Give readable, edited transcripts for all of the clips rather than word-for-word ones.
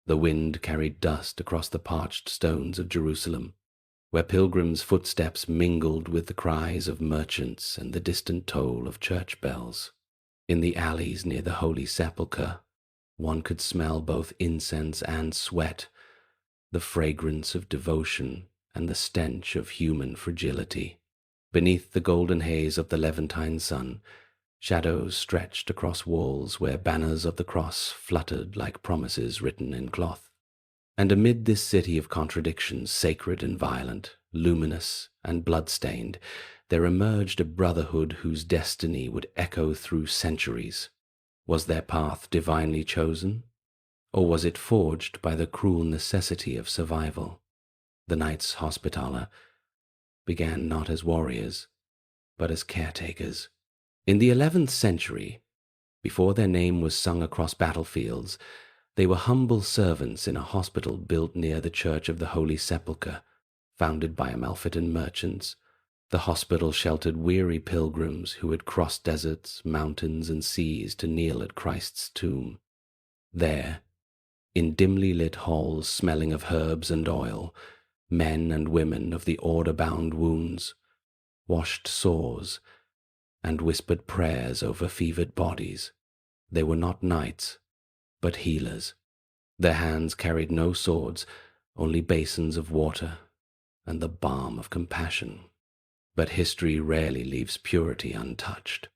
The wind carried dust across the parched stones of Jerusalem, where pilgrims' footsteps mingled with the cries of merchants and the distant toll of church bells. In the alleys near the Holy Sepulchre, one could smell both incense and sweat, the fragrance of devotion and the stench of human fragility. Beneath the golden haze of the Levantine sun, shadows stretched across walls where banners of the cross fluttered like promises written in cloth. And amid this city of contradictions, sacred and violent, luminous and blood-stained, there emerged a brotherhood whose destiny would echo through centuries. Was their path divinely chosen, or was it forged by the cruel necessity of survival? The Knights Hospitaller began not as warriors, but as caretakers. In the 11th century, before their name was sung across battlefields, they were humble servants in a hospital built near the Church of the Holy Sepulchre, founded by Amalfitan merchants. The hospital sheltered weary pilgrims who had crossed deserts, mountains, and seas to kneel at Christ's tomb. There, in dimly lit halls smelling of herbs and oil, men and women of the order-bound wounds washed sores and whispered prayers over fevered bodies. They were not knights, but healers. Their hands carried no swords, only basins of water and the balm of compassion. But history rarely leaves purity untouched.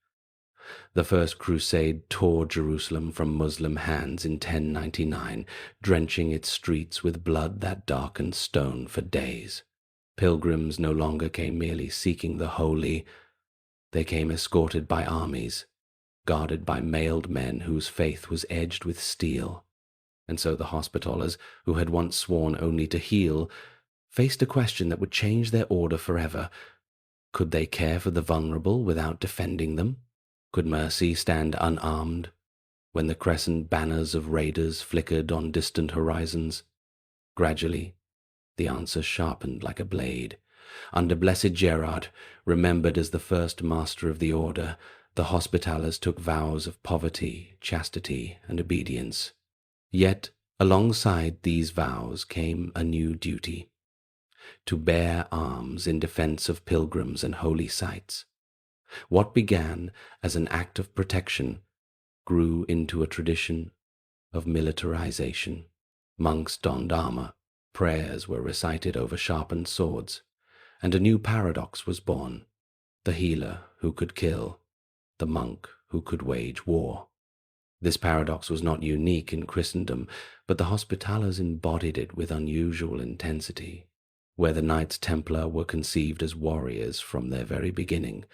The First Crusade tore Jerusalem from Muslim hands in 1099, drenching its streets with blood that darkened stone for days. Pilgrims no longer came merely seeking the holy. They came escorted by armies, guarded by mailed men whose faith was edged with steel. And so the Hospitallers, who had once sworn only to heal, faced a question that would change their order forever. Could they care for the vulnerable without defending them? Could mercy stand unarmed when the crescent banners of raiders flickered on distant horizons? Gradually, the answer sharpened like a blade. Under Blessed Gerard, remembered as the first master of the order, the Hospitallers took vows of poverty, chastity, and obedience. Yet, alongside these vows came a new duty: to bear arms in defense of pilgrims and holy sites. What began as an act of protection grew into a tradition of militarization. Monks donned armor, prayers were recited over sharpened swords, and a new paradox was born: the healer who could kill, the monk who could wage war. This paradox was not unique in Christendom, but the Hospitallers embodied it with unusual intensity. Where the Knights Templar were conceived as warriors from their very beginning,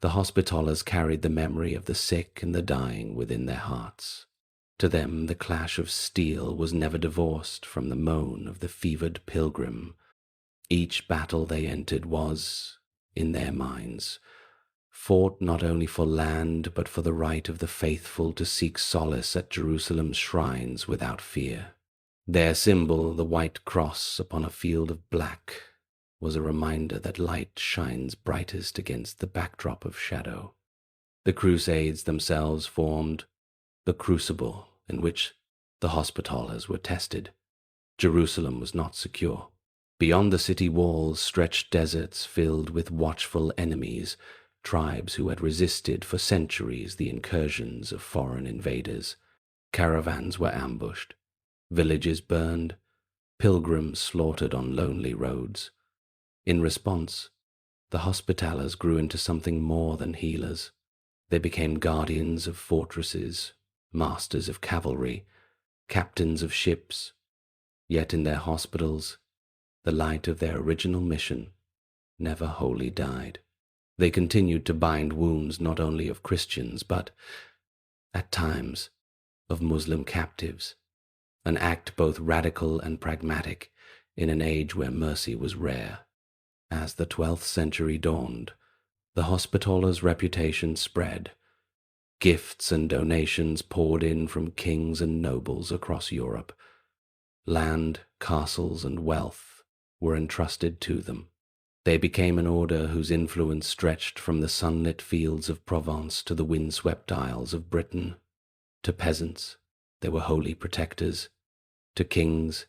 the Hospitallers carried the memory of the sick and the dying within their hearts. To them, the clash of steel was never divorced from the moan of the fevered pilgrim. Each battle they entered was, in their minds, fought not only for land but for the right of the faithful to seek solace at Jerusalem's shrines without fear. Their symbol, the white cross upon a field of black, was a reminder that light shines brightest against the backdrop of shadow. The Crusades themselves formed the crucible in which the Hospitallers were tested. Jerusalem was not secure. Beyond the city walls stretched deserts filled with watchful enemies, tribes who had resisted for centuries the incursions of foreign invaders. Caravans were ambushed, villages burned, pilgrims slaughtered on lonely roads. In response, the Hospitallers grew into something more than healers. They became guardians of fortresses, masters of cavalry, captains of ships. Yet in their hospitals, the light of their original mission never wholly died. They continued to bind wounds not only of Christians, but, at times, of Muslim captives, an act both radical and pragmatic in an age where mercy was rare. As the 12th century dawned, the Hospitallers' reputation spread. Gifts and donations poured in from kings and nobles across Europe. Land, castles, and wealth were entrusted to them. They became an order whose influence stretched from the sunlit fields of Provence to the windswept isles of Britain. To peasants, they were holy protectors. To kings,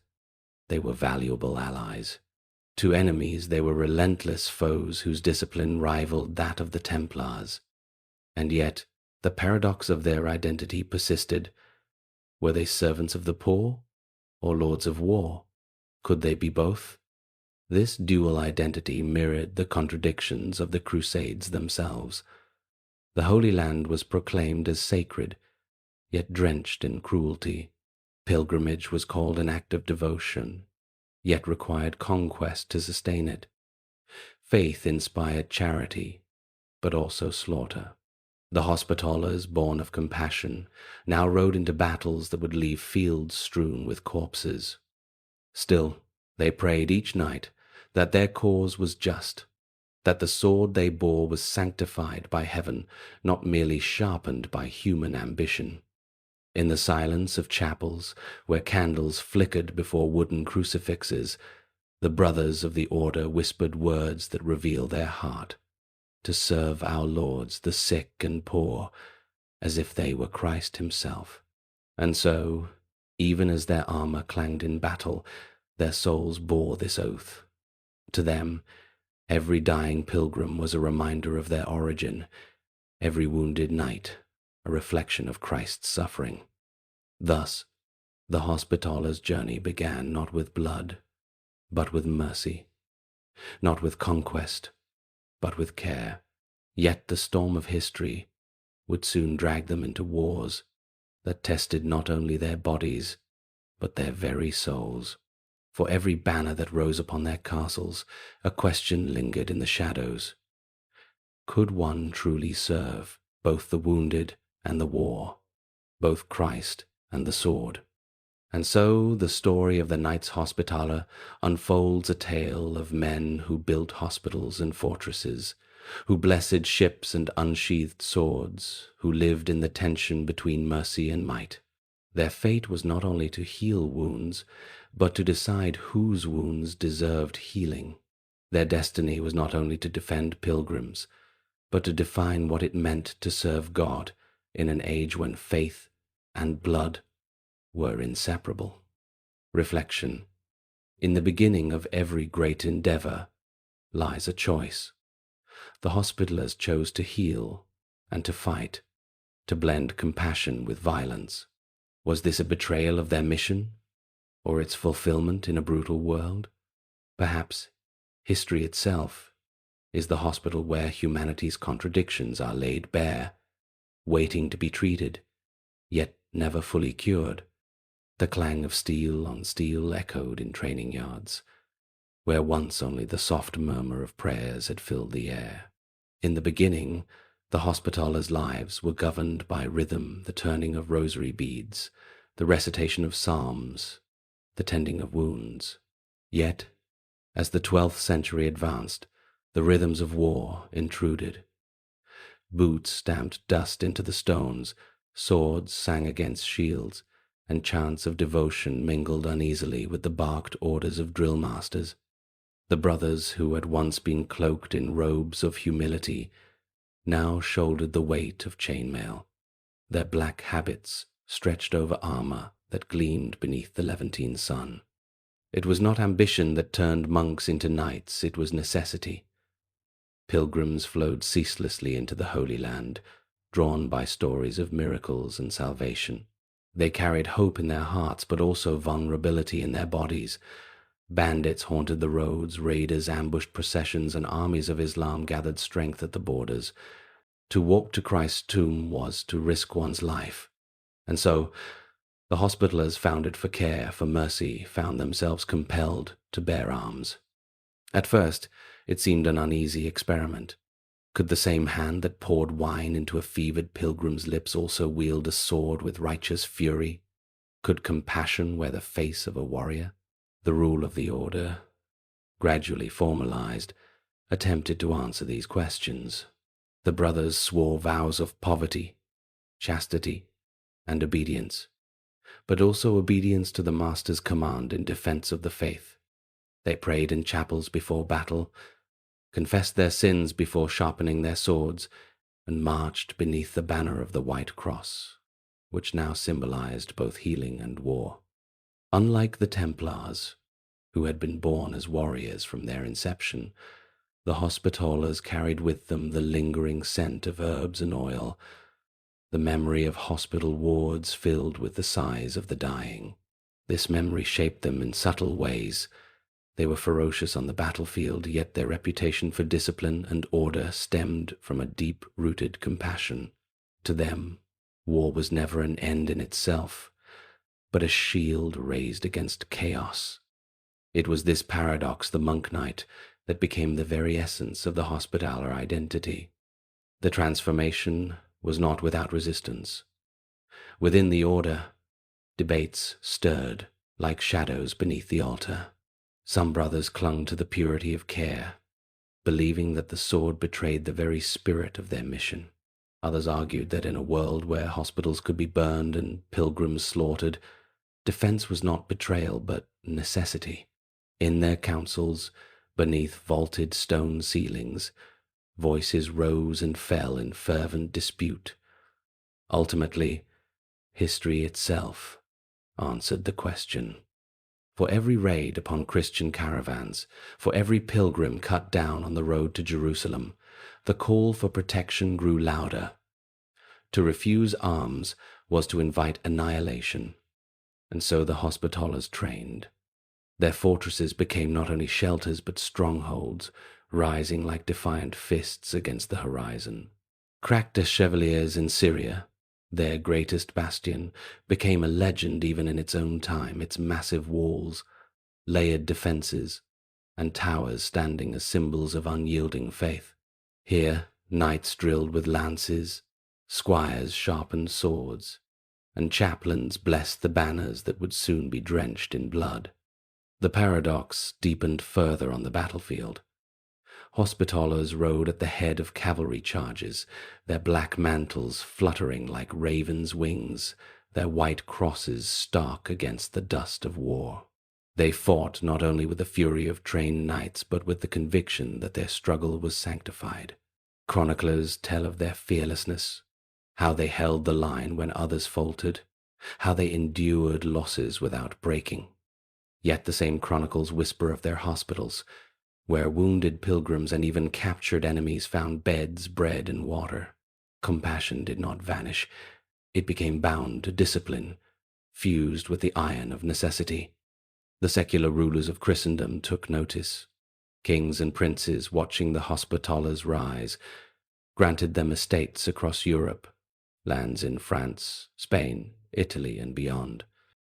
they were valuable allies. To enemies, they were relentless foes whose discipline rivaled that of the Templars. And yet, the paradox of their identity persisted. Were they servants of the poor or lords of war? Could they be both? This dual identity mirrored the contradictions of the Crusades themselves. The Holy Land was proclaimed as sacred, yet drenched in cruelty. Pilgrimage was called an act of devotion, yet required conquest to sustain it. Faith inspired charity, but also slaughter. The Hospitallers, born of compassion, now rode into battles that would leave fields strewn with corpses. Still, they prayed each night that their cause was just, that the sword they bore was sanctified by heaven, not merely sharpened by human ambition. In the silence of chapels, where candles flickered before wooden crucifixes, the brothers of the order whispered words that reveal their heart: to serve our lords, the sick and poor, as if they were Christ himself. And so, even as their armor clanged in battle, their souls bore this oath. To them, every dying pilgrim was a reminder of their origin, every wounded knight a reflection of Christ's suffering. Thus, the Hospitallers' journey began not with blood, but with mercy, not with conquest, but with care. Yet the storm of history would soon drag them into wars that tested not only their bodies, but their very souls. For every banner that rose upon their castles, a question lingered in the shadows. Could one truly serve both the wounded and the war, both Christ and the sword? And so the story of the Knights Hospitaller unfolds a tale of men who built hospitals and fortresses, who blessed ships and unsheathed swords, who lived in the tension between mercy and might. Their fate was not only to heal wounds, but to decide whose wounds deserved healing. Their destiny was not only to defend pilgrims, but to define what it meant to serve God in an age when faith and blood were inseparable. Reflection. In the beginning of every great endeavor lies a choice. The Hospitallers chose to heal and to fight, to blend compassion with violence. Was this a betrayal of their mission, or its fulfillment in a brutal world? Perhaps history itself is the hospital where humanity's contradictions are laid bare, waiting to be treated, yet never fully cured. The clang of steel on steel echoed in training yards, where once only the soft murmur of prayers had filled the air. In the beginning, the Hospitallers' lives were governed by rhythm, the turning of rosary beads, the recitation of psalms, the tending of wounds. Yet, as the 12th century advanced, the rhythms of war intruded. Boots stamped dust into the stones, swords sang against shields, and chants of devotion mingled uneasily with the barked orders of drill masters. The brothers who had once been cloaked in robes of humility now shouldered the weight of chainmail, their black habits stretched over armor that gleamed beneath the Levantine sun. It was not ambition that turned monks into knights, it was necessity. Pilgrims flowed ceaselessly into the Holy Land, drawn by stories of miracles and salvation. They carried hope in their hearts, but also vulnerability in their bodies. Bandits haunted the roads, raiders ambushed processions, and armies of Islam gathered strength at the borders. To walk to Christ's tomb was to risk one's life. And so, the Hospitallers, founded for care, for mercy, found themselves compelled to bear arms. At first, it seemed an uneasy experiment. Could the same hand that poured wine into a fevered pilgrim's lips also wield a sword with righteous fury? Could compassion wear the face of a warrior? The rule of the order, gradually formalized, attempted to answer these questions. The brothers swore vows of poverty, chastity, and obedience, but also obedience to the master's command in defense of the faith. They prayed in chapels before battle, confessed their sins before sharpening their swords, and marched beneath the banner of the White Cross, which now symbolized both healing and war. Unlike the Templars, who had been born as warriors from their inception, the Hospitallers carried with them the lingering scent of herbs and oil, the memory of hospital wards filled with the sighs of the dying. This memory shaped them in subtle ways. They were ferocious on the battlefield, yet their reputation for discipline and order stemmed from a deep-rooted compassion. To them, war was never an end in itself, but a shield raised against chaos. It was this paradox, the monk knight, that became the very essence of the Hospitaller identity. The transformation was not without resistance. Within the order, debates stirred like shadows beneath the altar. Some brothers clung to the purity of care, believing that the sword betrayed the very spirit of their mission. Others argued that in a world where hospitals could be burned and pilgrims slaughtered, defense was not betrayal but necessity. In their councils, beneath vaulted stone ceilings, voices rose and fell in fervent dispute. Ultimately, history itself answered the question. For every raid upon Christian caravans, for every pilgrim cut down on the road to Jerusalem, the call for protection grew louder. To refuse arms was to invite annihilation, and so the Hospitallers trained. Their fortresses became not only shelters but strongholds, rising like defiant fists against the horizon. Crac des Chevaliers in Syria, their greatest bastion, became a legend even in its own time, its massive walls, layered defenses, and towers standing as symbols of unyielding faith. Here, knights drilled with lances, squires sharpened swords, and chaplains blessed the banners that would soon be drenched in blood. The paradox deepened further on the battlefield. Hospitallers rode at the head of cavalry charges, their black mantles fluttering like ravens' wings, their white crosses stark against the dust of war. They fought not only with the fury of trained knights, but with the conviction that their struggle was sanctified. Chroniclers tell of their fearlessness, how they held the line when others faltered, how they endured losses without breaking. Yet the same chronicles whisper of their hospitals, where wounded pilgrims and even captured enemies found beds, bread, and water. Compassion did not vanish. It became bound to discipline, fused with the iron of necessity. The secular rulers of Christendom took notice. Kings and princes, watching the Hospitallers rise, granted them estates across Europe, lands in France, Spain, Italy, and beyond.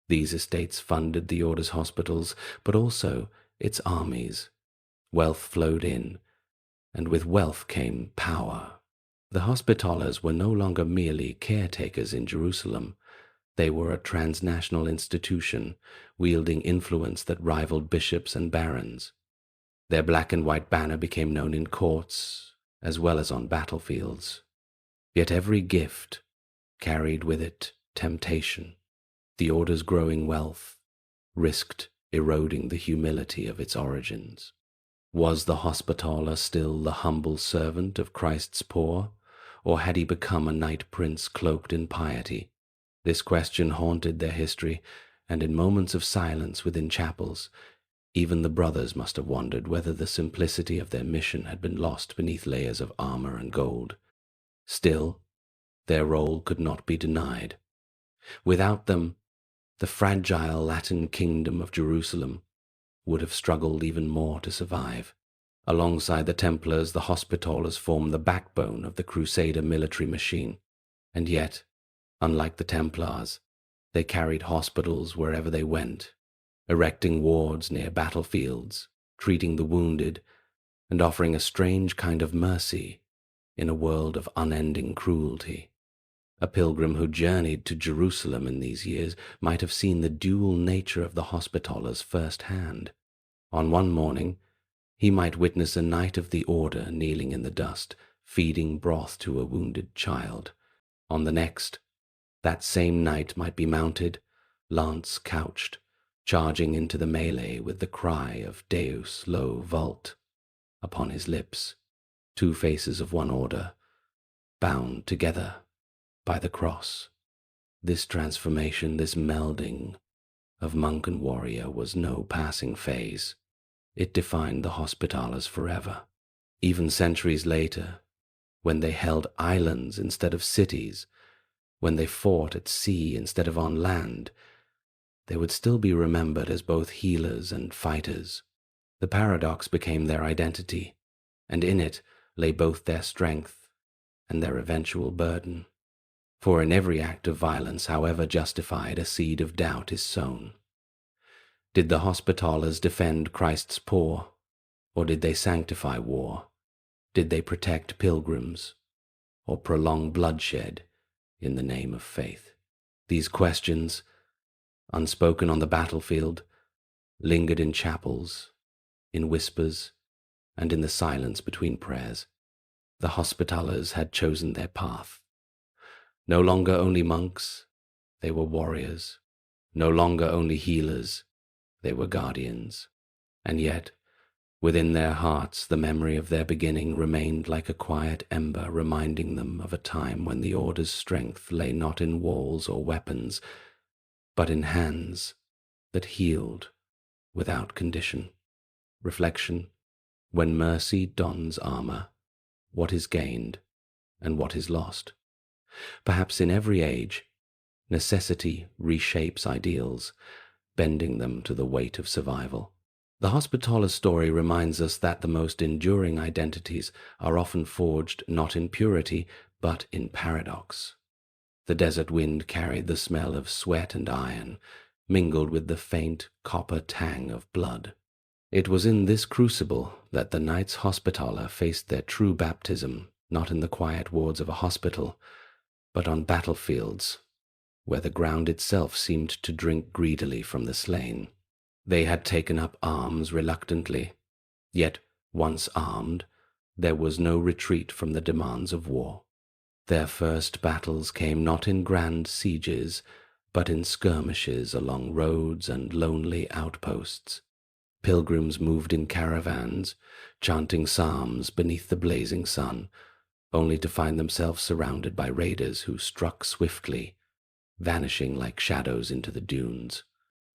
These estates funded the order's hospitals, but also its armies. Wealth flowed in, and with wealth came power. The Hospitallers were no longer merely caretakers in Jerusalem. They were a transnational institution, wielding influence that rivaled bishops and barons. Their black and white banner became known in courts as well as on battlefields. Yet every gift carried with it temptation. The order's growing wealth risked eroding the humility of its origins. Was the Hospitaller still the humble servant of Christ's poor, or had he become a knight prince cloaked in piety? This question haunted their history, and in moments of silence within chapels, even the brothers must have wondered whether the simplicity of their mission had been lost beneath layers of armor and gold. Still, their role could not be denied. Without them, the fragile Latin kingdom of Jerusalem would have struggled even more to survive. Alongside the Templars, the Hospitallers formed the backbone of the Crusader military machine, and yet, unlike the Templars, they carried hospitals wherever they went, erecting wards near battlefields, treating the wounded, and offering a strange kind of mercy in a world of unending cruelty. A pilgrim who journeyed to Jerusalem in these years might have seen the dual nature of the Hospitallers firsthand. On one morning, he might witness a knight of the order kneeling in the dust, feeding broth to a wounded child. On the next, that same knight might be mounted, lance couched, charging into the melee with the cry of Deus lo vult upon his lips, two faces of one order, bound together by the cross. This transformation, this melding of monk and warrior was no passing phase. It defined the Hospitallers forever. Even centuries later, when they held islands instead of cities, when they fought at sea instead of on land, they would still be remembered as both healers and fighters. The paradox became their identity, and in it lay both their strength and their eventual burden. For in every act of violence, however justified, a seed of doubt is sown. Did the Hospitallers defend Christ's poor, or did they sanctify war? Did they protect pilgrims, or prolong bloodshed in the name of faith? These questions, unspoken on the battlefield, lingered in chapels, in whispers, and in the silence between prayers. The Hospitallers had chosen their path. No longer only monks, they were warriors. No longer only healers, they were guardians. And yet, within their hearts, the memory of their beginning remained like a quiet ember, reminding them of a time when the order's strength lay not in walls or weapons, but in hands that healed without condition. Reflection: when mercy dons armor, what is gained and what is lost? Perhaps in every age, necessity reshapes ideals, bending them to the weight of survival. The Hospitaller story reminds us that the most enduring identities are often forged not in purity, but in paradox. The desert wind carried the smell of sweat and iron, mingled with the faint copper tang of blood. It was in this crucible that the Knights Hospitaller faced their true baptism, not in the quiet wards of a hospital, but on battlefields, where the ground itself seemed to drink greedily from the slain. They had taken up arms reluctantly, yet once armed, there was no retreat from the demands of war. Their first battles came not in grand sieges, but in skirmishes along roads and lonely outposts. Pilgrims moved in caravans, chanting psalms beneath the blazing sun, only to find themselves surrounded by raiders who struck swiftly, vanishing like shadows into the dunes.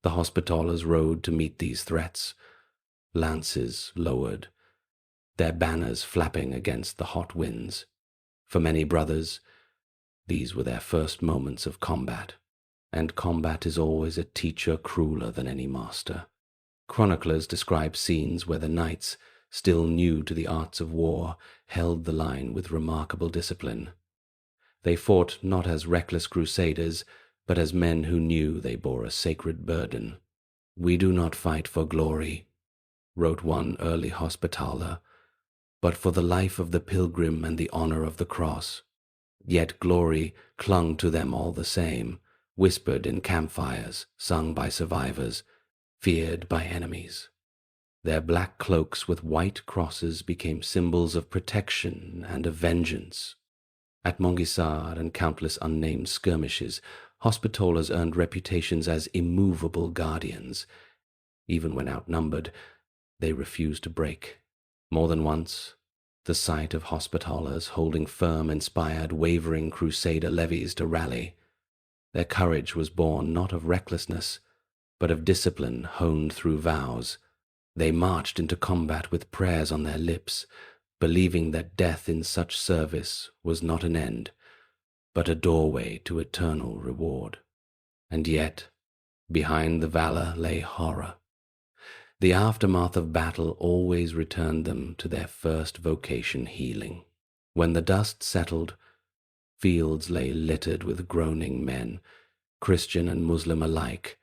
The Hospitallers rode to meet these threats, lances lowered, their banners flapping against the hot winds. For many brothers, these were their first moments of combat, and combat is always a teacher crueler than any master. Chroniclers describe scenes where the knights, still new to the arts of war, held the line with remarkable discipline. They fought not as reckless crusaders, but as men who knew they bore a sacred burden. "We do not fight for glory," wrote one early Hospitaller, "but for the life of the pilgrim and the honor of the cross." Yet glory clung to them all the same, whispered in campfires, sung by survivors, feared by enemies. Their black cloaks with white crosses became symbols of protection and of vengeance. At Montgisard and countless unnamed skirmishes, Hospitallers earned reputations as immovable guardians. Even when outnumbered, they refused to break. More than once, the sight of Hospitallers holding firm inspired wavering Crusader levies to rally. Their courage was born not of recklessness, but of discipline honed through vows. They marched into combat with prayers on their lips, believing that death in such service was not an end, but a doorway to eternal reward. And yet, behind the valor lay horror. The aftermath of battle always returned them to their first vocation, healing. When the dust settled, fields lay littered with groaning men, Christian and Muslim alike,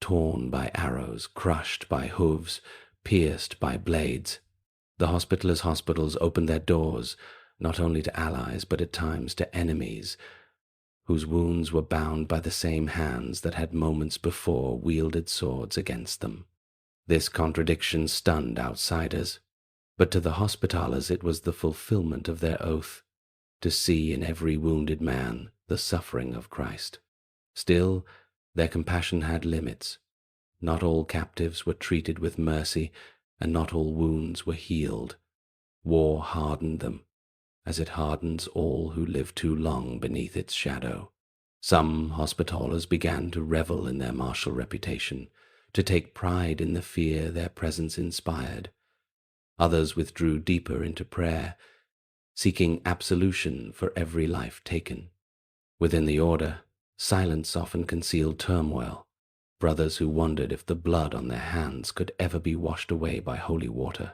torn by arrows, crushed by hooves, pierced by blades. The Hospitallers' hospitals opened their doors, not only to allies, but at times to enemies, whose wounds were bound by the same hands that had moments before wielded swords against them. This contradiction stunned outsiders, but to the Hospitallers it was the fulfillment of their oath, to see in every wounded man the suffering of Christ. Still, their compassion had limits. Not all captives were treated with mercy, and not all wounds were healed. War hardened them, as it hardens all who live too long beneath its shadow. Some Hospitallers began to revel in their martial reputation, to take pride in the fear their presence inspired. Others withdrew deeper into prayer, seeking absolution for every life taken. Within the order, silence often concealed turmoil, brothers who wondered if the blood on their hands could ever be washed away by holy water.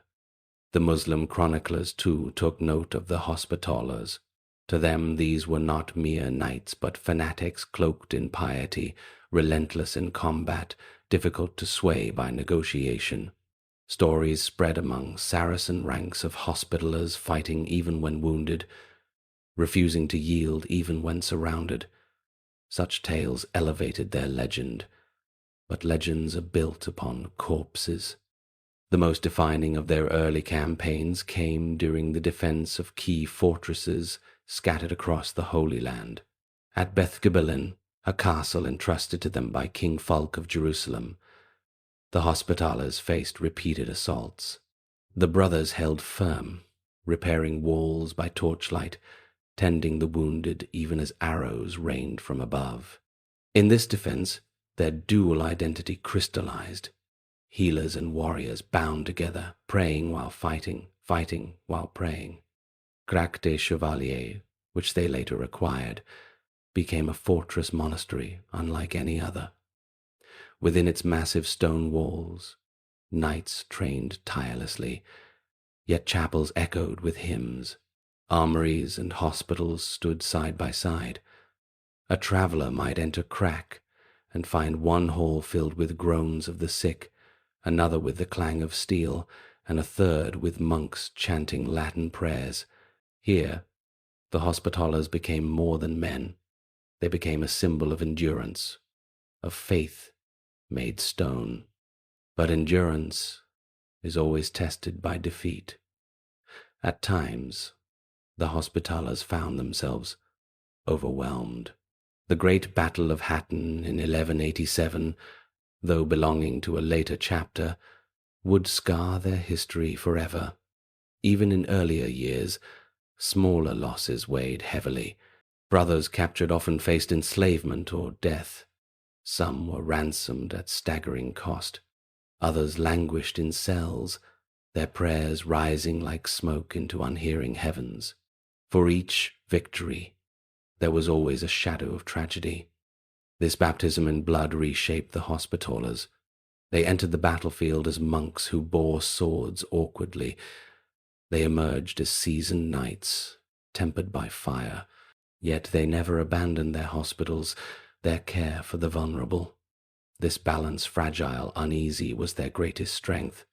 The Muslim chroniclers, too, took note of the Hospitallers. To them these were not mere knights, but fanatics cloaked in piety, relentless in combat, difficult to sway by negotiation. Stories spread among Saracen ranks of Hospitallers fighting even when wounded, refusing to yield even when surrounded. Such tales elevated their legend, but legends are built upon corpses. The most defining of their early campaigns came during the defense of key fortresses scattered across the Holy Land. At Beth-Gibelin, a castle entrusted to them by King Fulk of Jerusalem, the Hospitallers faced repeated assaults. The brothers held firm, repairing walls by torchlight, tending the wounded even as arrows rained from above. In this defense, their dual identity crystallized. Healers and warriors bound together, praying while fighting, fighting while praying. Crac des Chevaliers, which they later acquired, became a fortress monastery unlike any other. Within its massive stone walls, knights trained tirelessly, yet chapels echoed with hymns. Armories and hospitals stood side by side. A traveler might enter Crac and find one hall filled with groans of the sick, another with the clang of steel, and a third with monks chanting Latin prayers. Here, the Hospitallers became more than men. They became a symbol of endurance, of faith made stone. But endurance is always tested by defeat. At times, the Hospitallers found themselves overwhelmed. The great Battle of Hattin in 1187, though belonging to a later chapter, would scar their history forever. Even in earlier years, smaller losses weighed heavily. Brothers captured often faced enslavement or death. Some were ransomed at staggering cost. Others languished in cells, their prayers rising like smoke into unhearing heavens. For each victory, there was always a shadow of tragedy. This baptism in blood reshaped the Hospitallers. They entered the battlefield as monks who bore swords awkwardly. They emerged as seasoned knights, tempered by fire. Yet they never abandoned their hospitals, their care for the vulnerable. This balance, fragile, uneasy, was their greatest strength,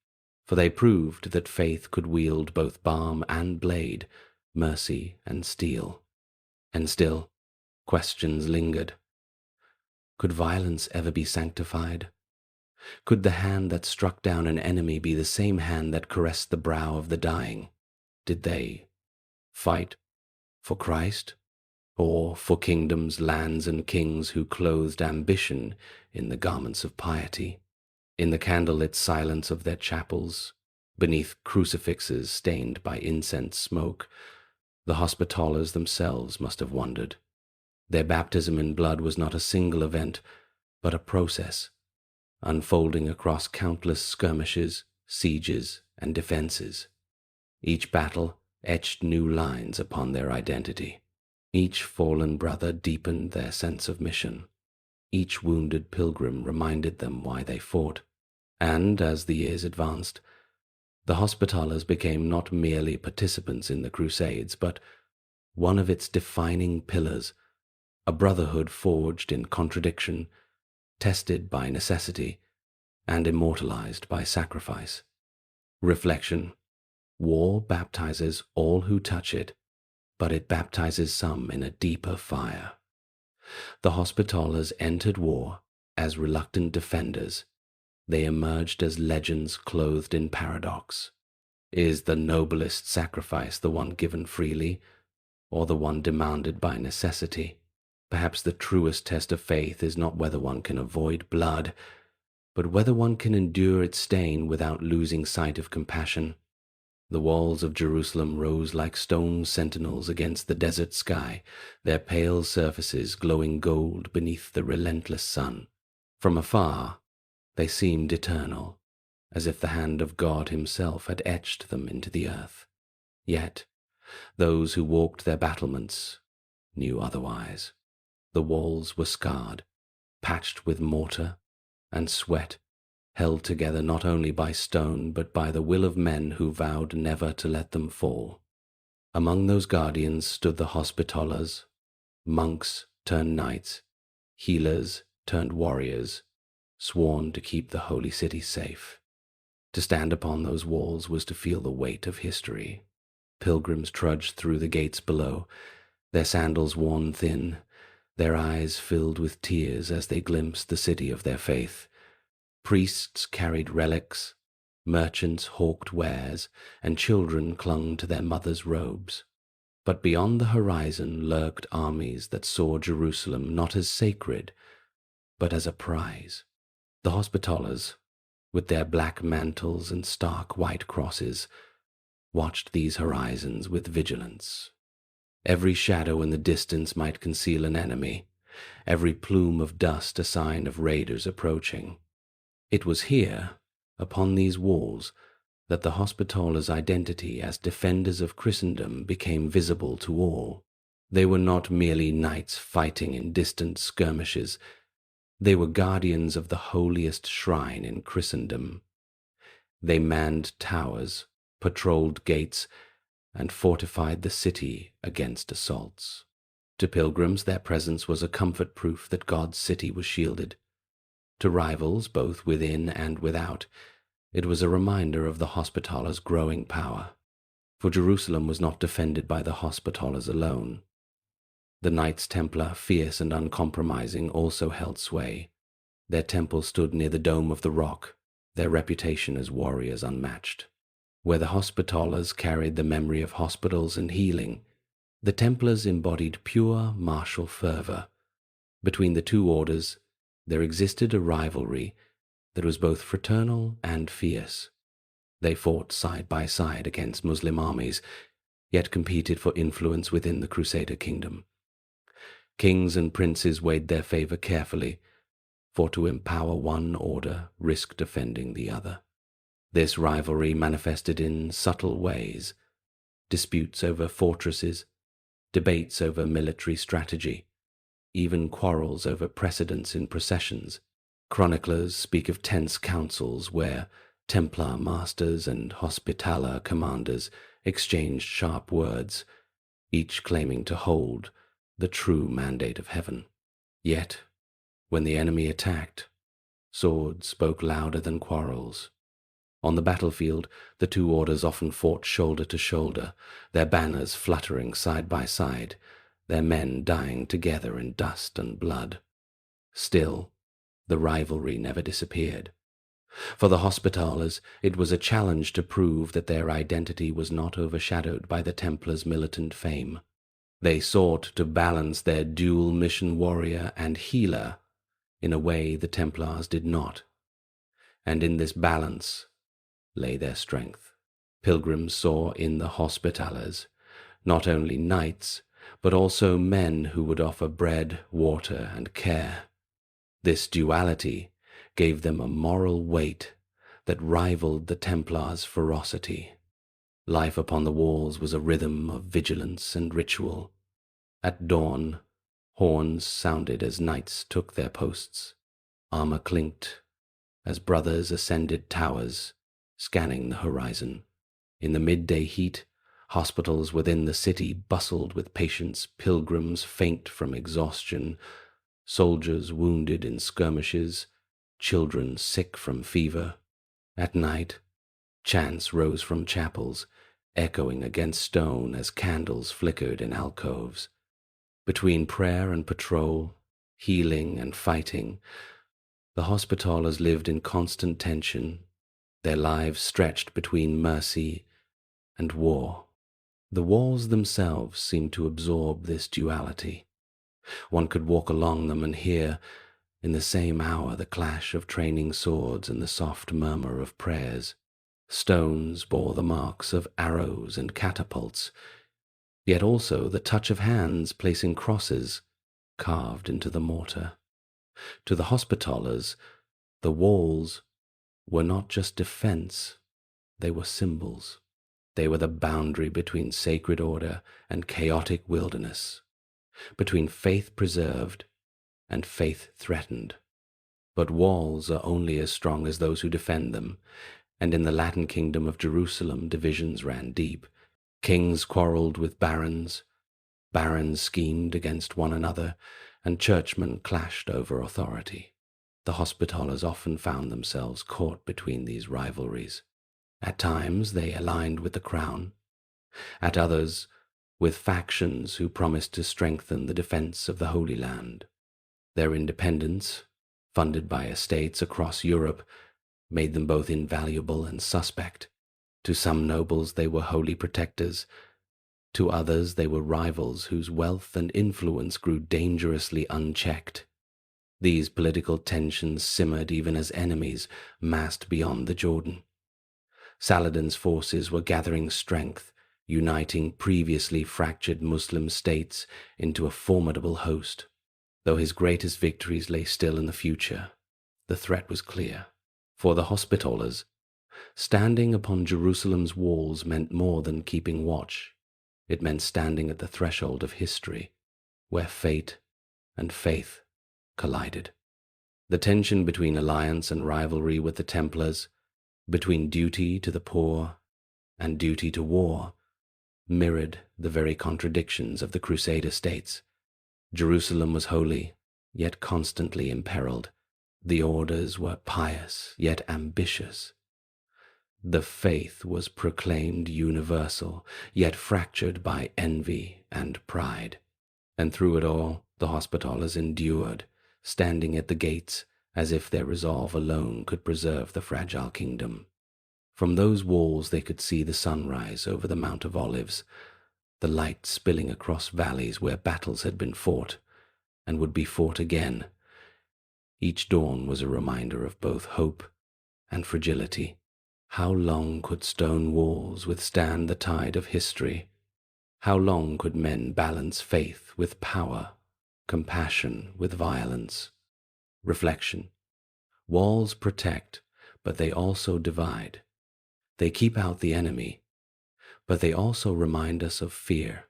for they proved that faith could wield both balm and blade, mercy and steel. And still, questions lingered. Could violence ever be sanctified? Could the hand that struck down an enemy be the same hand that caressed the brow of the dying? Did they fight for Christ, or for kingdoms, lands, and kings who clothed ambition in the garments of piety? In the candlelit silence of their chapels, beneath crucifixes stained by incense smoke, the Hospitallers themselves must have wondered. Their baptism in blood was not a single event, but a process, unfolding across countless skirmishes, sieges, and defenses. Each battle etched new lines upon their identity. Each fallen brother deepened their sense of mission. Each wounded pilgrim reminded them why they fought. And as the years advanced, the Hospitallers became not merely participants in the Crusades, but one of its defining pillars, a brotherhood forged in contradiction, tested by necessity, and immortalized by sacrifice. Reflection: war baptizes all who touch it, but it baptizes some in a deeper fire. The Hospitallers entered war as reluctant defenders. They emerged as legends clothed in paradox. Is the noblest sacrifice the one given freely, or the one demanded by necessity? Perhaps the truest test of faith is not whether one can avoid blood, but whether one can endure its stain without losing sight of compassion. The walls of Jerusalem rose like stone sentinels against the desert sky, their pale surfaces glowing gold beneath the relentless sun. From afar, they seemed eternal, as if the hand of God himself had etched them into the earth. Yet, those who walked their battlements knew otherwise. The walls were scarred, patched with mortar and sweat, held together not only by stone but by the will of men who vowed never to let them fall. Among those guardians stood the Hospitallers, monks turned knights, healers turned warriors, sworn to keep the holy city safe. To stand upon those walls was to feel the weight of history. Pilgrims trudged through the gates below, their sandals worn thin, their eyes filled with tears as they glimpsed the city of their faith. Priests carried relics, merchants hawked wares, and children clung to their mothers' robes. But beyond the horizon lurked armies that saw Jerusalem not as sacred, but as a prize. The Hospitallers, with their black mantles and stark white crosses, watched these horizons with vigilance. Every shadow in the distance might conceal an enemy, every plume of dust a sign of raiders approaching. It was here, upon these walls, that the Hospitallers' identity as defenders of Christendom became visible to all. They were not merely knights fighting in distant skirmishes. They were guardians of the holiest shrine in Christendom. They manned towers, patrolled gates, and fortified the city against assaults. To pilgrims, their presence was a comfort proof that God's city was shielded. To rivals, both within and without, it was a reminder of the Hospitallers' growing power. For Jerusalem was not defended by the Hospitallers alone. The Knights Templar, fierce and uncompromising, also held sway. Their temple stood near the dome of the rock, their reputation as warriors unmatched. Where the Hospitallers carried the memory of hospitals and healing, the Templars embodied pure martial fervor. Between the two orders, there existed a rivalry that was both fraternal and fierce. They fought side by side against Muslim armies, yet competed for influence within the Crusader kingdom. Kings and princes weighed their favor carefully, for to empower one order risked defending the other. This rivalry manifested in subtle ways: disputes over fortresses, debates over military strategy, even quarrels over precedence in processions. Chroniclers speak of tense councils where Templar masters and Hospitaller commanders exchanged sharp words, each claiming to hold the true mandate of heaven. Yet, when the enemy attacked, swords spoke louder than quarrels. On the battlefield, the two orders often fought shoulder to shoulder, their banners fluttering side by side, their men dying together in dust and blood. Still, the rivalry never disappeared. For the Hospitallers, it was a challenge to prove that their identity was not overshadowed by the Templars' militant fame. They sought to balance their dual mission warrior and healer in a way the Templars did not, and in this balance lay their strength. Pilgrims saw in the Hospitallers not only knights, but also men who would offer bread, water, and care. This duality gave them a moral weight that rivaled the Templars' ferocity. Life upon the walls was a rhythm of vigilance and ritual. At dawn, horns sounded as knights took their posts. Armor clinked as brothers ascended towers, scanning the horizon. In the midday heat, hospitals within the city bustled with patients, pilgrims faint from exhaustion, soldiers wounded in skirmishes, children sick from fever. At night, chants rose from chapels, echoing against stone as candles flickered in alcoves. Between prayer and patrol, healing and fighting, the Hospitallers lived in constant tension, their lives stretched between mercy and war. The walls themselves seemed to absorb this duality. One could walk along them and hear, in the same hour, the clash of training swords and the soft murmur of prayers. Stones bore the marks of arrows and catapults, yet also the touch of hands placing crosses carved into the mortar. To the Hospitallers, the walls were not just defense, they were symbols. They were the boundary between sacred order and chaotic wilderness, between faith preserved and faith threatened. But walls are only as strong as those who defend them, and in the Latin kingdom of Jerusalem divisions ran deep. Kings quarreled with barons, barons schemed against one another, and churchmen clashed over authority. The Hospitallers often found themselves caught between these rivalries. At times they aligned with the crown, at others with factions who promised to strengthen the defense of the Holy Land. Their independence, funded by estates across Europe, made them both invaluable and suspect. To some nobles they were holy protectors, to others they were rivals whose wealth and influence grew dangerously unchecked. These political tensions simmered even as enemies massed beyond the Jordan. Saladin's forces were gathering strength, uniting previously fractured Muslim states into a formidable host. Though his greatest victories lay still in the future, the threat was clear. For the Hospitallers, standing upon Jerusalem's walls meant more than keeping watch. It meant standing at the threshold of history, where fate and faith collided. The tension between alliance and rivalry with the Templars, between duty to the poor and duty to war, mirrored the very contradictions of the Crusader states. Jerusalem was holy, yet constantly imperiled. The orders were pious, yet ambitious. The faith was proclaimed universal, yet fractured by envy and pride. And through it all, the Hospitallers endured, standing at the gates as if their resolve alone could preserve the fragile kingdom. From those walls they could see the sunrise over the Mount of Olives, the light spilling across valleys where battles had been fought and would be fought again. Each dawn was a reminder of both hope and fragility. How long could stone walls withstand the tide of history? How long could men balance faith with power, compassion with violence? Reflection. Walls protect, but they also divide. They keep out the enemy, but they also remind us of fear.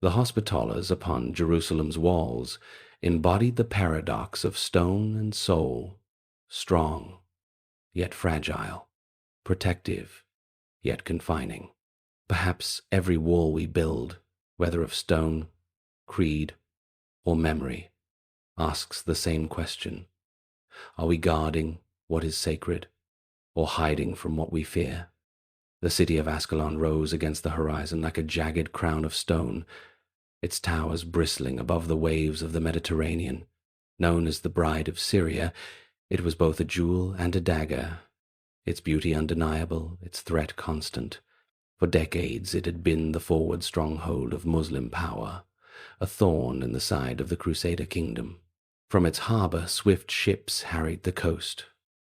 The Hospitallers upon Jerusalem's walls embodied the paradox of stone and soul, strong yet fragile, protective yet confining. Perhaps every wall we build, whether of stone, creed, or memory, asks the same question. Are we guarding what is sacred, or hiding from what we fear? The city of Ascalon rose against the horizon like a jagged crown of stone, its towers bristling above the waves of the Mediterranean. Known as the Bride of Syria, it was both a jewel and a dagger, its beauty undeniable, its threat constant. For decades it had been the forward stronghold of Muslim power, a thorn in the side of the Crusader kingdom. From its harbor, swift ships harried the coast.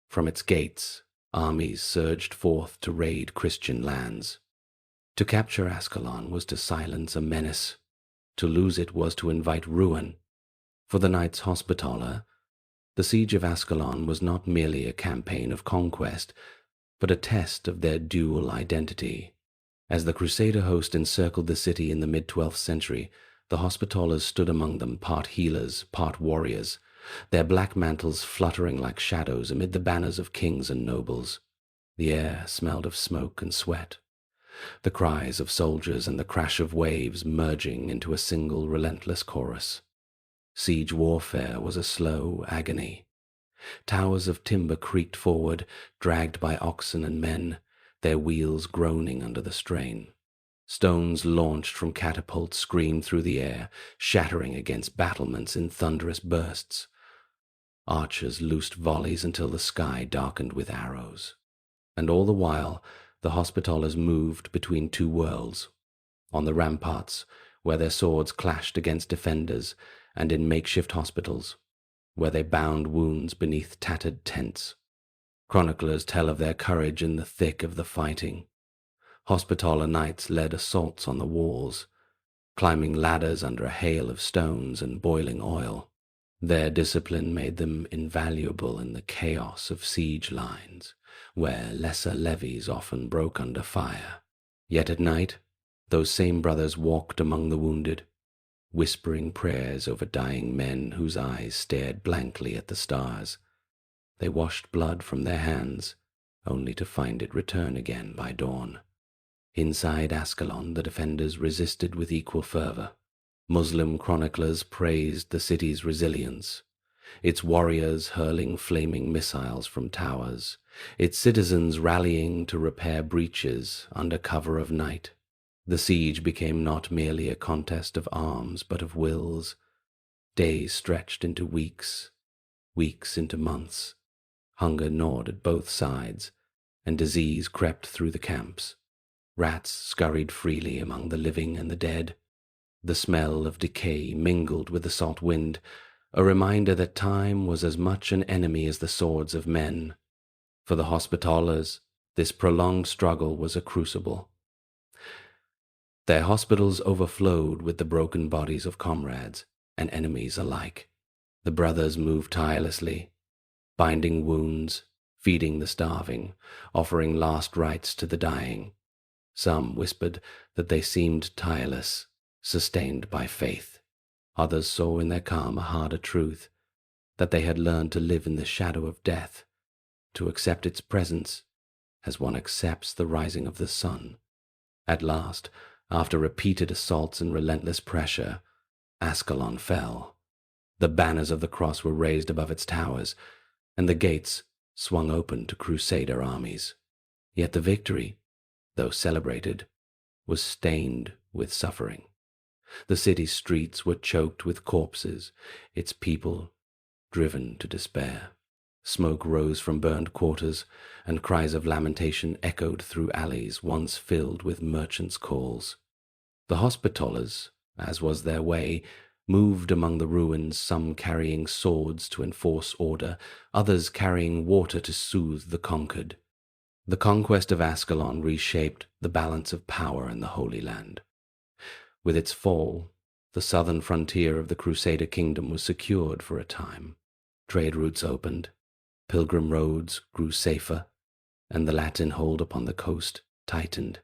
From its gates, armies surged forth to raid Christian lands. To capture Ascalon was to silence a menace. To lose it was to invite ruin. For the Knights Hospitaller, the siege of Ascalon was not merely a campaign of conquest, but a test of their dual identity. As the Crusader host encircled the city in the mid-12th century, the Hospitallers stood among them, part healers, part warriors, their black mantles fluttering like shadows amid the banners of kings and nobles. The air smelled of smoke and sweat, the cries of soldiers and the crash of waves merging into a single relentless chorus. Siege warfare was a slow agony. Towers of timber creaked forward, dragged by oxen and men, their wheels groaning under the strain. Stones launched from catapults screamed through the air, shattering against battlements in thunderous bursts. Archers loosed volleys until the sky darkened with arrows. And all the while, the Hospitallers moved between two worlds, on the ramparts, where their swords clashed against defenders, and in makeshift hospitals, where they bound wounds beneath tattered tents. Chroniclers tell of their courage in the thick of the fighting. Hospitaller knights led assaults on the walls, climbing ladders under a hail of stones and boiling oil. Their discipline made them invaluable in the chaos of siege lines, where lesser levies often broke under fire. Yet at night, those same brothers walked among the wounded, whispering prayers over dying men whose eyes stared blankly at the stars. They washed blood from their hands, only to find it return again by dawn. Inside Ascalon, the defenders resisted with equal fervor. Muslim chroniclers praised the city's resilience, its warriors hurling flaming missiles from towers, its citizens rallying to repair breaches under cover of night. The siege became not merely a contest of arms, but of wills. Days stretched into weeks, weeks into months. Hunger gnawed at both sides, and disease crept through the camps. Rats scurried freely among the living and the dead. The smell of decay mingled with the salt wind, a reminder that time was as much an enemy as the swords of men. For the Hospitallers, this prolonged struggle was a crucible. Their hospitals overflowed with the broken bodies of comrades and enemies alike. The brothers moved tirelessly, binding wounds, feeding the starving, offering last rites to the dying. Some whispered that they seemed tireless, sustained by faith. Others saw in their calm a harder truth, that they had learned to live in the shadow of death, to accept its presence as one accepts the rising of the sun. At last, after repeated assaults and relentless pressure, Ascalon fell. The banners of the cross were raised above its towers, and the gates swung open to Crusader armies. Yet the victory, though celebrated, was stained with suffering. The city's streets were choked with corpses, its people driven to despair. Smoke rose from burned quarters, and cries of lamentation echoed through alleys once filled with merchants' calls. The Hospitallers, as was their way, moved among the ruins, some carrying swords to enforce order, others carrying water to soothe the conquered. The conquest of Ascalon reshaped the balance of power in the Holy Land. With its fall, the southern frontier of the Crusader kingdom was secured for a time. Trade routes opened, pilgrim roads grew safer, and the Latin hold upon the coast tightened.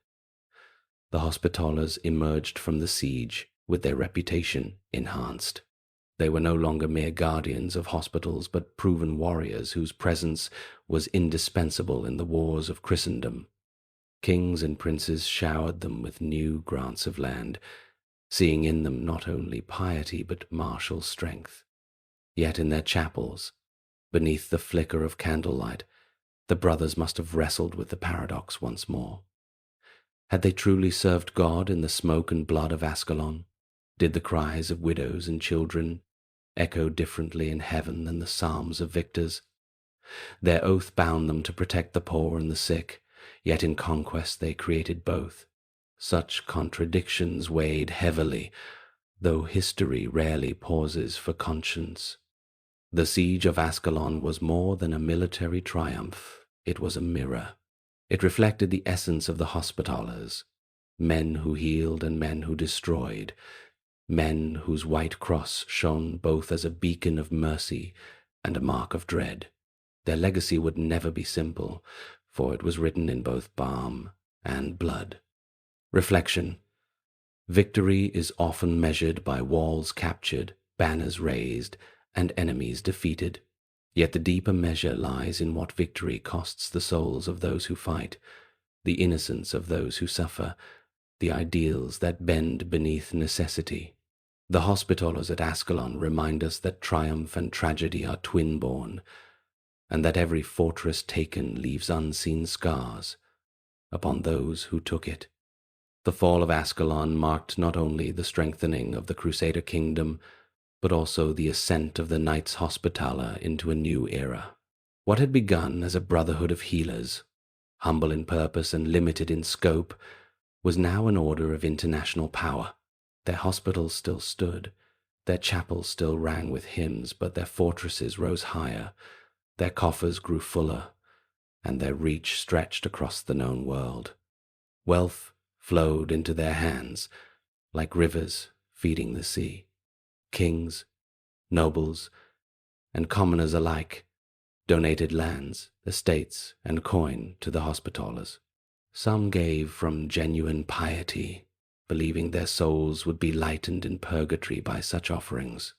The Hospitallers emerged from the siege with their reputation enhanced. They were no longer mere guardians of hospitals, but proven warriors whose presence was indispensable in the wars of Christendom. Kings and princes showered them with new grants of land, seeing in them not only piety but martial strength. Yet in their chapels, beneath the flicker of candlelight, the brothers must have wrestled with the paradox once more. Had they truly served God in the smoke and blood of Ascalon? Did the cries of widows and children echo differently in heaven than the psalms of victors? Their oath bound them to protect the poor and the sick, yet in conquest they created both. Such contradictions weighed heavily, though history rarely pauses for conscience. The siege of Ascalon was more than a military triumph. It was a mirror. It reflected the essence of the Hospitallers, men who healed and men who destroyed, men whose white cross shone both as a beacon of mercy and a mark of dread. Their legacy would never be simple, for it was written in both balm and blood. Reflection. Victory is often measured by walls captured, banners raised, and enemies defeated. Yet the deeper measure lies in what victory costs the souls of those who fight, the innocence of those who suffer, the ideals that bend beneath necessity. The Hospitallers at Ascalon remind us that triumph and tragedy are twin-born, and that every fortress taken leaves unseen scars upon those who took it. The fall of Ascalon marked not only the strengthening of the Crusader kingdom, but also the ascent of the Knights Hospitaller into a new era. What had begun as a brotherhood of healers, humble in purpose and limited in scope, was now an order of international power. Their hospitals still stood, their chapels still rang with hymns, but their fortresses rose higher, their coffers grew fuller, and their reach stretched across the known world. Wealth flowed into their hands like rivers feeding the sea. Kings, nobles, and commoners alike donated lands, estates, and coin to the Hospitallers. Some gave from genuine piety, believing their souls would be lightened in purgatory by such offerings.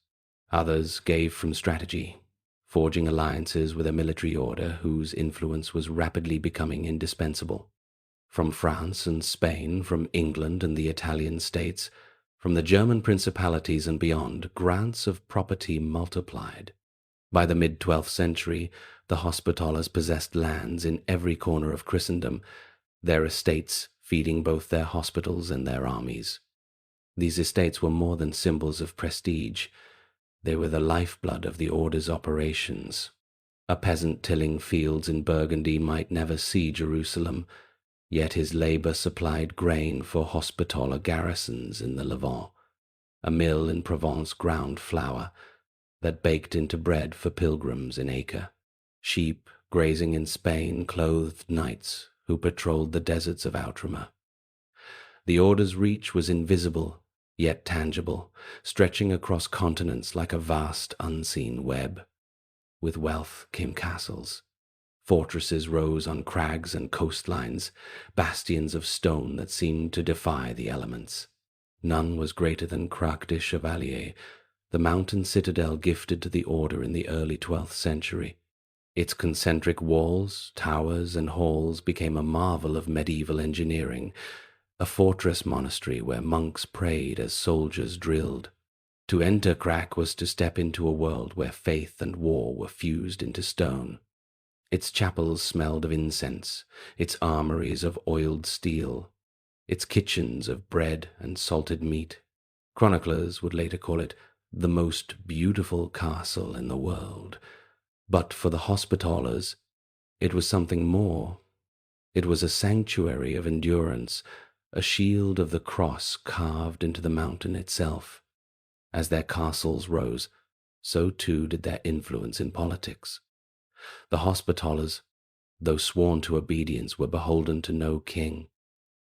Others gave from strategy, forging alliances with a military order whose influence was rapidly becoming indispensable. From France and Spain, from England and the Italian states, from the German principalities and beyond, grants of property multiplied. By the mid-12th century, the Hospitallers possessed lands in every corner of Christendom, their estates feeding both their hospitals and their armies. These estates were more than symbols of prestige. They were the lifeblood of the order's operations. A peasant tilling fields in Burgundy might never see Jerusalem, yet his labor supplied grain for Hospitaller garrisons in the Levant. A mill in Provence ground flour that baked into bread for pilgrims in Acre. Sheep grazing in Spain clothed knights who patrolled the deserts of Outremer. The order's reach was invisible, yet tangible, stretching across continents like a vast unseen web. With wealth came castles. Fortresses rose on crags and coastlines, bastions of stone that seemed to defy the elements. None was greater than Crac de Chevalier, the mountain citadel gifted to the order in the early 12th century. Its concentric walls, towers, and halls became a marvel of medieval engineering, a fortress monastery where monks prayed as soldiers drilled. To enter Crac was to step into a world where faith and war were fused into stone. Its chapels smelled of incense, its armories of oiled steel, its kitchens of bread and salted meat. Chroniclers would later call it the most beautiful castle in the world. But for the Hospitallers, it was something more. It was a sanctuary of endurance, a shield of the cross carved into the mountain itself. As their castles rose, so too did their influence in politics. The Hospitallers, though sworn to obedience, were beholden to no king.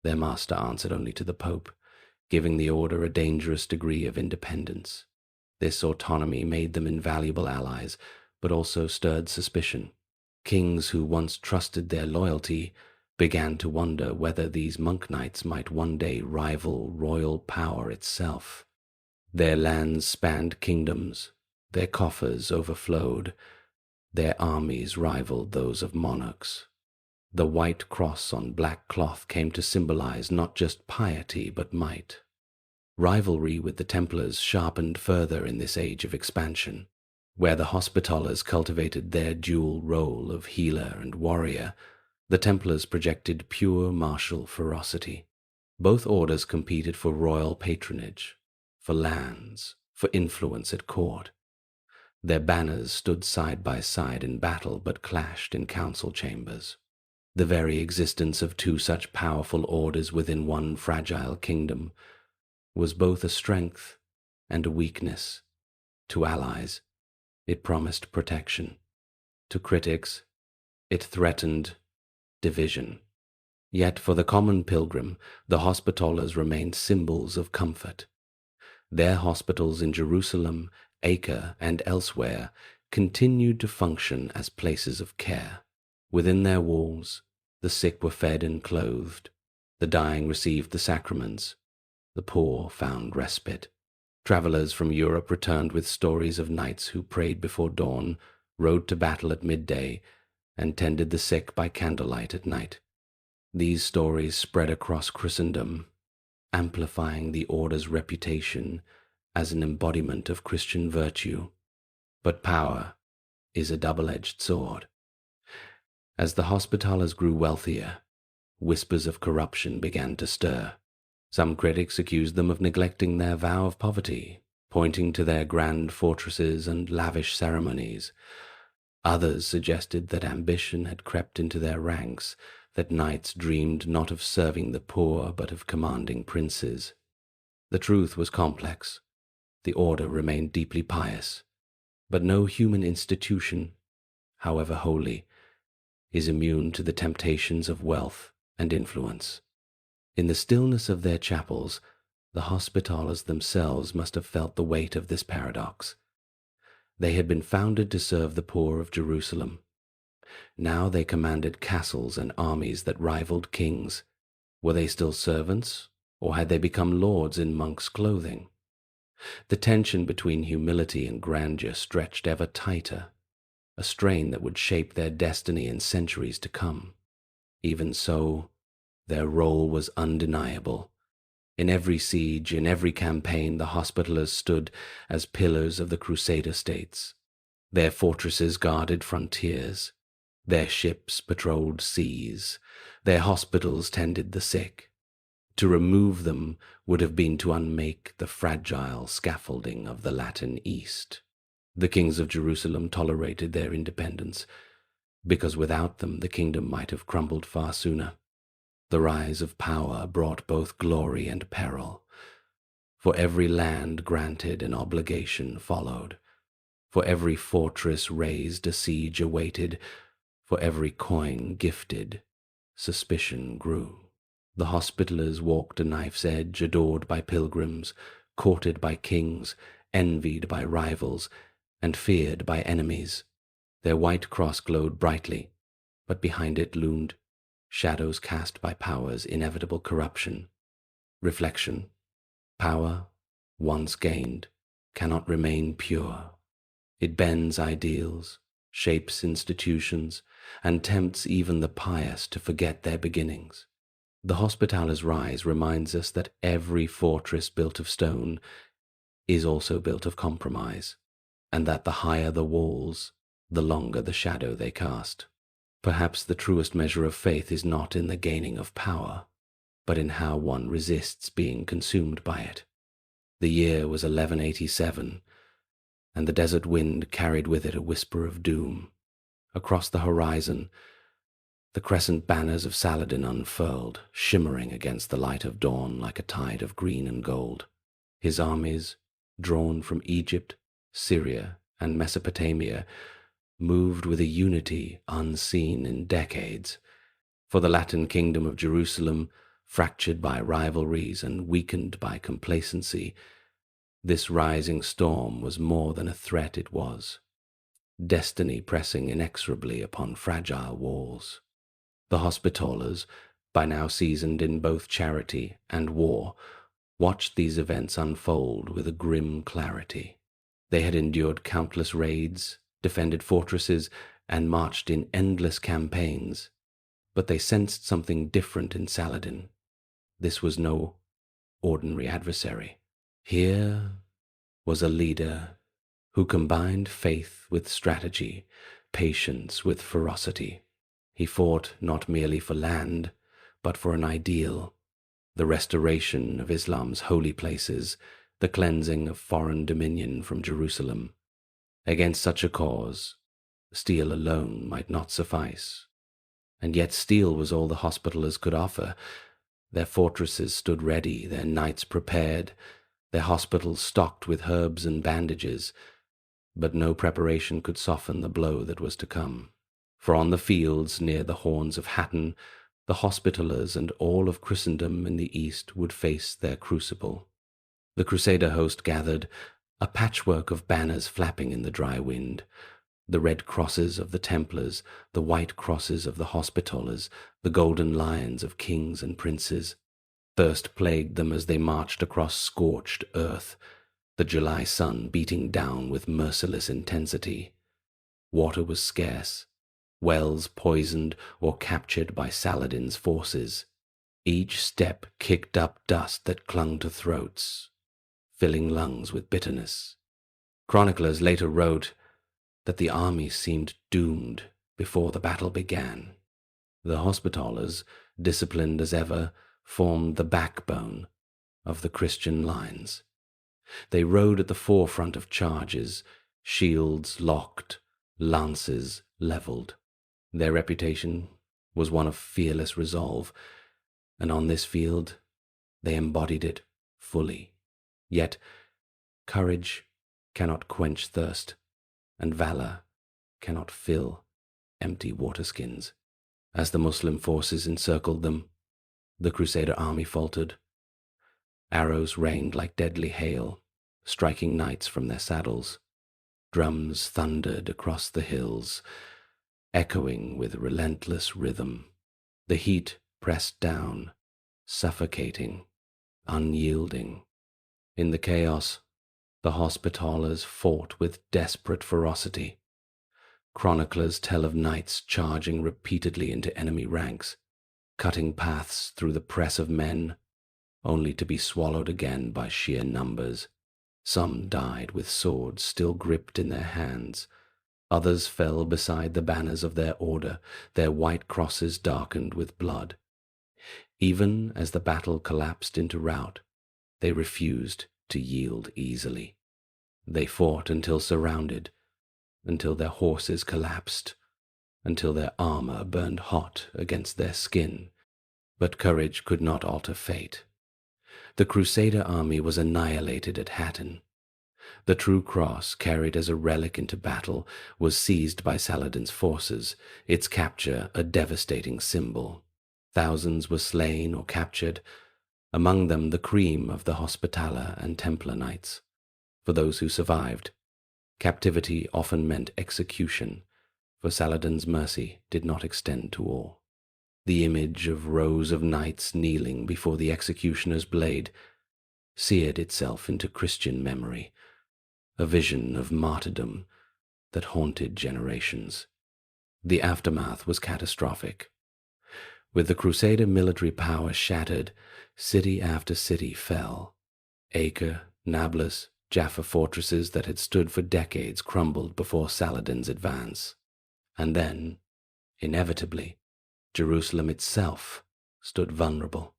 Their master answered only to the Pope, giving the order a dangerous degree of independence. This autonomy made them invaluable allies, but also stirred suspicion. Kings who once trusted their loyalty began to wonder whether these monk knights might one day rival royal power itself. Their lands spanned kingdoms, their coffers overflowed, their armies rivaled those of monarchs. The white cross on black cloth came to symbolize not just piety but might. Rivalry with the Templars sharpened further in this age of expansion. Where the Hospitallers cultivated their dual role of healer and warrior, the Templars projected pure martial ferocity. Both orders competed for royal patronage, for lands, for influence at court. Their banners stood side by side in battle but clashed in council chambers. The very existence of two such powerful orders within one fragile kingdom was both a strength and a weakness. To allies, it promised protection. To critics, it threatened division. Yet for the common pilgrim, the Hospitallers remained symbols of comfort. Their hospitals in Jerusalem, Acre, and elsewhere continued to function as places of care. Within their walls, the sick were fed and clothed, the dying received the sacraments, the poor found respite. Travelers from Europe returned with stories of knights who prayed before dawn, rode to battle at midday, and tended the sick by candlelight at night. These stories spread across Christendom, amplifying the order's reputation as an embodiment of Christian virtue. But power is a double-edged sword. As the Hospitallers grew wealthier, whispers of corruption began to stir. Some critics accused them of neglecting their vow of poverty, pointing to their grand fortresses and lavish ceremonies. Others suggested that ambition had crept into their ranks, that knights dreamed not of serving the poor but of commanding princes. The truth was complex. The order remained deeply pious, but no human institution, however holy, is immune to the temptations of wealth and influence. In the stillness of their chapels, the Hospitallers themselves must have felt the weight of this paradox. They had been founded to serve the poor of Jerusalem. Now they commanded castles and armies that rivaled kings. Were they still servants, or had they become lords in monks' clothing? The tension between humility and grandeur stretched ever tighter, a strain that would shape their destiny in centuries to come. Even so, their role was undeniable. In every siege, in every campaign, the Hospitallers stood as pillars of the Crusader states. Their fortresses guarded frontiers, their ships patrolled seas, their hospitals tended the sick. To remove them would have been to unmake the fragile scaffolding of the Latin East. The kings of Jerusalem tolerated their independence, because without them the kingdom might have crumbled far sooner. The rise of power brought both glory and peril. For every land granted an obligation followed. For every fortress raised a siege awaited. For every coin gifted, suspicion grew. The Hospitallers walked a knife's edge, adored by pilgrims, courted by kings, envied by rivals, and feared by enemies. Their white cross glowed brightly, but behind it loomed shadows cast by power's inevitable corruption. Reflection: power, once gained, cannot remain pure. It bends ideals, shapes institutions, and tempts even the pious to forget their beginnings. The Hospitallers' rise reminds us that every fortress built of stone is also built of compromise, and that the higher the walls, the longer the shadow they cast. Perhaps the truest measure of faith is not in the gaining of power, but in how one resists being consumed by it. The year was 1187, and the desert wind carried with it a whisper of doom. Across the horizon, the crescent banners of Saladin unfurled, shimmering against the light of dawn like a tide of green and gold. His armies, drawn from Egypt, Syria, and Mesopotamia, moved with a unity unseen in decades. For the Latin kingdom of Jerusalem, fractured by rivalries and weakened by complacency, this rising storm was more than a threat. It was destiny pressing inexorably upon fragile walls. The Hospitallers, by now seasoned in both charity and war, watched these events unfold with a grim clarity. They had endured countless raids, defended fortresses, and marched in endless campaigns, but they sensed something different in Saladin. This was no ordinary adversary. Here was a leader who combined faith with strategy, patience with ferocity. He fought not merely for land, but for an ideal: the restoration of Islam's holy places, the cleansing of foreign dominion from Jerusalem. Against such a cause, steel alone might not suffice. And yet steel was all the Hospitallers could offer. Their fortresses stood ready, their knights prepared, their hospitals stocked with herbs and bandages, but no preparation could soften the blow that was to come. For on the fields near the horns of Hattin, the Hospitallers and all of Christendom in the east would face their crucible. The Crusader host gathered, a patchwork of banners flapping in the dry wind, the red crosses of the Templars, the white crosses of the Hospitallers, the golden lions of kings and princes. Thirst plagued them as they marched across scorched earth, the July sun beating down with merciless intensity. Water was scarce, wells poisoned or captured by Saladin's forces. Each step kicked up dust that clung to throats, filling lungs with bitterness. Chroniclers later wrote that the army seemed doomed before the battle began. The Hospitallers, disciplined as ever, formed the backbone of the Christian lines. They rode at the forefront of charges, shields locked, lances leveled. Their reputation was one of fearless resolve, and on this field they embodied it fully. Yet courage cannot quench thirst, and valor cannot fill empty waterskins. As the Muslim forces encircled them, the Crusader army faltered. Arrows rained like deadly hail, striking knights from their saddles. Drums thundered across the hills, echoing with relentless rhythm. The heat pressed down, suffocating, unyielding. In the chaos, the Hospitallers fought with desperate ferocity. Chroniclers tell of knights charging repeatedly into enemy ranks, cutting paths through the press of men, only to be swallowed again by sheer numbers. Some died with swords still gripped in their hands. Others fell beside the banners of their order, their white crosses darkened with blood. Even as the battle collapsed into rout, they refused to yield easily. They fought until surrounded, until their horses collapsed, until their armor burned hot against their skin. But courage could not alter fate. The Crusader army was annihilated at Hattin. The true cross, carried as a relic into battle, was seized by Saladin's forces, its capture a devastating symbol. Thousands were slain or captured, among them the cream of the Hospitaller and Templar knights. For those who survived, captivity often meant execution, for Saladin's mercy did not extend to all. The image of rows of knights kneeling before the executioner's blade seared itself into Christian memory, a vision of martyrdom that haunted generations. The aftermath was catastrophic. With the Crusader military power shattered, city after city fell. Acre, Nablus, Jaffa fortresses that had stood for decades crumbled before Saladin's advance. And then, inevitably, Jerusalem itself stood vulnerable.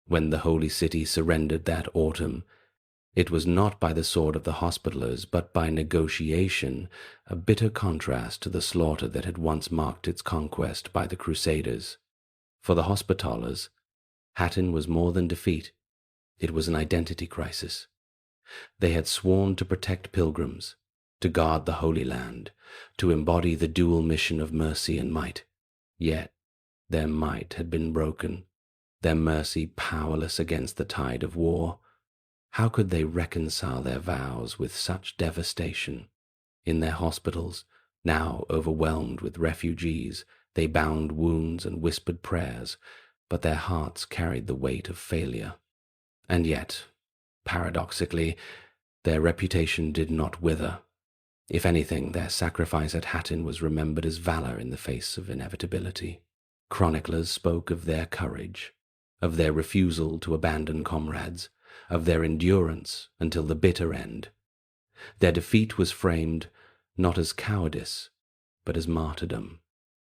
When the Holy City surrendered that autumn, it was not by the sword of the Hospitallers, but by negotiation, a bitter contrast to the slaughter that had once marked its conquest by the Crusaders. For the Hospitallers, Hattin was more than defeat. It was an identity crisis. They had sworn to protect pilgrims, to guard the Holy Land, to embody the dual mission of mercy and might. Yet their might had been broken, their mercy powerless against the tide of war. How could they reconcile their vows with such devastation? In their hospitals, now overwhelmed with refugees, they bound wounds and whispered prayers, but their hearts carried the weight of failure. And yet, paradoxically, their reputation did not wither. If anything, their sacrifice at Hattin was remembered as valor in the face of inevitability. Chroniclers spoke of their courage, of their refusal to abandon comrades, of their endurance until the bitter end. Their defeat was framed not as cowardice, but as martyrdom.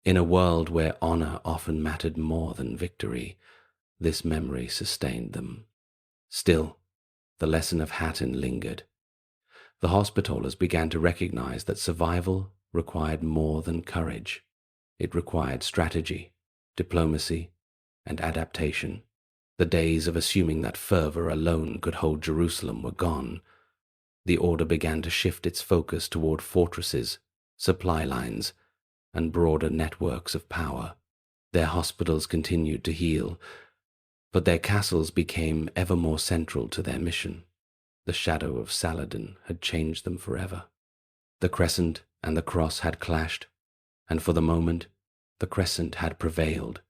In a world where honor often mattered more than victory, this memory sustained them. Still, the lesson of Hattin lingered. The Hospitallers began to recognize that survival required more than courage. It required strategy, diplomacy, and adaptation. The days of assuming that fervor alone could hold Jerusalem were gone. The order began to shift its focus toward fortresses, supply lines, and broader networks of power. Their hospitals continued to heal, but their castles became ever more central to their mission. The shadow of Saladin had changed them forever. The crescent and the cross had clashed, and for the moment, the crescent had prevailed.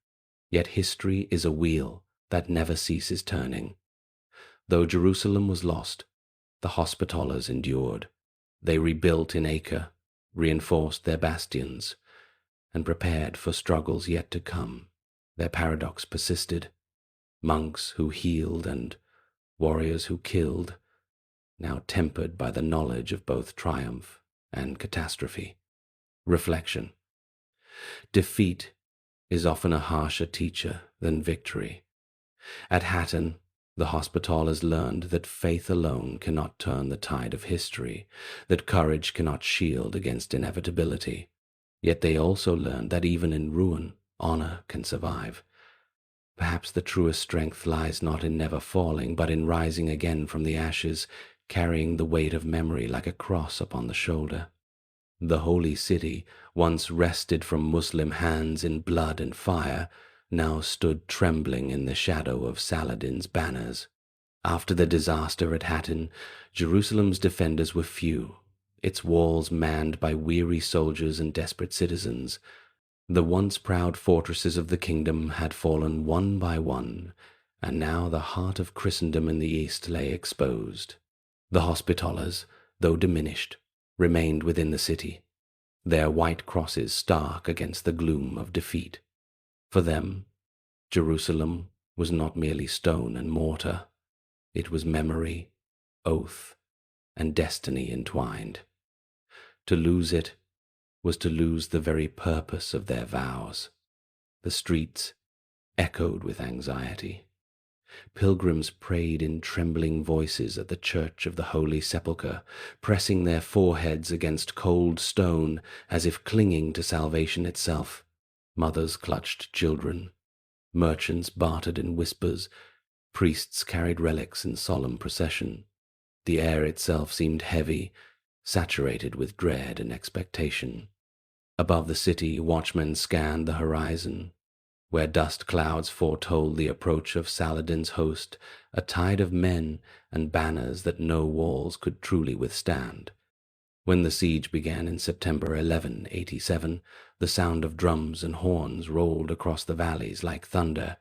Yet history is a wheel that never ceases turning. Though Jerusalem was lost, the Hospitallers endured. They rebuilt in Acre, reinforced their bastions, and prepared for struggles yet to come. Their paradox persisted. Monks who healed and warriors who killed, now tempered by the knowledge of both triumph and catastrophe. Reflection. Defeat is often a harsher teacher than victory. At Hattin, the Hospitallers learned that faith alone cannot turn the tide of history, that courage cannot shield against inevitability. Yet they also learned that even in ruin, honor can survive. Perhaps the truest strength lies not in never falling, but in rising again from the ashes, carrying the weight of memory like a cross upon the shoulder. The holy city, once wrested from Muslim hands in blood and fire, now stood trembling in the shadow of Saladin's banners. After the disaster at Hattin, Jerusalem's defenders were few, its walls manned by weary soldiers and desperate citizens. The once proud fortresses of the kingdom had fallen one by one, and now the heart of Christendom in the east lay exposed. The Hospitallers, though diminished, remained within the city, their white crosses stark against the gloom of defeat. For them, Jerusalem was not merely stone and mortar. It was memory, oath, and destiny entwined. To lose it was to lose the very purpose of their vows. The streets echoed with anxiety. Pilgrims prayed in trembling voices at the church of the Holy Sepulchre, pressing their foreheads against cold stone as if clinging to salvation itself. Mothers clutched children. Merchants bartered in whispers. Priests carried relics in solemn procession. The air itself seemed heavy, saturated with dread and expectation. Above the city, watchmen scanned the horizon. Where dust clouds foretold the approach of Saladin's host, a tide of men and banners that no walls could truly withstand. When the siege began in September 1187, the sound of drums and horns rolled across the valleys like thunder.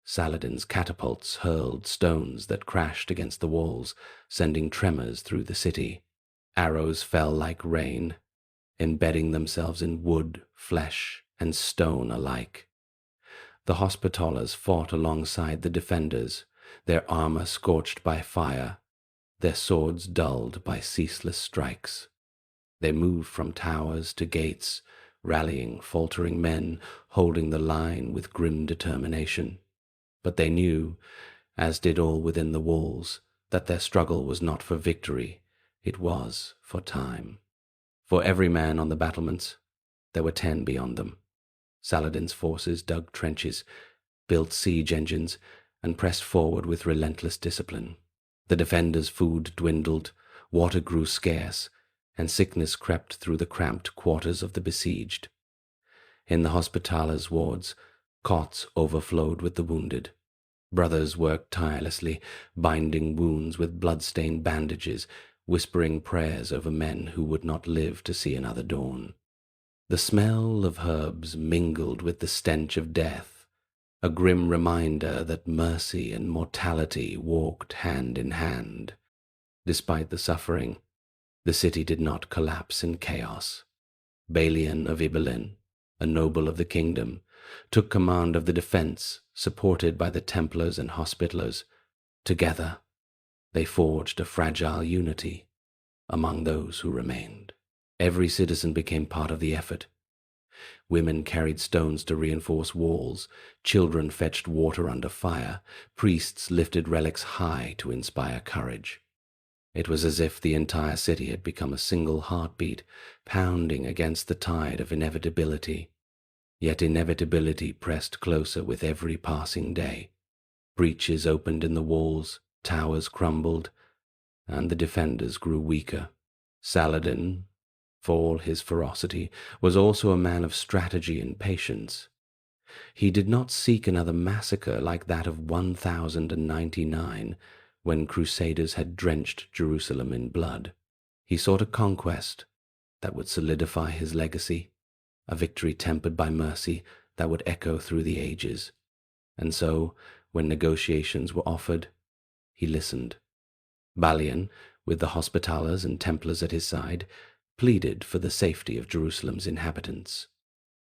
Saladin's catapults hurled stones that crashed against the walls, sending tremors through the city. Arrows fell like rain, embedding themselves in wood, flesh, and stone alike. The Hospitallers fought alongside the defenders, their armor scorched by fire, their swords dulled by ceaseless strikes. They moved from towers to gates, rallying faltering men, holding the line with grim determination. But they knew, as did all within the walls, that their struggle was not for victory, it was for time. For every man on the battlements, there were 10 beyond them. Saladin's forces dug trenches, built siege engines, and pressed forward with relentless discipline. The defenders' food dwindled, water grew scarce, and sickness crept through the cramped quarters of the besieged. In the Hospitallers' wards, cots overflowed with the wounded. Brothers worked tirelessly, binding wounds with blood-stained bandages, whispering prayers over men who would not live to see another dawn. The smell of herbs mingled with the stench of death, a grim reminder that mercy and mortality walked hand in hand. Despite the suffering, the city did not collapse in chaos. Balian of Ibelin, a noble of the kingdom, took command of the defense, supported by the Templars and Hospitallers. Together, they forged a fragile unity among those who remained. Every citizen became part of the effort. Women carried stones to reinforce walls, children fetched water under fire, priests lifted relics high to inspire courage. It was as if the entire city had become a single heartbeat, pounding against the tide of inevitability. Yet inevitability pressed closer with every passing day. Breaches opened in the walls, towers crumbled, and the defenders grew weaker. Saladin, for all his ferocity, was also a man of strategy and patience. He did not seek another massacre like that of 1099, when Crusaders had drenched Jerusalem in blood. He sought a conquest that would solidify his legacy, a victory tempered by mercy that would echo through the ages. And so, when negotiations were offered, he listened. Balian, with the Hospitallers and Templars at his side, pleaded for the safety of Jerusalem's inhabitants.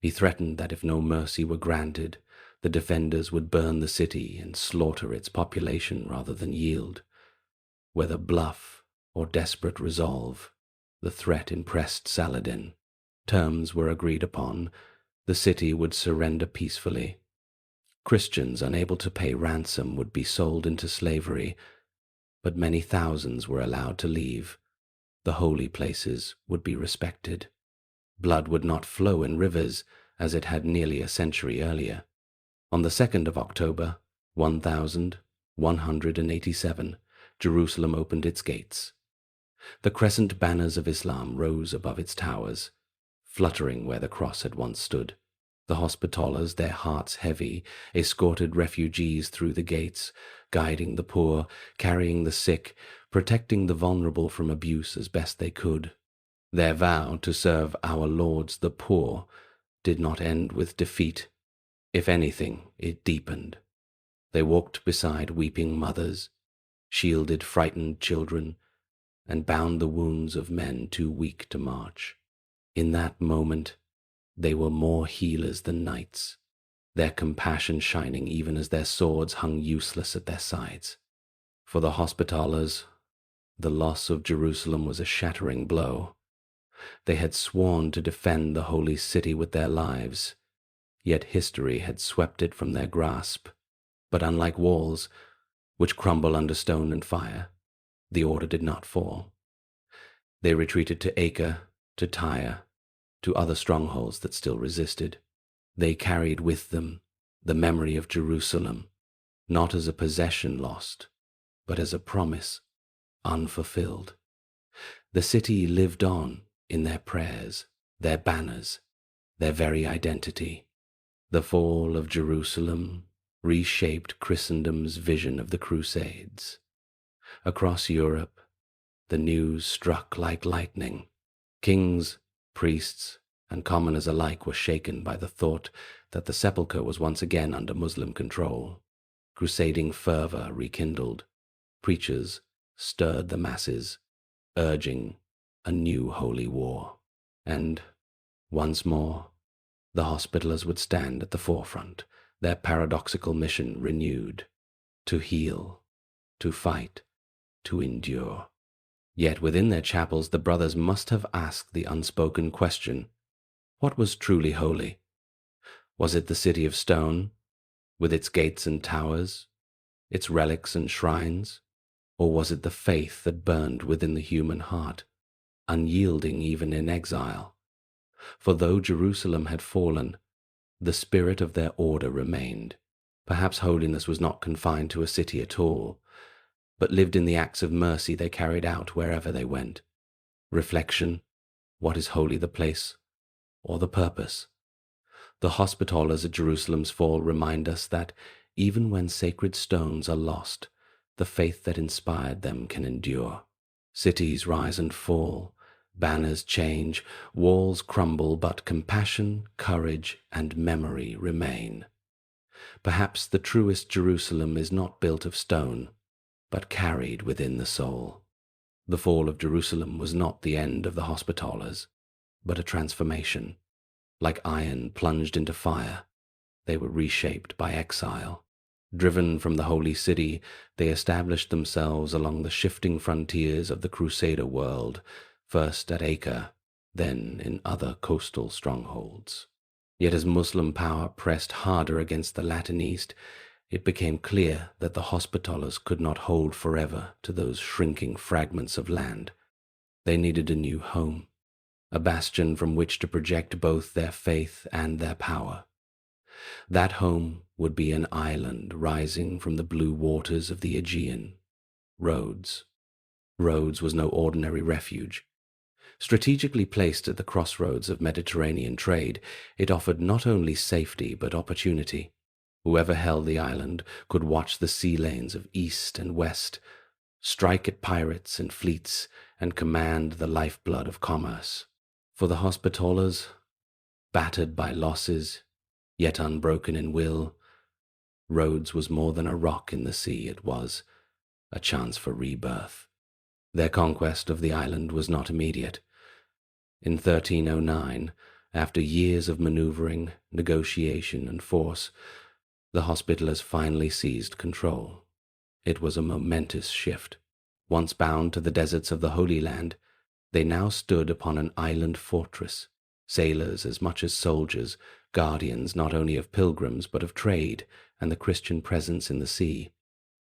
He threatened that if no mercy were granted, the defenders would burn the city and slaughter its population rather than yield. Whether bluff or desperate resolve, the threat impressed Saladin. Terms were agreed upon. The city would surrender peacefully. Christians unable to pay ransom would be sold into slavery, but many thousands were allowed to leave. The holy places would be respected. Blood would not flow in rivers as it had nearly a century earlier. On the 2nd of October, 1187, Jerusalem opened its gates. The crescent banners of Islam rose above its towers, fluttering where the cross had once stood. The Hospitallers, their hearts heavy, escorted refugees through the gates, guiding the poor, carrying the sick, protecting the vulnerable from abuse as best they could. Their vow to serve our lords the poor did not end with defeat. If anything, it deepened. They walked beside weeping mothers, shielded frightened children, and bound the wounds of men too weak to march. In that moment, they were more healers than knights, their compassion shining even as their swords hung useless at their sides. For the Hospitallers, the loss of Jerusalem was a shattering blow. They had sworn to defend the holy city with their lives, yet history had swept it from their grasp. But unlike walls, which crumble under stone and fire, the order did not fall. They retreated to Acre, to Tyre, to other strongholds that still resisted. They carried with them the memory of Jerusalem, not as a possession lost, but as a promise unfulfilled. The city lived on in their prayers, their banners, their very identity. The fall of Jerusalem reshaped Christendom's vision of the Crusades. Across Europe, the news struck like lightning. Kings, priests, and commoners alike were shaken by the thought that the sepulchre was once again under Muslim control. Crusading fervor rekindled. Preachers stirred the masses, urging a new holy war. And, once more, the Hospitallers would stand at the forefront, their paradoxical mission renewed: to heal, to fight, to endure. Yet within their chapels the brothers must have asked the unspoken question: what was truly holy? Was it the city of stone, with its gates and towers, its relics and shrines? Or was it the faith that burned within the human heart, unyielding even in exile? For though Jerusalem had fallen, the spirit of their order remained. Perhaps holiness was not confined to a city at all, but lived in the acts of mercy they carried out wherever they went. Reflection: what is holy, the place or the purpose? The Hospitallers at Jerusalem's fall remind us that even when sacred stones are lost, the faith that inspired them can endure. Cities rise and fall, banners change, walls crumble, but compassion, courage, and memory remain. Perhaps the truest Jerusalem is not built of stone, but carried within the soul. The fall of Jerusalem was not the end of the Hospitallers, but a transformation. Like iron plunged into fire, they were reshaped by exile. Driven from the holy city, they established themselves along the shifting frontiers of the Crusader world, first at Acre, then in other coastal strongholds. Yet as Muslim power pressed harder against the Latin East, it became clear that the Hospitallers could not hold forever to those shrinking fragments of land. They needed a new home, a bastion from which to project both their faith and their power. That home would be an island rising from the blue waters of the Aegean, Rhodes. Rhodes was no ordinary refuge. Strategically placed at the crossroads of Mediterranean trade, it offered not only safety but opportunity. Whoever held the island could watch the sea lanes of east and west, strike at pirates and fleets, and command the lifeblood of commerce. For the Hospitallers, battered by losses, yet unbroken in will, Rhodes was more than a rock in the sea. It was a chance for rebirth. Their conquest of the island was not immediate. In 1309, after years of maneuvering, negotiation, and force, the Hospitallers finally seized control. It was a momentous shift. Once bound to the deserts of the Holy Land, they now stood upon an island fortress, sailors as much as soldiers, guardians not only of pilgrims but of trade and the Christian presence in the sea.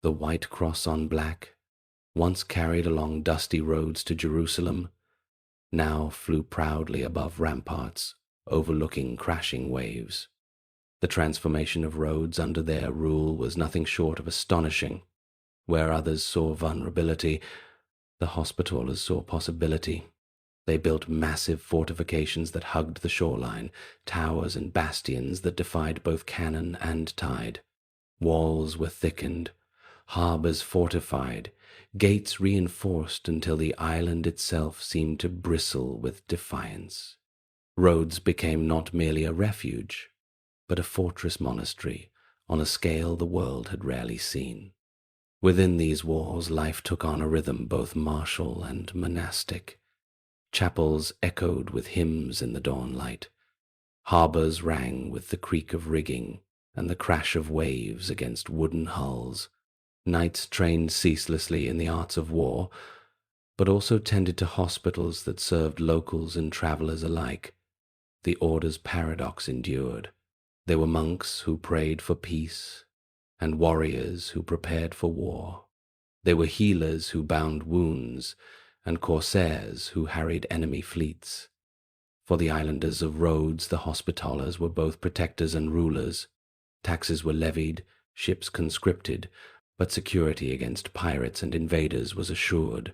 The white cross on black, once carried along dusty roads to Jerusalem, now flew proudly above ramparts, overlooking crashing waves. The transformation of Rhodes under their rule was nothing short of astonishing. Where others saw vulnerability, The Hospitallers saw possibility. They built massive fortifications that hugged the shoreline, towers and bastions that defied both cannon and tide. Walls were thickened, harbors fortified, gates reinforced until the island itself seemed to bristle with defiance. Rhodes became not merely a refuge, but a fortress monastery on a scale the world had rarely seen. Within these walls, life took on a rhythm both martial and monastic. Chapels echoed with hymns in the dawn light. Harbors rang with the creak of rigging and the crash of waves against wooden hulls. Knights trained ceaselessly in the arts of war, but also tended to hospitals that served locals and travelers alike. The order's paradox endured. There were monks who prayed for peace, and warriors who prepared for war. There were healers who bound wounds, and corsairs who harried enemy fleets. For the islanders of Rhodes, the Hospitallers were both protectors and rulers. Taxes were levied, ships conscripted, but security against pirates and invaders was assured.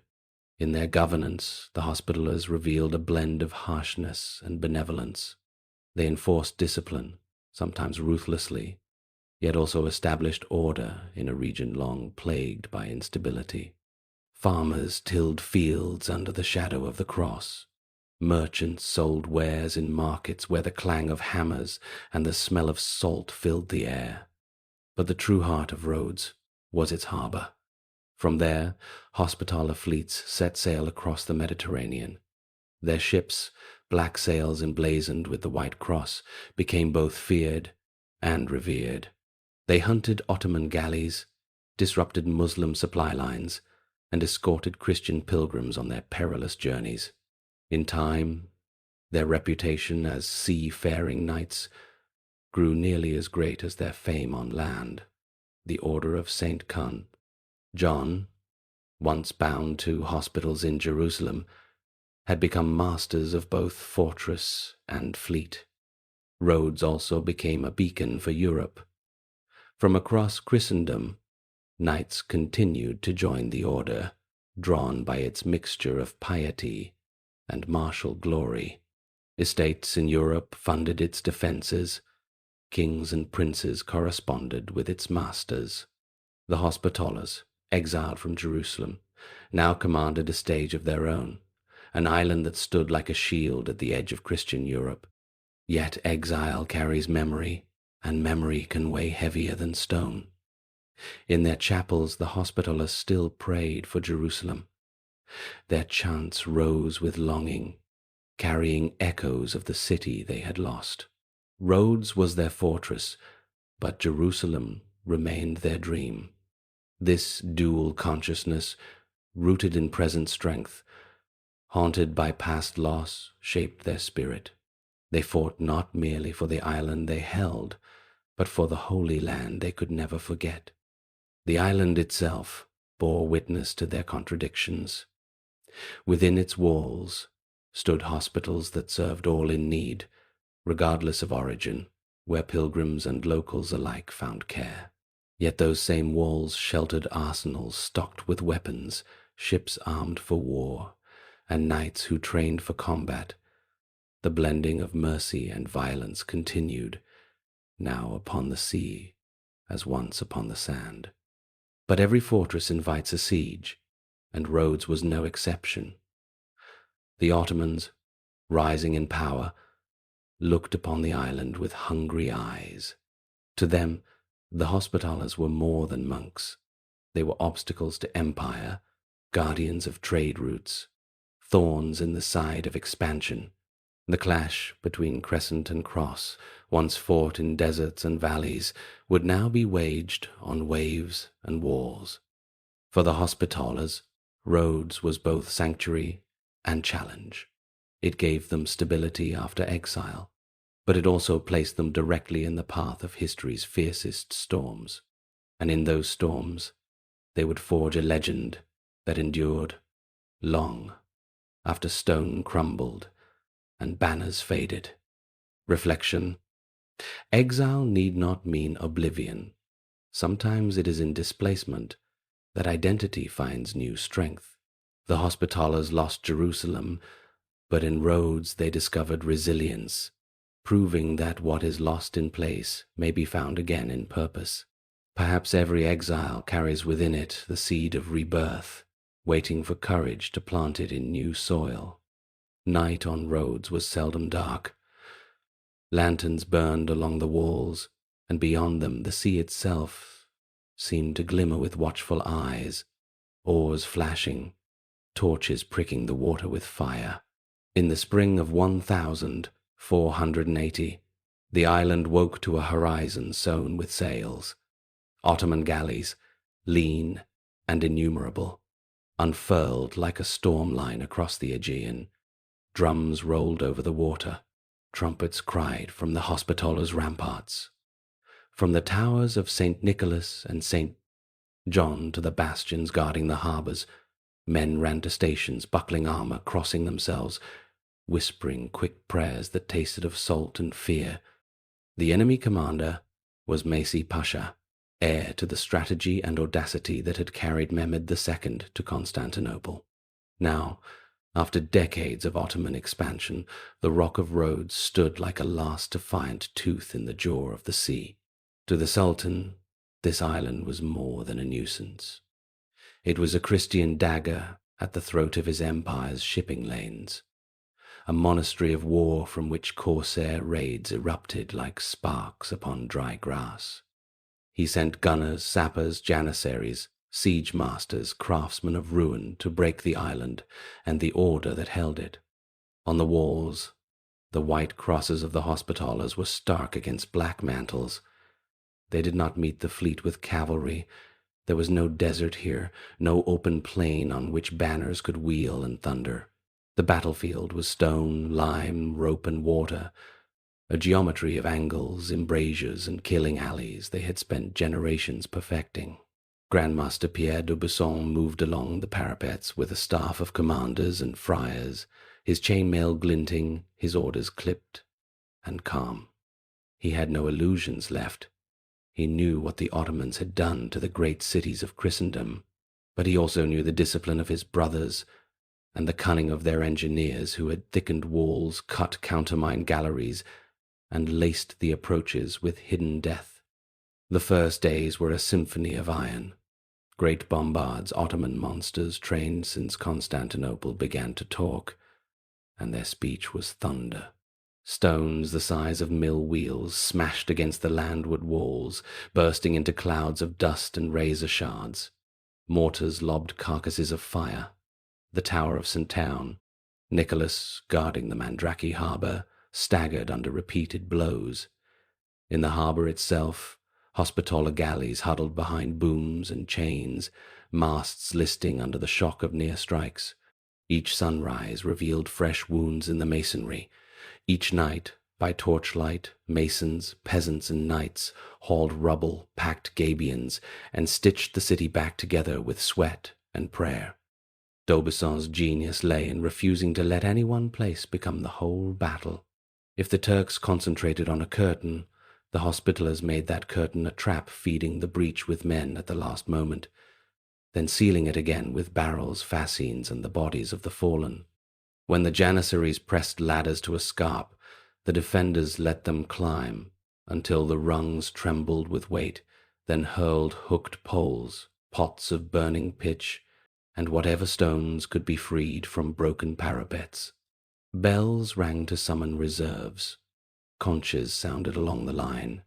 In their governance, the Hospitallers revealed a blend of harshness and benevolence. They enforced discipline, sometimes ruthlessly, yet also established order in a region long plagued by instability. Farmers tilled fields under the shadow of the cross. Merchants sold wares in markets where the clang of hammers and the smell of salt filled the air. But the true heart of Rhodes was its harbor. From there, Hospitaller fleets set sail across the Mediterranean. Their ships, black sails emblazoned with the White Cross, became both feared and revered. They hunted Ottoman galleys, disrupted Muslim supply lines, and escorted Christian pilgrims on their perilous journeys. In time, their reputation as seafaring knights grew nearly as great as their fame on land. The Order of St. Cun, John, once bound to hospitals in Jerusalem, had become masters of both fortress and fleet. Rhodes also became a beacon for Europe. From across Christendom, knights continued to join the order, drawn by its mixture of piety and martial glory. Estates in Europe funded its defenses. Kings and princes corresponded with its masters. The Hospitallers, exiled from Jerusalem, now commanded a stage of their own, an island that stood like a shield at the edge of Christian Europe. Yet exile carries memory, and memory can weigh heavier than stone. In their chapels, the Hospitallers still prayed for Jerusalem. Their chants rose with longing, carrying echoes of the city they had lost. Rhodes was their fortress, but Jerusalem remained their dream. This dual consciousness, rooted in present strength, haunted by past loss, shaped their spirit. They fought not merely for the island they held, but for the Holy Land they could never forget. The island itself bore witness to their contradictions. Within its walls stood hospitals that served all in need, regardless of origin, where pilgrims and locals alike found care. Yet those same walls sheltered arsenals stocked with weapons, ships armed for war, and knights who trained for combat. The blending of mercy and violence continued, now upon the sea, as once upon the sand. But every fortress invites a siege, and Rhodes was no exception. The Ottomans, rising in power, looked upon the island with hungry eyes. To them, the Hospitallers were more than monks. They were obstacles to empire, guardians of trade routes, thorns in the side of expansion. The clash between Crescent and Cross, once fought in deserts and valleys, would now be waged on waves and walls. For the Hospitallers, Rhodes was both sanctuary and challenge. It gave them stability after exile, but it also placed them directly in the path of history's fiercest storms. And in those storms, they would forge a legend that endured long after stone crumbled and banners faded. Reflection: exile need not mean oblivion. Sometimes it is in displacement that identity finds new strength. The Hospitallers lost Jerusalem, but in Rhodes they discovered resilience, proving that what is lost in place may be found again in purpose. Perhaps every exile carries within it the seed of rebirth, waiting for courage to plant it in new soil. Night on Rhodes was seldom dark. Lanterns burned along the walls, and beyond them the sea itself seemed to glimmer with watchful eyes, oars flashing, torches pricking the water with fire. In the spring of 1480, the island woke to a horizon sown with sails. Ottoman galleys, lean and innumerable, unfurled like a storm line across the Aegean. Drums rolled over the water. Trumpets cried from the Hospitallers' ramparts. From the towers of St. Nicholas and St. John to the bastions guarding the harbours, men ran to stations, buckling armour, crossing themselves, whispering quick prayers that tasted of salt and fear. The enemy commander was Messi Pasha, heir to the strategy and audacity that had carried Mehmed II to Constantinople. Now, after decades of Ottoman expansion, the Rock of Rhodes stood like a last defiant tooth in the jaw of the sea. To the Sultan, this island was more than a nuisance. It was a Christian dagger at the throat of his empire's shipping lanes, a monastery of war from which corsair raids erupted like sparks upon dry grass. He sent gunners, sappers, janissaries, siege masters, craftsmen of ruin to break the island and the order that held it. On the walls, the white crosses of the Hospitallers were stark against black mantles. They did not meet the fleet with cavalry. There was no desert here, no open plain on which banners could wheel and thunder. The battlefield was stone, lime, rope, and water, a geometry of angles, embrasures, and killing alleys they had spent generations perfecting. Grandmaster Pierre d'Aubusson moved along the parapets with a staff of commanders and friars, his chainmail glinting, his orders clipped and calm. He had no illusions left. He knew what the Ottomans had done to the great cities of Christendom, but he also knew the discipline of his brothers and the cunning of their engineers who had thickened walls, cut countermine galleries, and laced the approaches with hidden death. The first days were a symphony of iron. Great bombards, Ottoman monsters trained since Constantinople, began to talk, and their speech was thunder. Stones the size of mill wheels smashed against the landward walls, bursting into clouds of dust and razor shards. Mortars lobbed carcasses of fire. The Tower of St. Town, Nicholas, guarding the Mandraki harbour, staggered under repeated blows. In the harbour itself, Hospitaller galleys huddled behind booms and chains, masts listing under the shock of near strikes. Each sunrise revealed fresh wounds in the masonry. Each night, by torchlight, masons, peasants, and knights hauled rubble, packed gabions, and stitched the city back together with sweat and prayer. D'Aubusson's genius lay in refusing to let any one place become the whole battle. If the Turks concentrated on a curtain, the Hospitallers made that curtain a trap, feeding the breach with men at the last moment, then sealing it again with barrels, fascines, and the bodies of the fallen. When the janissaries pressed ladders to escape, the defenders let them climb until the rungs trembled with weight, then hurled hooked poles, pots of burning pitch, and whatever stones could be freed from broken parapets. Bells rang to summon reserves. Conches sounded along the line.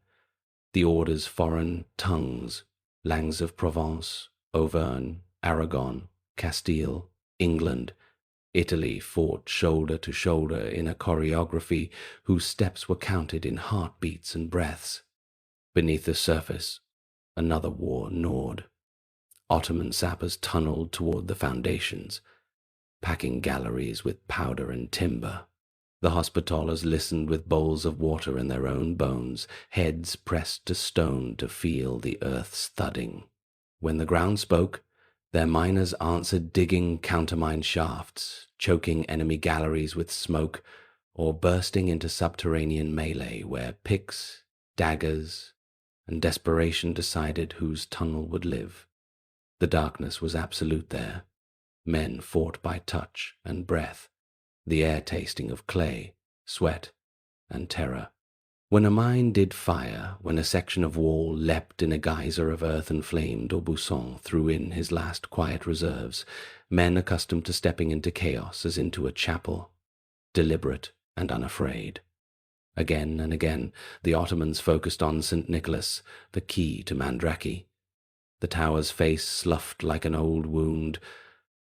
The orders foreign tongues, langues of Provence, Auvergne, Aragon, Castile, England, Italy fought shoulder to shoulder in a choreography whose steps were counted in heartbeats and breaths. Beneath the surface, another war gnawed. Ottoman sappers tunneled toward the foundations, packing galleries with powder and timber. The Hospitallers listened with bowls of water in their own bones, heads pressed to stone to feel the earth's thudding. When the ground spoke, their miners answered, digging countermine shafts, choking enemy galleries with smoke, or bursting into subterranean melee where picks, daggers, and desperation decided whose tunnel would live. The darkness was absolute there. Men fought by touch and breath, the air tasting of clay, sweat, and terror. When a mine did fire, when a section of wall leapt in a geyser of earth and flame, D'Aubusson threw in his last quiet reserves, men accustomed to stepping into chaos as into a chapel, deliberate and unafraid. Again and again, the Ottomans focused on St. Nicholas, the key to Mandraki. The tower's face sloughed like an old wound.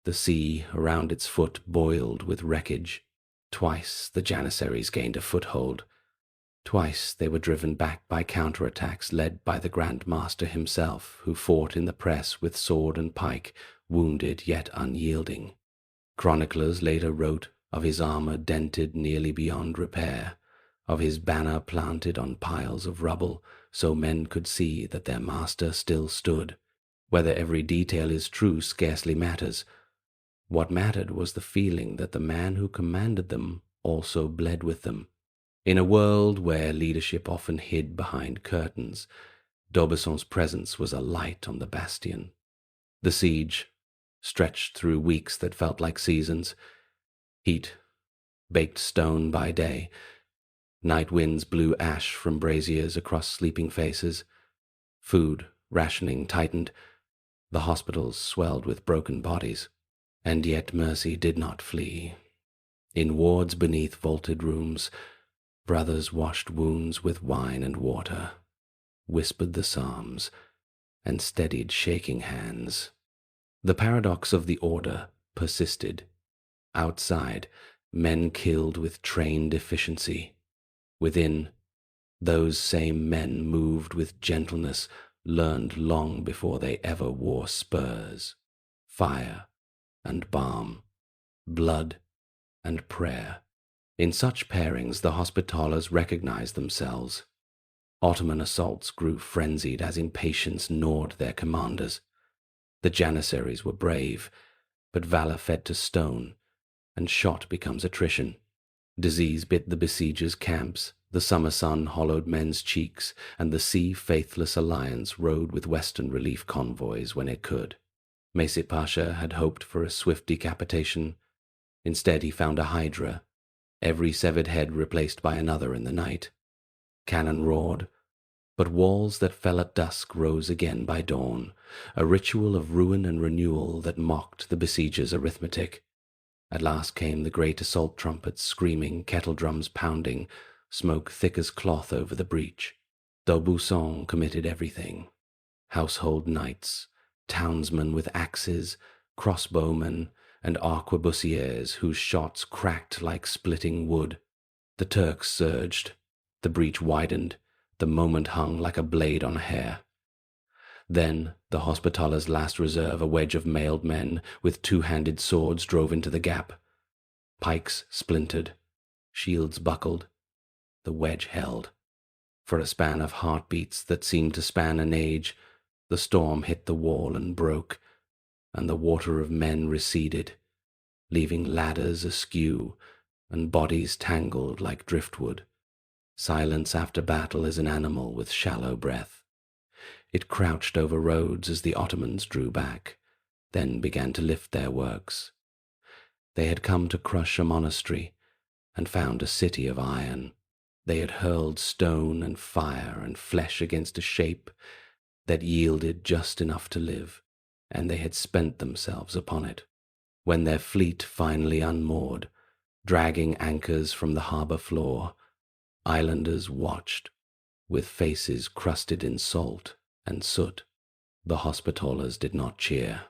The sea around its foot boiled with wreckage. Twice the Janissaries gained a foothold. Twice they were driven back by counterattacks led by the Grand Master himself, who fought in the press with sword and pike, wounded yet unyielding. Chroniclers later wrote of his armor dented nearly beyond repair, of his banner planted on piles of rubble, so men could see that their master still stood. Whether every detail is true scarcely matters. What mattered was the feeling that the man who commanded them also bled with them. In a world where leadership often hid behind curtains, D'Aubusson's presence was a light on the bastion. The siege stretched through weeks that felt like seasons. Heat baked stone by day. Night winds blew ash from braziers across sleeping faces. Food rationing tightened. The hospitals swelled with broken bodies. And yet mercy did not flee. In wards beneath vaulted rooms, brothers washed wounds with wine and water, whispered the psalms, and steadied shaking hands. The paradox of the order persisted. Outside, men killed with trained efficiency. Within, those same men moved with gentleness, learned long before they ever wore spurs. Fire and balm, blood and prayer. In such pairings, the Hospitallers recognized themselves. Ottoman assaults grew frenzied as impatience gnawed their commanders. The Janissaries were brave, but valor fed to stone, and shot becomes attrition. Disease bit the besiegers' camps, the summer sun hollowed men's cheeks, and the sea-faithless alliance rode with Western relief convoys when it could. Mesut Pasha had hoped for a swift decapitation. Instead he found a hydra, every severed head replaced by another in the night. Cannon roared, but walls that fell at dusk rose again by dawn, a ritual of ruin and renewal that mocked the besiegers' arithmetic. At last came the great assault trumpets screaming, kettle drums pounding, smoke thick as cloth over the breach. D'Aubusson committed everything. Household knights, townsmen with axes, crossbowmen, and arquebusiers whose shots cracked like splitting wood. The Turks surged. The breach widened. The moment hung like a blade on a hair. Then the Hospitaller's last reserve, a wedge of mailed men with two-handed swords, drove into the gap. Pikes splintered. Shields buckled. The wedge held. For a span of heartbeats that seemed to span an age, the storm hit the wall and broke, and the water of men receded, leaving ladders askew and bodies tangled like driftwood. Silence after battle is an animal with shallow breath. It crouched over Rhodes as the Ottomans drew back, then began to lift their works. They had come to crush a monastery and found a city of iron. They had hurled stone and fire and flesh against a shape that yielded just enough to live, and they had spent themselves upon it. When their fleet finally unmoored, dragging anchors from the harbour floor, islanders watched, with faces crusted in salt and soot. The Hospitallers did not cheer.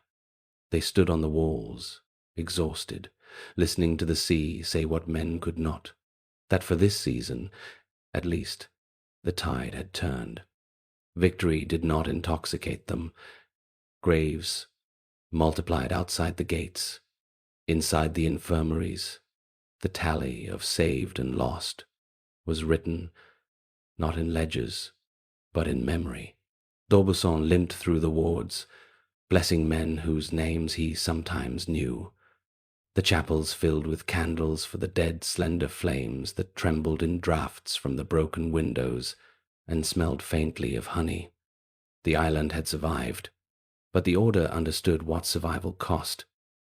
They stood on the walls, exhausted, listening to the sea say what men could not, that for this season, at least, the tide had turned. Victory did not intoxicate them. Graves multiplied outside the gates. Inside the infirmaries, the tally of saved and lost was written not in ledgers, but in memory. D'Aubusson limped through the wards, blessing men whose names he sometimes knew. The chapels filled with candles for the dead slender flames that trembled in draughts from the broken windows and smelled faintly of honey. The island had survived, but the order understood what survival cost.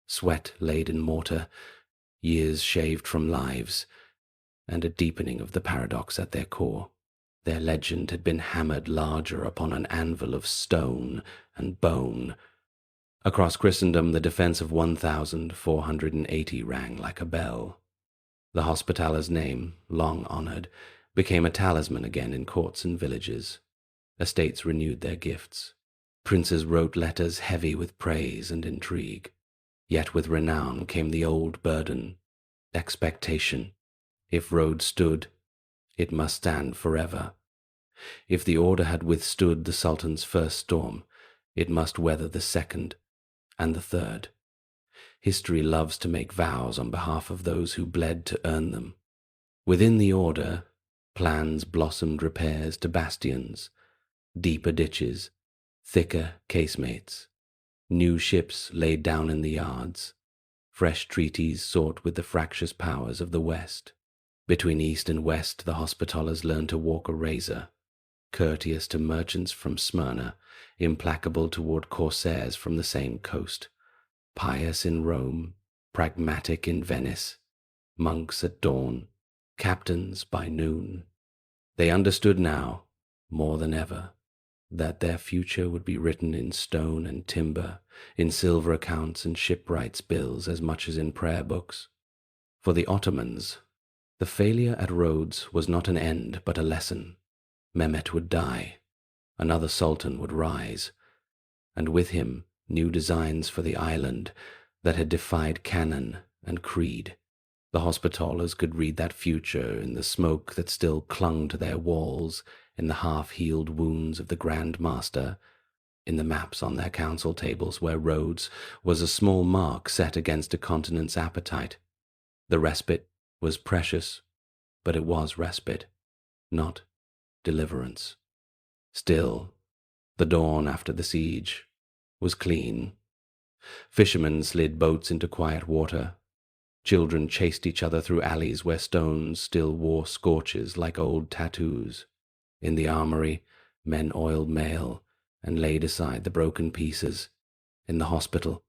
sweat laid in mortar, years shaved from lives, and a deepening of the paradox at their core. Their legend had been hammered larger upon an anvil of stone and bone. Across Christendom, the defense of 1,480 rang like a bell. The Hospitaler's name, long honored, became a talisman again in courts and villages. Estates renewed their gifts. Princes wrote letters heavy with praise and intrigue. Yet with renown came the old burden, expectation. If Rhodes stood, it must stand forever. If the order had withstood the Sultan's first storm, it must weather the second and the third. History loves to make vows on behalf of those who bled to earn them. Within the order, plans blossomed repairs to bastions, deeper ditches, thicker casemates, new ships laid down in the yards, fresh treaties sought with the fractious powers of the West. Between East and West, the Hospitallers learned to walk a razor, courteous to merchants from Smyrna, implacable toward corsairs from the same coast, pious in Rome, pragmatic in Venice, monks at dawn, captains by noon. They understood now, more than ever, that their future would be written in stone and timber, in silver accounts and shipwrights' bills as much as in prayer books. For the Ottomans, the failure at Rhodes was not an end but a lesson. Mehmet would die, another sultan would rise, and with him new designs for the island that had defied canon and creed. The Hospitallers could read that future in the smoke that still clung to their walls, in the half-healed wounds of the Grand Master, in the maps on their council tables where Rhodes was a small mark set against a continent's appetite. The respite was precious, but it was respite, not deliverance. Still, the dawn after the siege was clean. Fishermen slid boats into quiet water. Children chased each other through alleys where stones still wore scorches like old tattoos. In the armory, men oiled mail and laid aside the broken pieces. In the hospital,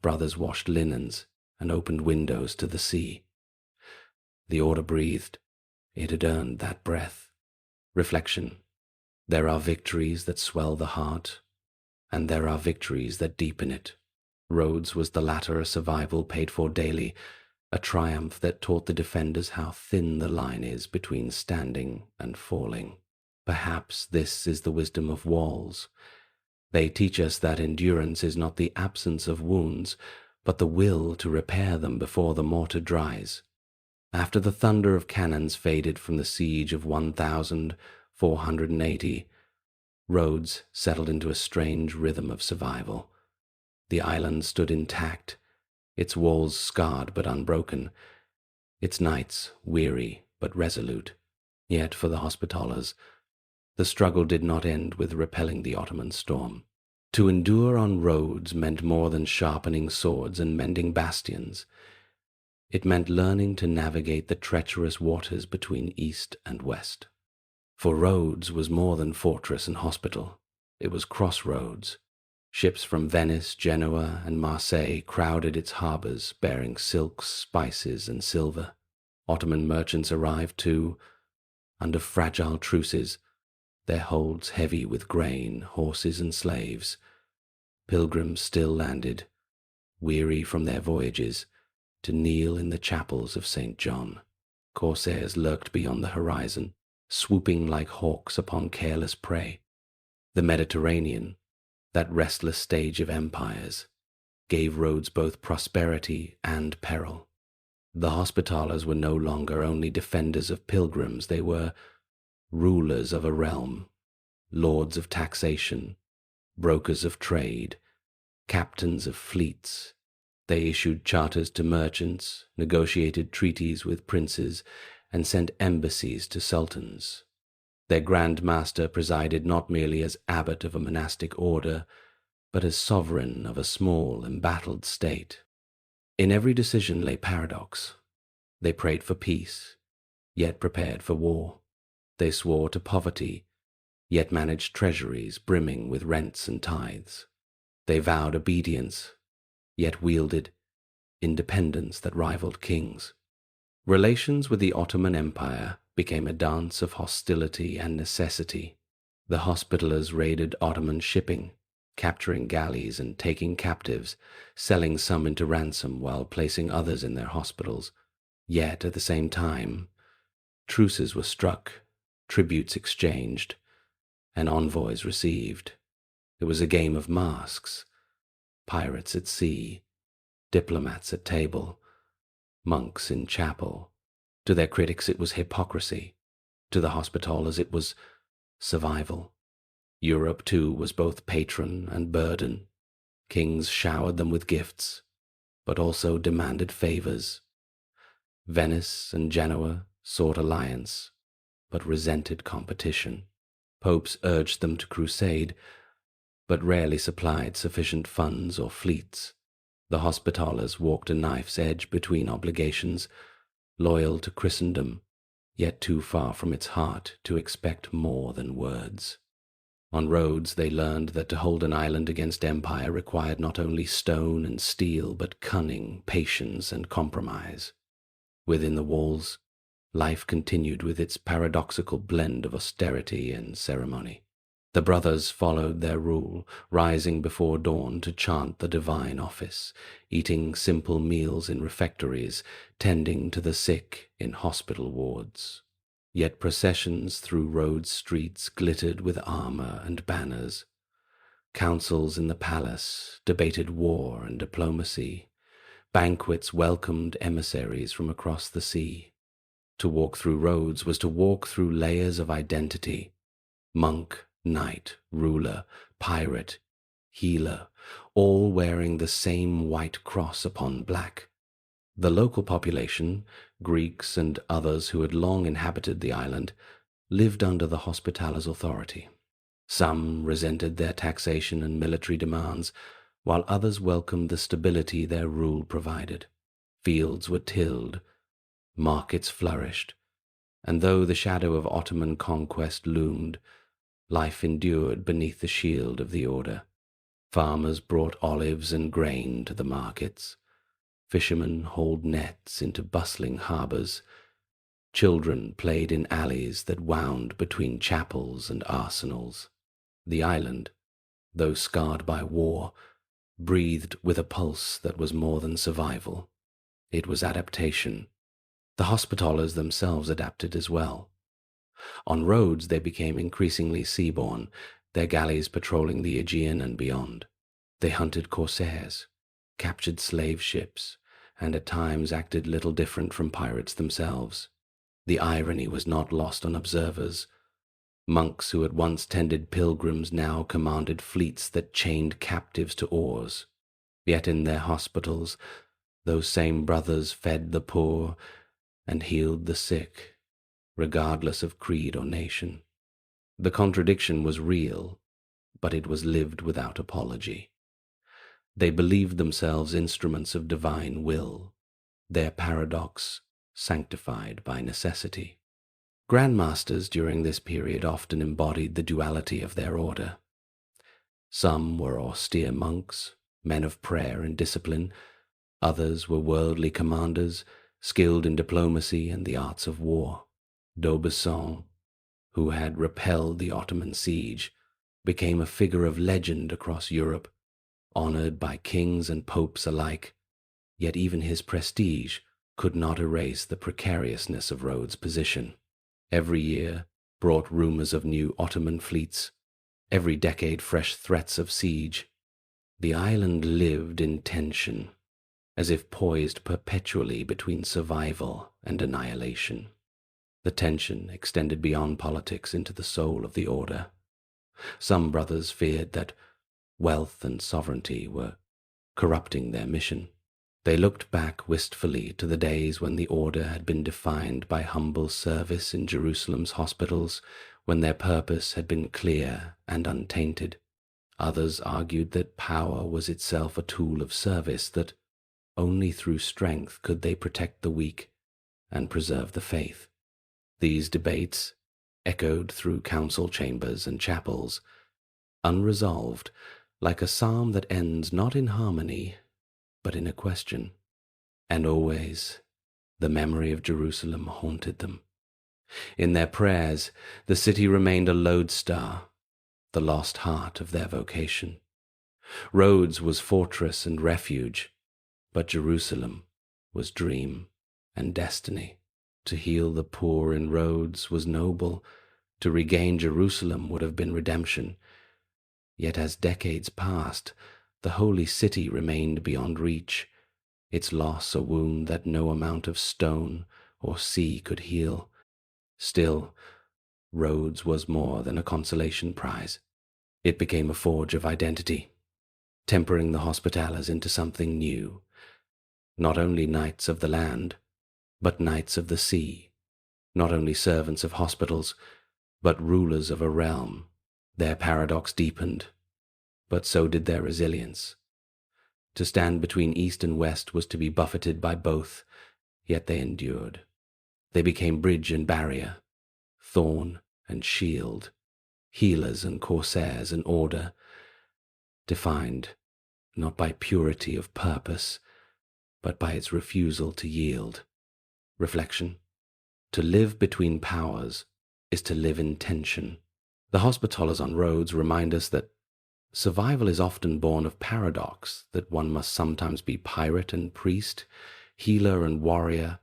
brothers washed linens and opened windows to the sea. The order breathed. It had earned that breath. Reflection. There are victories that swell the heart, and there are victories that deepen it. Rhodes was the latter, a survival paid for daily, a triumph that taught the defenders how thin the line is between standing and falling. Perhaps this is the wisdom of walls. They teach us that endurance is not the absence of wounds, but the will to repair them before the mortar dries. After the thunder of cannons faded from the siege of 1,480, Rhodes settled into a strange rhythm of survival. The island stood intact, its walls scarred but unbroken, its knights weary but resolute. Yet for the Hospitallers, the struggle did not end with repelling the Ottoman storm. To endure on Rhodes meant more than sharpening swords and mending bastions. It meant learning to navigate the treacherous waters between East and West. For Rhodes was more than fortress and hospital. It was crossroads. Ships from Venice, Genoa, and Marseille crowded its harbors, bearing silks, spices, and silver. Ottoman merchants arrived too, under fragile truces, their holds heavy with grain, horses, and slaves. Pilgrims still landed, weary from their voyages, to kneel in the chapels of St. John. Corsairs lurked beyond the horizon, swooping like hawks upon careless prey. The Mediterranean, that restless stage of empires, gave Rhodes both prosperity and peril. The Hospitallers were no longer only defenders of pilgrims, they were rulers of a realm, lords of taxation, brokers of trade, captains of fleets. They issued charters to merchants, negotiated treaties with princes, and sent embassies to sultans. Their Grand Master presided not merely as abbot of a monastic order, but as sovereign of a small, embattled state. In every decision lay paradox. They prayed for peace, yet prepared for war. They swore to poverty, yet managed treasuries brimming with rents and tithes. They vowed obedience, yet wielded independence that rivaled kings. Relations with the Ottoman Empire became a dance of hostility and necessity. The Hospitallers raided Ottoman shipping, capturing galleys and taking captives, selling some into ransom while placing others in their hospitals. Yet, at the same time, truces were struck, tributes exchanged, and envoys received. It was a game of masks, pirates at sea, diplomats at table, monks in chapel. To their critics it was hypocrisy. To the Hospitallers it was survival. Europe, too, was both patron and burden. Kings showered them with gifts, but also demanded favors. Venice and Genoa sought alliance, but resented competition. Popes urged them to crusade, but rarely supplied sufficient funds or fleets. The Hospitallers walked a knife's edge between obligations, loyal to Christendom, yet too far from its heart to expect more than words. On Rhodes they learned that to hold an island against empire required not only stone and steel, but cunning, patience, and compromise. Within the walls, life continued with its paradoxical blend of austerity and ceremony. The brothers followed their rule, rising before dawn to chant the divine office, eating simple meals in refectories, tending to the sick in hospital wards. Yet processions through Rhodes streets glittered with armor and banners. Councils in the palace debated war and diplomacy. Banquets welcomed emissaries from across the sea. To walk through Rhodes was to walk through layers of identity. Monk, knight, ruler, pirate, healer, all wearing the same white cross upon black. The local population, Greeks and others who had long inhabited the island, lived under the Hospitallers' authority. Some resented their taxation and military demands, while others welcomed the stability their rule provided. Fields were tilled, markets flourished, and though the shadow of Ottoman conquest loomed, life endured beneath the shield of the order. Farmers brought olives and grain to the markets. Fishermen hauled nets into bustling harbors. Children played in alleys that wound between chapels and arsenals. The island, though scarred by war, breathed with a pulse that was more than survival. It was adaptation. The Hospitallers themselves adapted as well. On Rhodes they became increasingly seaborne, their galleys patrolling the Aegean and beyond. They hunted corsairs, captured slave ships, and at times acted little different from pirates themselves. The irony was not lost on observers. Monks who had once tended pilgrims now commanded fleets that chained captives to oars. Yet in their hospitals, those same brothers fed the poor and healed the sick, regardless of creed or nation. The contradiction was real, but it was lived without apology. They believed themselves instruments of divine will, their paradox sanctified by necessity. Grandmasters during this period often embodied the duality of their order. Some were austere monks, men of prayer and discipline. Others were worldly commanders, skilled in diplomacy and the arts of war. D'Aubusson, who had repelled the Ottoman siege, became a figure of legend across Europe, honored by kings and popes alike. Yet even his prestige could not erase the precariousness of Rhodes' position. Every year brought rumors of new Ottoman fleets, every decade fresh threats of siege. The island lived in tension, as if poised perpetually between survival and annihilation. The tension extended beyond politics into the soul of the order. Some brothers feared that wealth and sovereignty were corrupting their mission. They looked back wistfully to the days when the order had been defined by humble service in Jerusalem's hospitals, when their purpose had been clear and untainted. Others argued that power was itself a tool of service, that only through strength could they protect the weak and preserve the faith. These debates echoed through council chambers and chapels, unresolved, like a psalm that ends not in harmony, but in a question. And always the memory of Jerusalem haunted them. In their prayers, the city remained a lodestar, the lost heart of their vocation. Rhodes was fortress and refuge, but Jerusalem was dream and destiny. To heal the poor in Rhodes was noble. To regain Jerusalem would have been redemption. Yet as decades passed, the holy city remained beyond reach, its loss a wound that no amount of stone or sea could heal. Still, Rhodes was more than a consolation prize. It became a forge of identity, tempering the Hospitallers into something new. Not only knights of the land, but knights of the sea. Not only servants of hospitals, but rulers of a realm. Their paradox deepened, but so did their resilience. To stand between East and West was to be buffeted by both, yet they endured. They became bridge and barrier, thorn and shield, healers and corsairs and order, defined not by purity of purpose, but by its refusal to yield. Reflection: to live between powers is to live in tension. The Hospitallers on Rhodes remind us that survival is often born of paradox, that one must sometimes be pirate and priest, healer and warrior,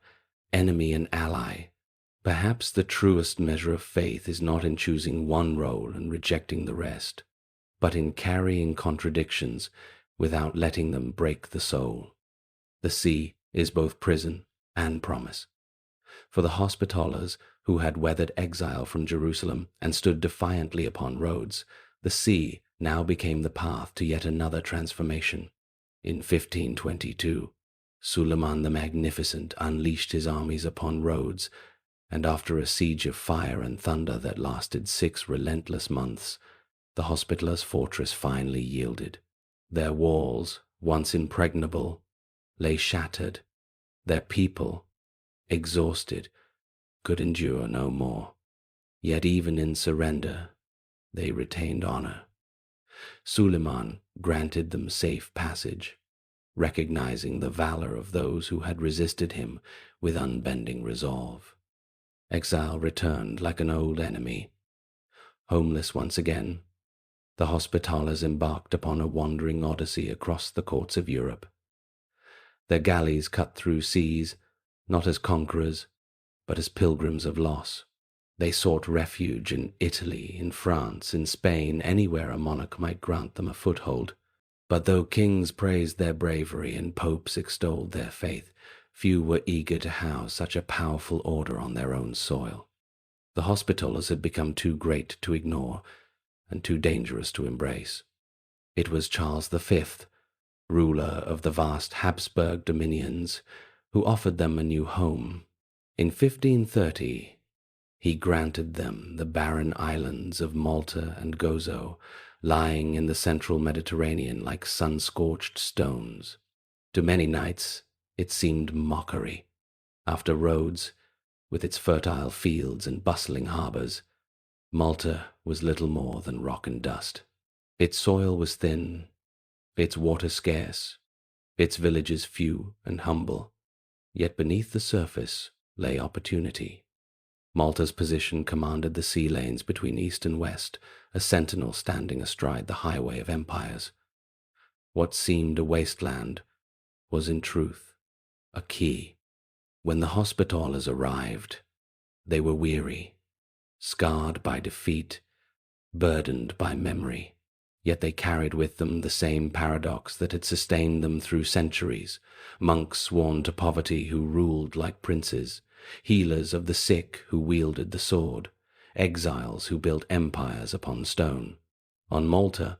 enemy and ally. Perhaps the truest measure of faith is not in choosing one role and rejecting the rest, but in carrying contradictions without letting them break the soul. The sea is both prison and promise. For the Hospitallers, who had weathered exile from Jerusalem and stood defiantly upon Rhodes, the sea now became the path to yet another transformation. In 1522, Suleiman the Magnificent unleashed his armies upon Rhodes, and after a siege of fire and thunder that lasted 6 relentless months, the Hospitallers' fortress finally yielded. Their walls, once impregnable, lay shattered. Their people, exhausted, could endure no more. Yet even in surrender, they retained honor. Suleiman granted them safe passage, recognizing the valor of those who had resisted him with unbending resolve. Exile returned like an old enemy. Homeless once again, the Hospitallers embarked upon a wandering odyssey across the courts of Europe. Their galleys cut through seas, not as conquerors, but as pilgrims of loss. They sought refuge in Italy, in France, in Spain, anywhere a monarch might grant them a foothold. But though kings praised their bravery and popes extolled their faith, few were eager to house such a powerful order on their own soil. The Hospitallers had become too great to ignore and too dangerous to embrace. It was Charles V, ruler of the vast Habsburg dominions, who offered them a new home. In 1530, he granted them the barren islands of Malta and Gozo, lying in the central Mediterranean like sun-scorched stones. To many knights, it seemed mockery. After Rhodes, with its fertile fields and bustling harbors, Malta was little more than rock and dust. Its soil was thin, its water scarce, its villages few and humble. Yet beneath the surface lay opportunity. Malta's position commanded the sea lanes between east and west, a sentinel standing astride the highway of empires. What seemed a wasteland was in truth a key. When the Hospitallers arrived, they were weary, scarred by defeat, burdened by memory. Yet they carried with them the same paradox that had sustained them through centuries: monks sworn to poverty who ruled like princes, healers of the sick who wielded the sword, exiles who built empires upon stone. On Malta,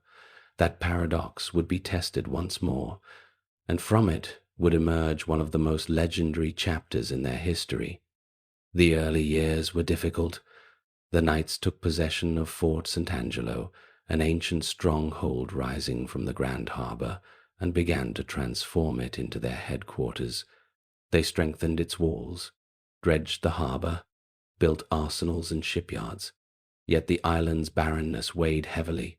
that paradox would be tested once more, and from it would emerge one of the most legendary chapters in their history. The early years were difficult. The knights took possession of Fort St. Angelo, an ancient stronghold rising from the Grand Harbor, and began to transform it into their headquarters. They strengthened its walls, dredged the harbor, built arsenals and shipyards. Yet the island's barrenness weighed heavily.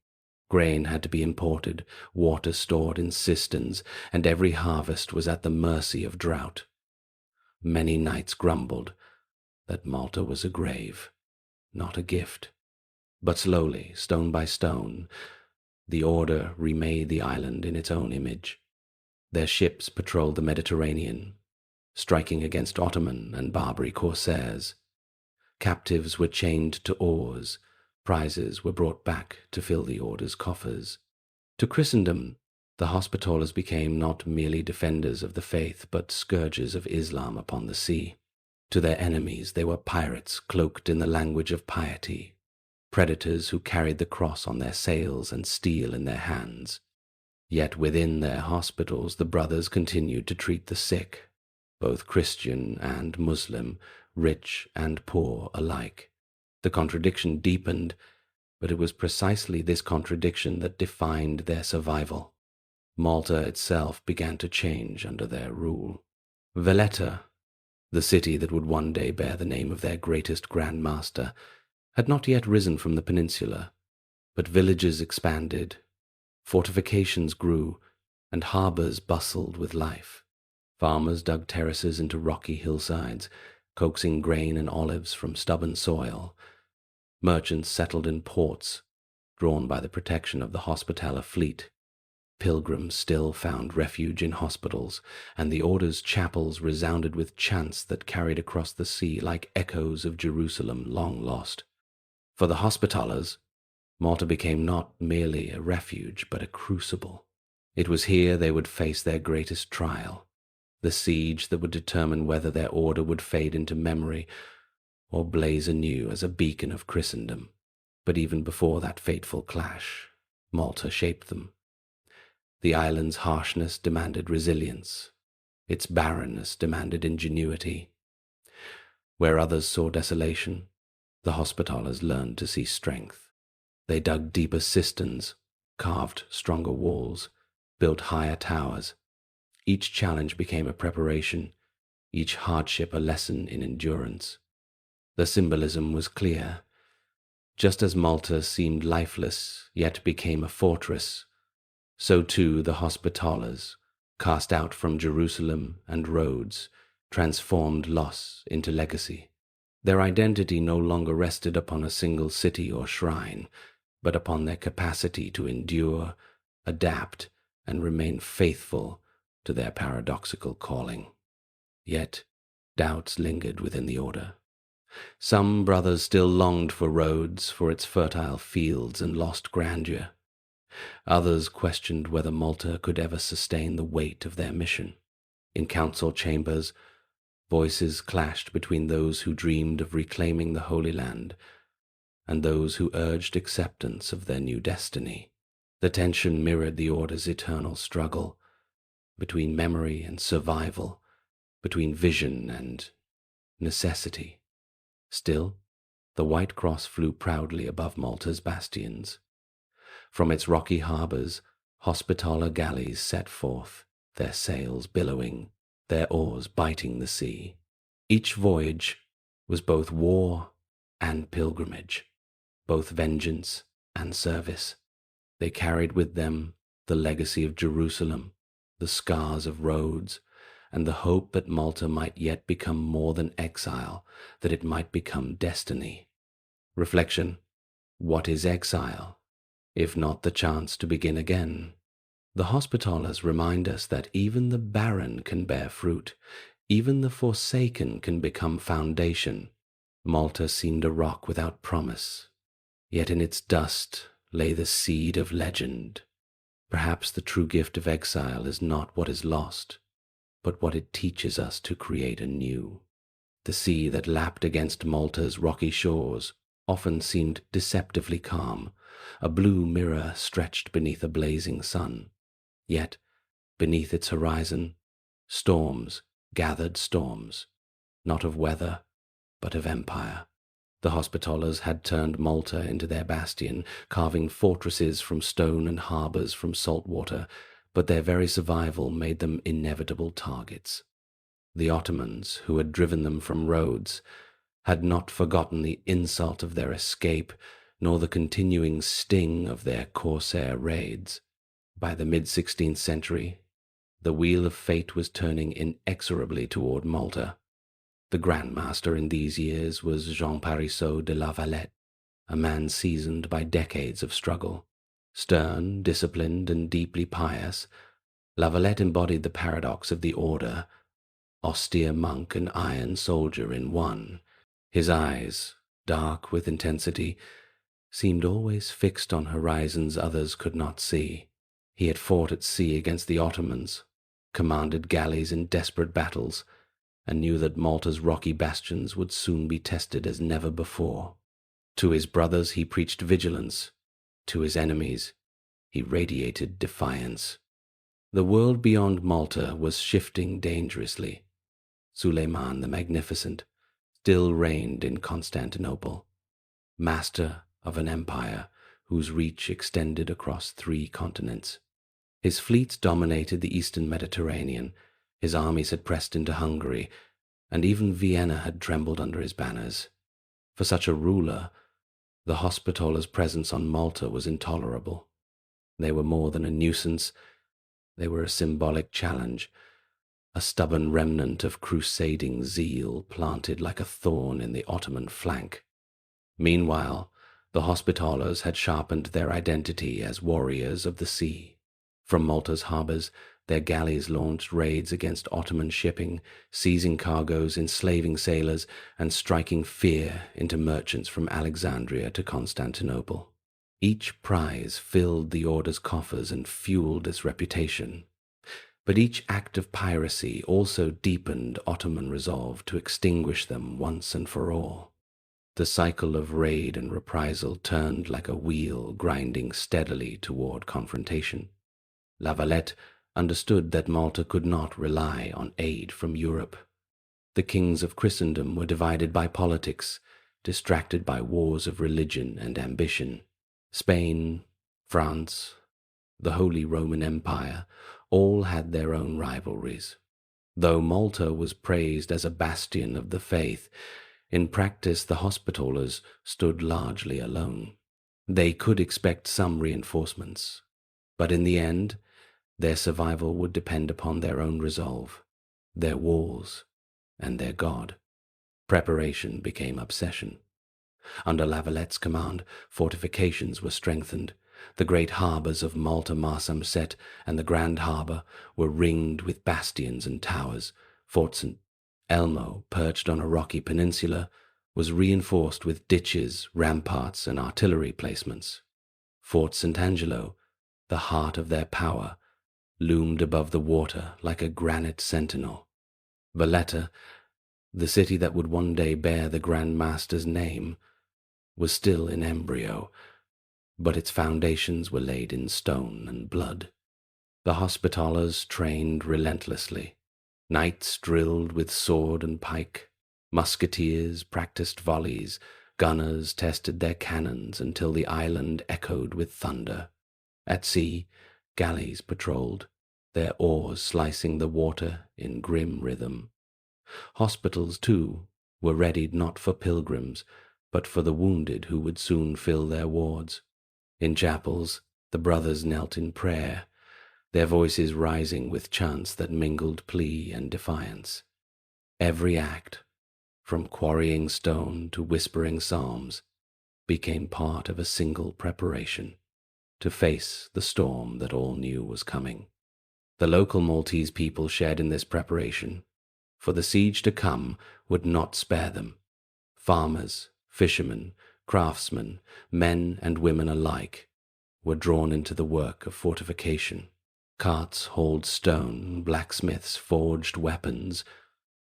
Grain had to be imported, water stored in cisterns, and every harvest was at the mercy of drought. Many knights grumbled that Malta was a grave, not a gift. But slowly, stone by stone, the Order remade the island in its own image. Their ships patrolled the Mediterranean, striking against Ottoman and Barbary corsairs. Captives were chained to oars, prizes were brought back to fill the Order's coffers. To Christendom, the Hospitallers became not merely defenders of the faith, but scourges of Islam upon the sea. To their enemies, they were pirates cloaked in the language of piety, predators who carried the cross on their sails and steel in their hands. Yet within their hospitals, the brothers continued to treat the sick, both Christian and Muslim, rich and poor alike. The contradiction deepened, but it was precisely this contradiction that defined their survival. Malta itself began to change under their rule. Valletta, the city that would one day bear the name of their greatest Grand Master, had not yet risen from the peninsula, but villages expanded, fortifications grew, and harbours bustled with life. Farmers dug terraces into rocky hillsides, coaxing grain and olives from stubborn soil. Merchants settled in ports, drawn by the protection of the Hospitaller fleet. Pilgrims still found refuge in hospitals, and the Order's chapels resounded with chants that carried across the sea like echoes of Jerusalem long lost. For the Hospitallers, Malta became not merely a refuge, but a crucible. It was here they would face their greatest trial, the siege that would determine whether their Order would fade into memory or blaze anew as a beacon of Christendom. But even before that fateful clash, Malta shaped them. The island's harshness demanded resilience. Its barrenness demanded ingenuity. Where others saw desolation, the Hospitallers learned to see strength. They dug deeper cisterns, carved stronger walls, built higher towers. Each challenge became a preparation, each hardship a lesson in endurance. The symbolism was clear. Just as Malta seemed lifeless, yet became a fortress, so too the Hospitallers, cast out from Jerusalem and Rhodes, transformed loss into legacy. Their identity no longer rested upon a single city or shrine, but upon their capacity to endure, adapt, and remain faithful to their paradoxical calling. Yet doubts lingered within the Order. Some brothers still longed for Rhodes, for its fertile fields and lost grandeur. Others questioned whether Malta could ever sustain the weight of their mission. In council chambers, voices clashed between those who dreamed of reclaiming the Holy Land and those who urged acceptance of their new destiny. The tension mirrored the Order's eternal struggle between memory and survival, between vision and necessity. Still, the White Cross flew proudly above Malta's bastions. From its rocky harbours, Hospitaller galleys set forth, their sails billowing, their oars biting the sea. Each voyage was both war and pilgrimage, both vengeance and service. They carried with them the legacy of Jerusalem, the scars of Rhodes, and the hope that Malta might yet become more than exile, that it might become destiny. Reflection: what is exile, if not the chance to begin again? The Hospitallers remind us that even the barren can bear fruit, even the forsaken can become foundation. Malta seemed a rock without promise, yet in its dust lay the seed of legend. Perhaps the true gift of exile is not what is lost, but what it teaches us to create anew. The sea that lapped against Malta's rocky shores often seemed deceptively calm, a blue mirror stretched beneath a blazing sun. Yet, beneath its horizon, storms gathered storms, not of weather, but of empire. The Hospitallers had turned Malta into their bastion, carving fortresses from stone and harbours from salt water, but their very survival made them inevitable targets. The Ottomans, who had driven them from Rhodes, had not forgotten the insult of their escape, nor the continuing sting of their corsair raids. By the mid-16th century, the wheel of fate was turning inexorably toward Malta. The Grand Master in these years was Jean Parisot de la Valette, a man seasoned by decades of struggle. Stern, disciplined, and deeply pious, La Valette embodied the paradox of the order, austere monk and iron soldier in one. His eyes, dark with intensity, seemed always fixed on horizons others could not see. He had fought at sea against the Ottomans, commanded galleys in desperate battles, and knew that Malta's rocky bastions would soon be tested as never before. To his brothers he preached vigilance. To his enemies he radiated defiance. The world beyond Malta was shifting dangerously. Suleiman the Magnificent still reigned in Constantinople, master of an empire whose reach extended across 3 continents. His fleets dominated the eastern Mediterranean, his armies had pressed into Hungary, and even Vienna had trembled under his banners. For such a ruler, the Hospitallers' presence on Malta was intolerable. They were more than a nuisance, they were a symbolic challenge, a stubborn remnant of crusading zeal planted like a thorn in the Ottoman flank. Meanwhile, the Hospitallers had sharpened their identity as warriors of the sea. From Malta's harbours, their galleys launched raids against Ottoman shipping, seizing cargoes, enslaving sailors, and striking fear into merchants from Alexandria to Constantinople. Each prize filled the order's coffers and fueled its reputation. But each act of piracy also deepened Ottoman resolve to extinguish them once and for all. The cycle of raid and reprisal turned like a wheel grinding steadily toward confrontation. La Valette understood that Malta could not rely on aid from Europe. The kings of Christendom were divided by politics, distracted by wars of religion and ambition. Spain, France, the Holy Roman Empire, all had their own rivalries. Though Malta was praised as a bastion of the faith, in practice the Hospitallers stood largely alone. They could expect some reinforcements, but in the end, their survival would depend upon their own resolve, their walls, and their God. Preparation became obsession. Under La Valette's command, fortifications were strengthened. The great harbours of Malta, Marsamxett, and the Grand Harbour were ringed with bastions and towers. Fort St. Elmo, perched on a rocky peninsula, was reinforced with ditches, ramparts, and artillery placements. Fort St. Angelo, the heart of their power, loomed above the water like a granite sentinel. Valletta, the city that would one day bear the Grand Master's name, was still in embryo, but its foundations were laid in stone and blood. The Hospitallers trained relentlessly. Knights drilled with sword and pike, musketeers practiced volleys, gunners tested their cannons until the island echoed with thunder. At sea, galleys patrolled, their oars slicing the water in grim rhythm. Hospitals, too, were readied not for pilgrims, but for the wounded who would soon fill their wards. In chapels, the brothers knelt in prayer, their voices rising with chants that mingled plea and defiance. Every act, from quarrying stone to whispering psalms, became part of a single preparation to face the storm that all knew was coming. The local Maltese people shared in this preparation, for the siege to come would not spare them. Farmers, fishermen, craftsmen, men and women alike were drawn into the work of fortification. Carts hauled stone, blacksmiths forged weapons,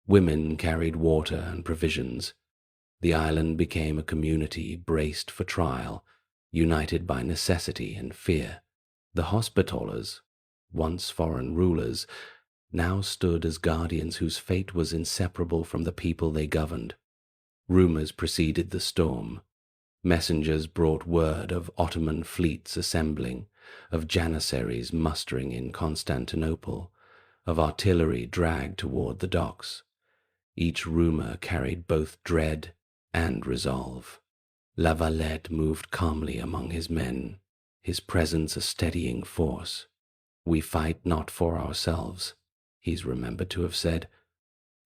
women carried water and provisions. The island became a community braced for trial, united by necessity and fear. The Hospitallers, once foreign rulers, now stood as guardians whose fate was inseparable from the people they governed. Rumors preceded the storm. Messengers brought word of Ottoman fleets assembling, of janissaries mustering in Constantinople, of artillery dragged toward the docks. Each rumor carried both dread and resolve. La Valette moved calmly among his men, his presence a steadying force. "We fight not for ourselves," he's remembered to have said,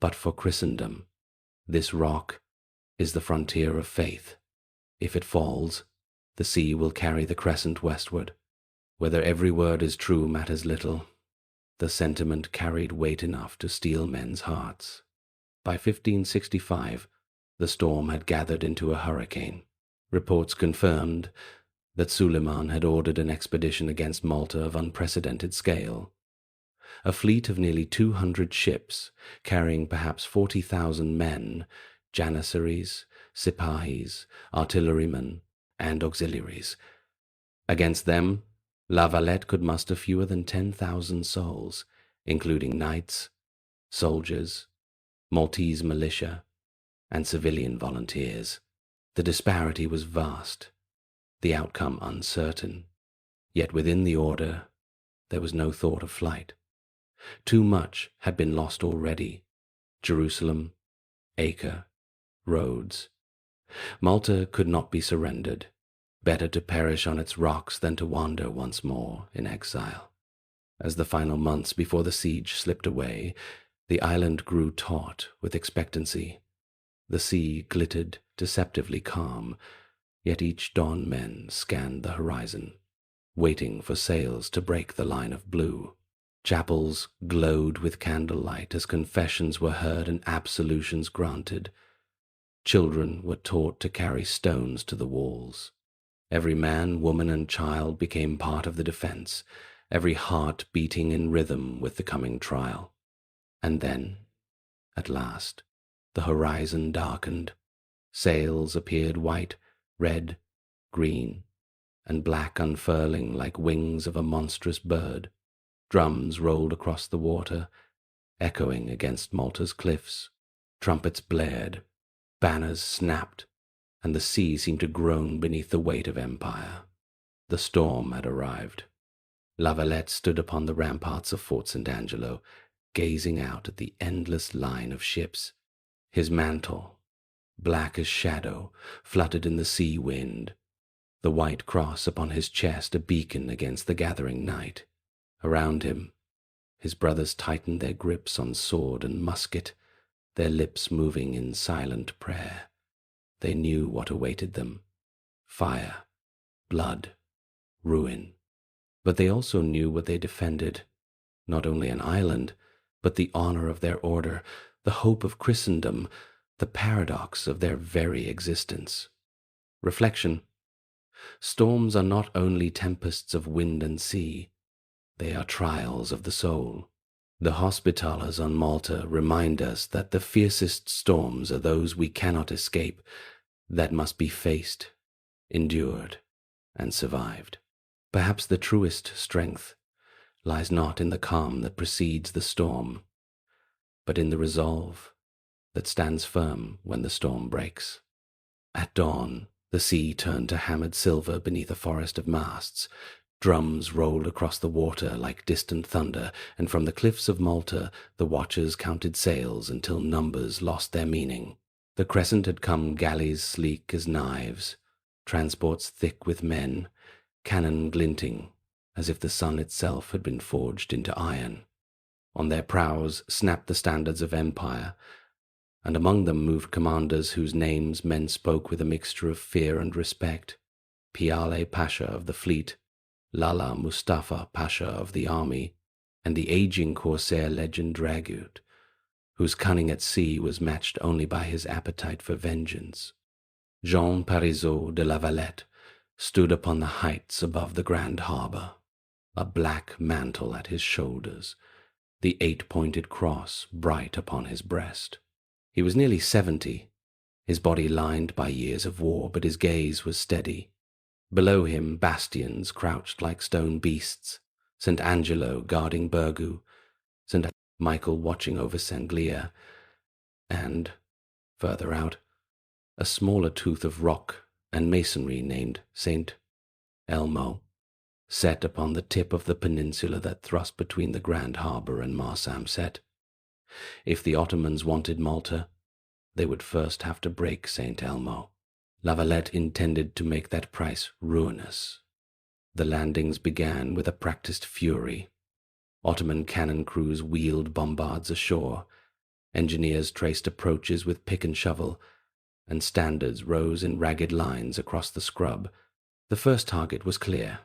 "but for Christendom. This rock is the frontier of faith. If it falls, the sea will carry the crescent westward. Whether every word is true matters little. The sentiment carried weight enough to steel men's hearts." By 1565, the storm had gathered into a hurricane. Reports confirmed that Suleiman had ordered an expedition against Malta of unprecedented scale. A fleet of nearly 200 ships, carrying perhaps 40,000 men, janissaries, sipahis, artillerymen, and auxiliaries. Against them, La Valette could muster fewer than 10,000 souls, including knights, soldiers, Maltese militia, and civilian volunteers. The disparity was vast, the outcome uncertain. Yet within the order, there was no thought of flight. Too much had been lost already. Jerusalem, Acre, Rhodes. Malta could not be surrendered. Better to perish on its rocks than to wander once more in exile. As the final months before the siege slipped away, the island grew taut with expectancy. The sea glittered deceptively calm, yet each dawn men scanned the horizon, waiting for sails to break the line of blue. Chapels glowed with candlelight as confessions were heard and absolutions granted. Children were taught to carry stones to the walls. Every man, woman, and child became part of the defense, every heart beating in rhythm with the coming trial. And then, at last, the horizon darkened. Sails appeared white, red, green, and black, unfurling like wings of a monstrous bird. Drums rolled across the water, echoing against Malta's cliffs. Trumpets blared, banners snapped, and the sea seemed to groan beneath the weight of empire. The storm had arrived. La Valette stood upon the ramparts of Fort St. Angelo, gazing out at the endless line of ships. His mantle, black as shadow, fluttered in the sea wind, the white cross upon his chest a beacon against the gathering night. Around him, his brothers tightened their grips on sword and musket, their lips moving in silent prayer. They knew what awaited them: fire, blood, ruin. But they also knew what they defended: not only an island, but the honor of their order, the hope of Christendom, the paradox of their very existence. Reflection: storms are not only tempests of wind and sea, they are trials of the soul. The Hospitallers on Malta remind us that the fiercest storms are those we cannot escape, that must be faced, endured, and survived. Perhaps the truest strength lies not in the calm that precedes the storm, but in the resolve that stands firm when the storm breaks. At dawn, the sea turned to hammered silver beneath a forest of masts. Drums rolled across the water like distant thunder, and from the cliffs of Malta the watchers counted sails until numbers lost their meaning. The crescent had come galleys sleek as knives, transports thick with men, cannon glinting as if the sun itself had been forged into iron. On their prows snapped the standards of empire, and among them moved commanders whose names men spoke with a mixture of fear and respect: Piale Pasha of the fleet, Lala Mustafa Pasha of the army, and the aging corsair legend Dragut, whose cunning at sea was matched only by his appetite for vengeance. Jean Parisot de la Valette stood upon the heights above the grand harbor, a black mantle at his shoulders, the 8-pointed cross bright upon his breast. He was nearly 70, his body lined by years of war, but his gaze was steady. Below him bastions crouched like stone beasts, St. Angelo guarding Burgu, St. Michael watching over Sanglia, and, further out, a smaller tooth of rock and masonry named St. Elmo, set upon the tip of the peninsula that thrust between the Grand Harbour and Marsamset. If the Ottomans wanted Malta, they would first have to break St. Elmo. Lavalette intended to make that price ruinous. The landings began with a practiced fury. Ottoman cannon crews wheeled bombards ashore, engineers traced approaches with pick and shovel, and standards rose in ragged lines across the scrub. The first target was clear.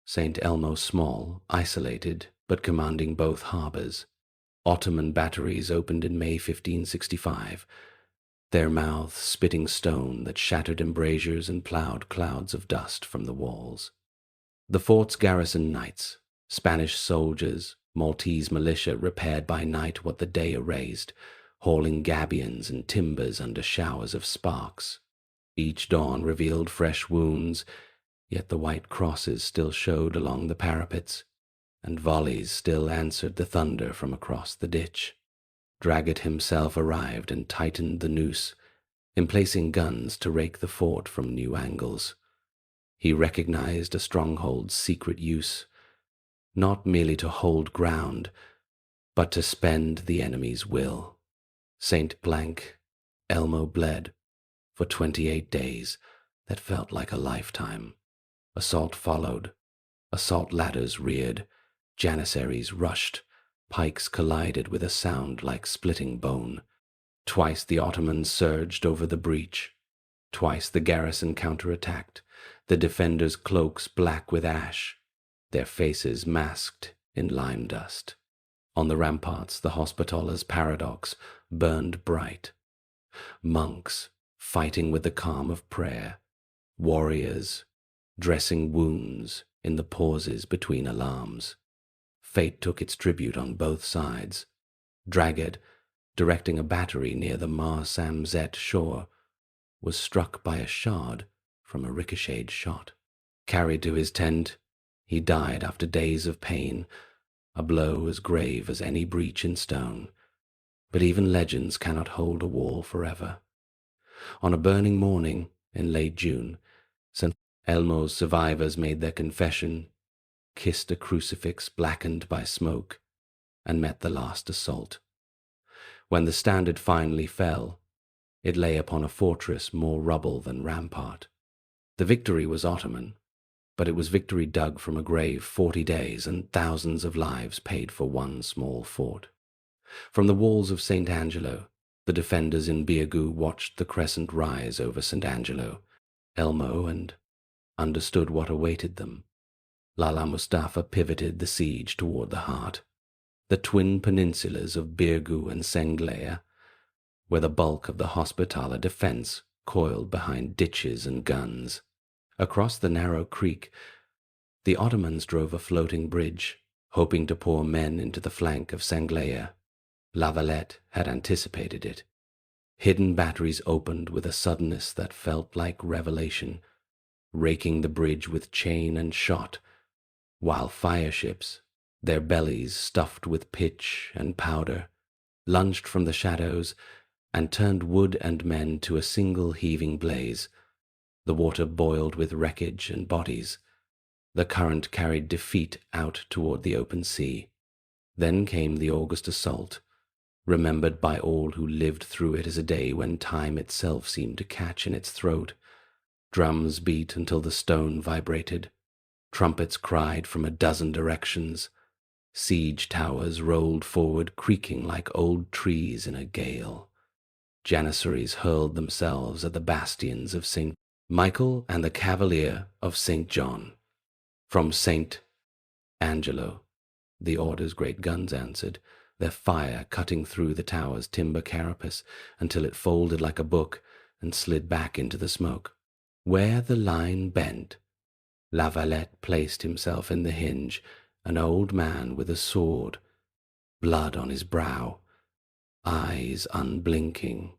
St. Elmo small, isolated, but commanding both harbors. Ottoman batteries opened in May 1565, their mouths spitting stone that shattered embrasures and plowed clouds of dust from the walls. The fort's garrison knights, Spanish soldiers, Maltese militia repaired by night what the day erased, hauling gabions and timbers under showers of sparks. Each dawn revealed fresh wounds, yet the white crosses still showed along the parapets, and volleys still answered the thunder from across the ditch. Dragut himself arrived and tightened the noose, emplacing guns to rake the fort from new angles. He recognized a stronghold's secret use, not merely to hold ground, but to spend the enemy's will. Saint Blank, Elmo bled for 28 days that felt like a lifetime. Assault followed, assault ladders reared, janissaries rushed, pikes collided with a sound like splitting bone. Twice the Ottomans surged over the breach. Twice the garrison counterattacked, the defenders' cloaks black with ash, their faces masked in lime dust. On the ramparts, the Hospitalers' paradox burned bright. Monks fighting with the calm of prayer, warriors dressing wounds in the pauses between alarms. Fate took its tribute on both sides. Dragut, directing a battery near the Mar Samzet shore, was struck by a shard from a ricocheted shot. Carried to his tent, he died after days of pain, a blow as grave as any breach in stone. But even legends cannot hold a wall forever. On a burning morning in late June, St. Elmo's survivors made their confession, kissed a crucifix blackened by smoke, and met the last assault. When the standard finally fell, it lay upon a fortress more rubble than rampart. The victory was Ottoman, but it was victory dug from a grave 40 days and thousands of lives paid for one small fort. From the walls of St. Angelo, the defenders in Birgu watched the crescent rise over St. Angelo, Elmo, and understood what awaited them. Lala Mustafa pivoted the siege toward the heart, the twin peninsulas of Birgu and Senglea, where the bulk of the Hospitaller defense coiled behind ditches and guns. Across the narrow creek, the Ottomans drove a floating bridge, hoping to pour men into the flank of Senglea. Lavalette had anticipated it. Hidden batteries opened with a suddenness that felt like revelation, raking the bridge with chain and shot, while fireships, their bellies stuffed with pitch and powder, lunged from the shadows and turned wood and men to a single heaving blaze. The water boiled with wreckage and bodies. The current carried defeat out toward the open sea. Then came the August assault, remembered by all who lived through it as a day when time itself seemed to catch in its throat. Drums beat until the stone vibrated. Trumpets cried from a dozen directions. Siege towers rolled forward, creaking like old trees in a gale. Janissaries hurled themselves at the bastions of St. Michael and the Cavalier of St. John. From St. Angelo, the order's great guns answered, their fire cutting through the tower's timber carapace until it folded like a book and slid back into the smoke. Where the line bent, Lavalette placed himself in the hinge, an old man with a sword, blood on his brow, eyes unblinking.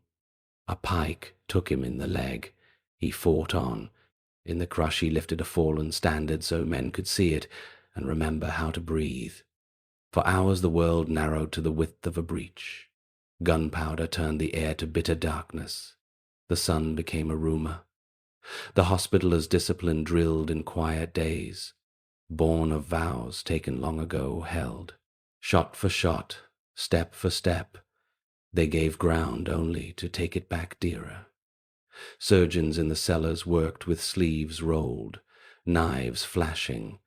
A pike took him in the leg. He fought on. In the crush he lifted a fallen standard so men could see it and remember how to breathe. For hours the world narrowed to the width of a breach. Gunpowder turned the air to bitter darkness. The sun became a rumor. The Hospitalers' discipline drilled in quiet days, born of vows taken long ago, held. Shot for shot, step for step, they gave ground only to take it back dearer. Surgeons in the cellars worked with sleeves rolled, knives flashing.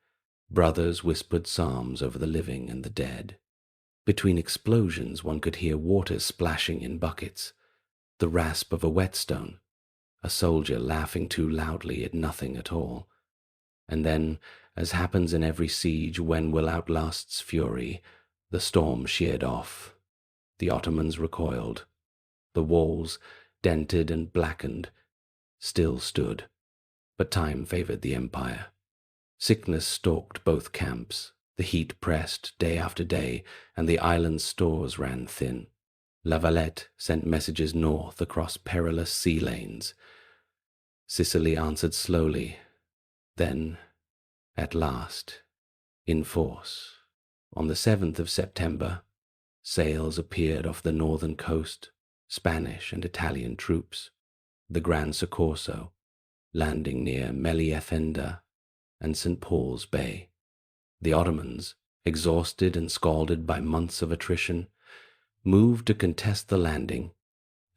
Brothers whispered psalms over the living and the dead. Between explosions one could hear water splashing in buckets, the rasp of a whetstone, a soldier laughing too loudly at nothing at all. And then, as happens in every siege when will outlast's fury, the storm sheared off. The Ottomans recoiled. The walls, dented and blackened, still stood, but time favored the empire. Sickness stalked both camps. The heat pressed day after day, and the island's stores ran thin. La Valette sent messages north across perilous sea lanes. Sicily answered slowly. Then, at last, in force, on the 7th of September, sails appeared off the northern coast, Spanish and Italian troops, the Gran Soccorso, landing near Meliethenda and St. Paul's Bay. The Ottomans, exhausted and scalded by months of attrition, moved to contest the landing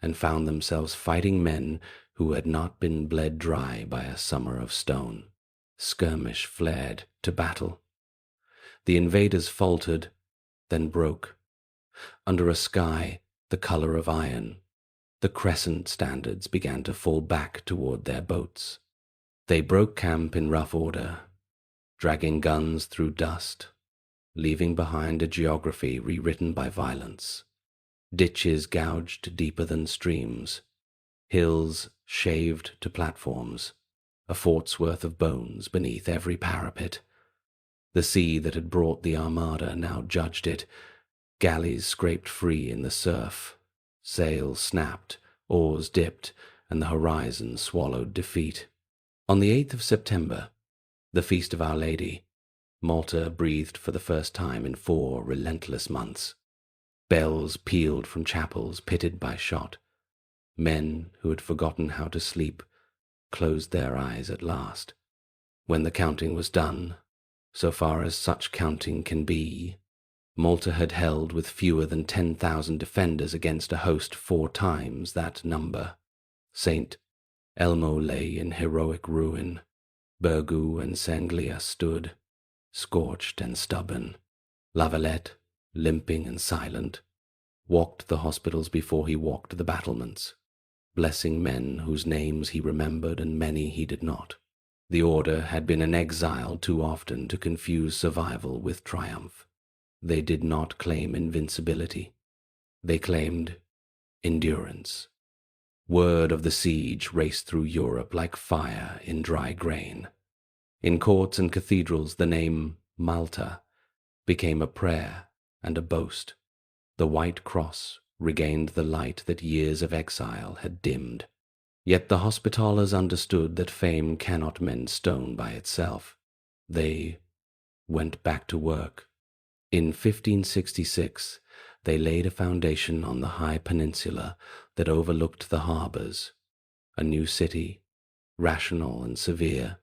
and found themselves fighting men who had not been bled dry by a summer of stone. Skirmish flared to battle. The invaders faltered, then broke. Under a sky the color of iron, the crescent standards began to fall back toward their boats. They broke camp in rough order, dragging guns through dust, leaving behind a geography rewritten by violence. Ditches gouged deeper than streams, hills shaved to platforms, a fort's worth of bones beneath every parapet. The sea that had brought the armada now judged it. Galleys scraped free in the surf, sails snapped, oars dipped, and the horizon swallowed defeat. On the 8th of September, the Feast of Our Lady, Malta breathed for the first time in 4 relentless months. Bells pealed from chapels pitted by shot. Men who had forgotten how to sleep closed their eyes at last. When the counting was done, so far as such counting can be, Malta had held with fewer than 10,000 defenders against a host 4 times that number. St. Elmo lay in heroic ruin. Burgoo and Sanglia stood, scorched and stubborn. La Valette, limping and silent, walked the hospitals before he walked the battlements, blessing men whose names he remembered and many he did not. The order had been in exile too often to confuse survival with triumph. They did not claim invincibility. They claimed endurance. Word of the siege raced through Europe like fire in dry grain. In courts and cathedrals the name Malta became a prayer and a boast. The white cross regained the light that years of exile had dimmed. Yet the Hospitallers understood that fame cannot mend stone by itself. They went back to work. In 1566, they laid a foundation on the high peninsula that overlooked the harbors, a new city, rational and severe,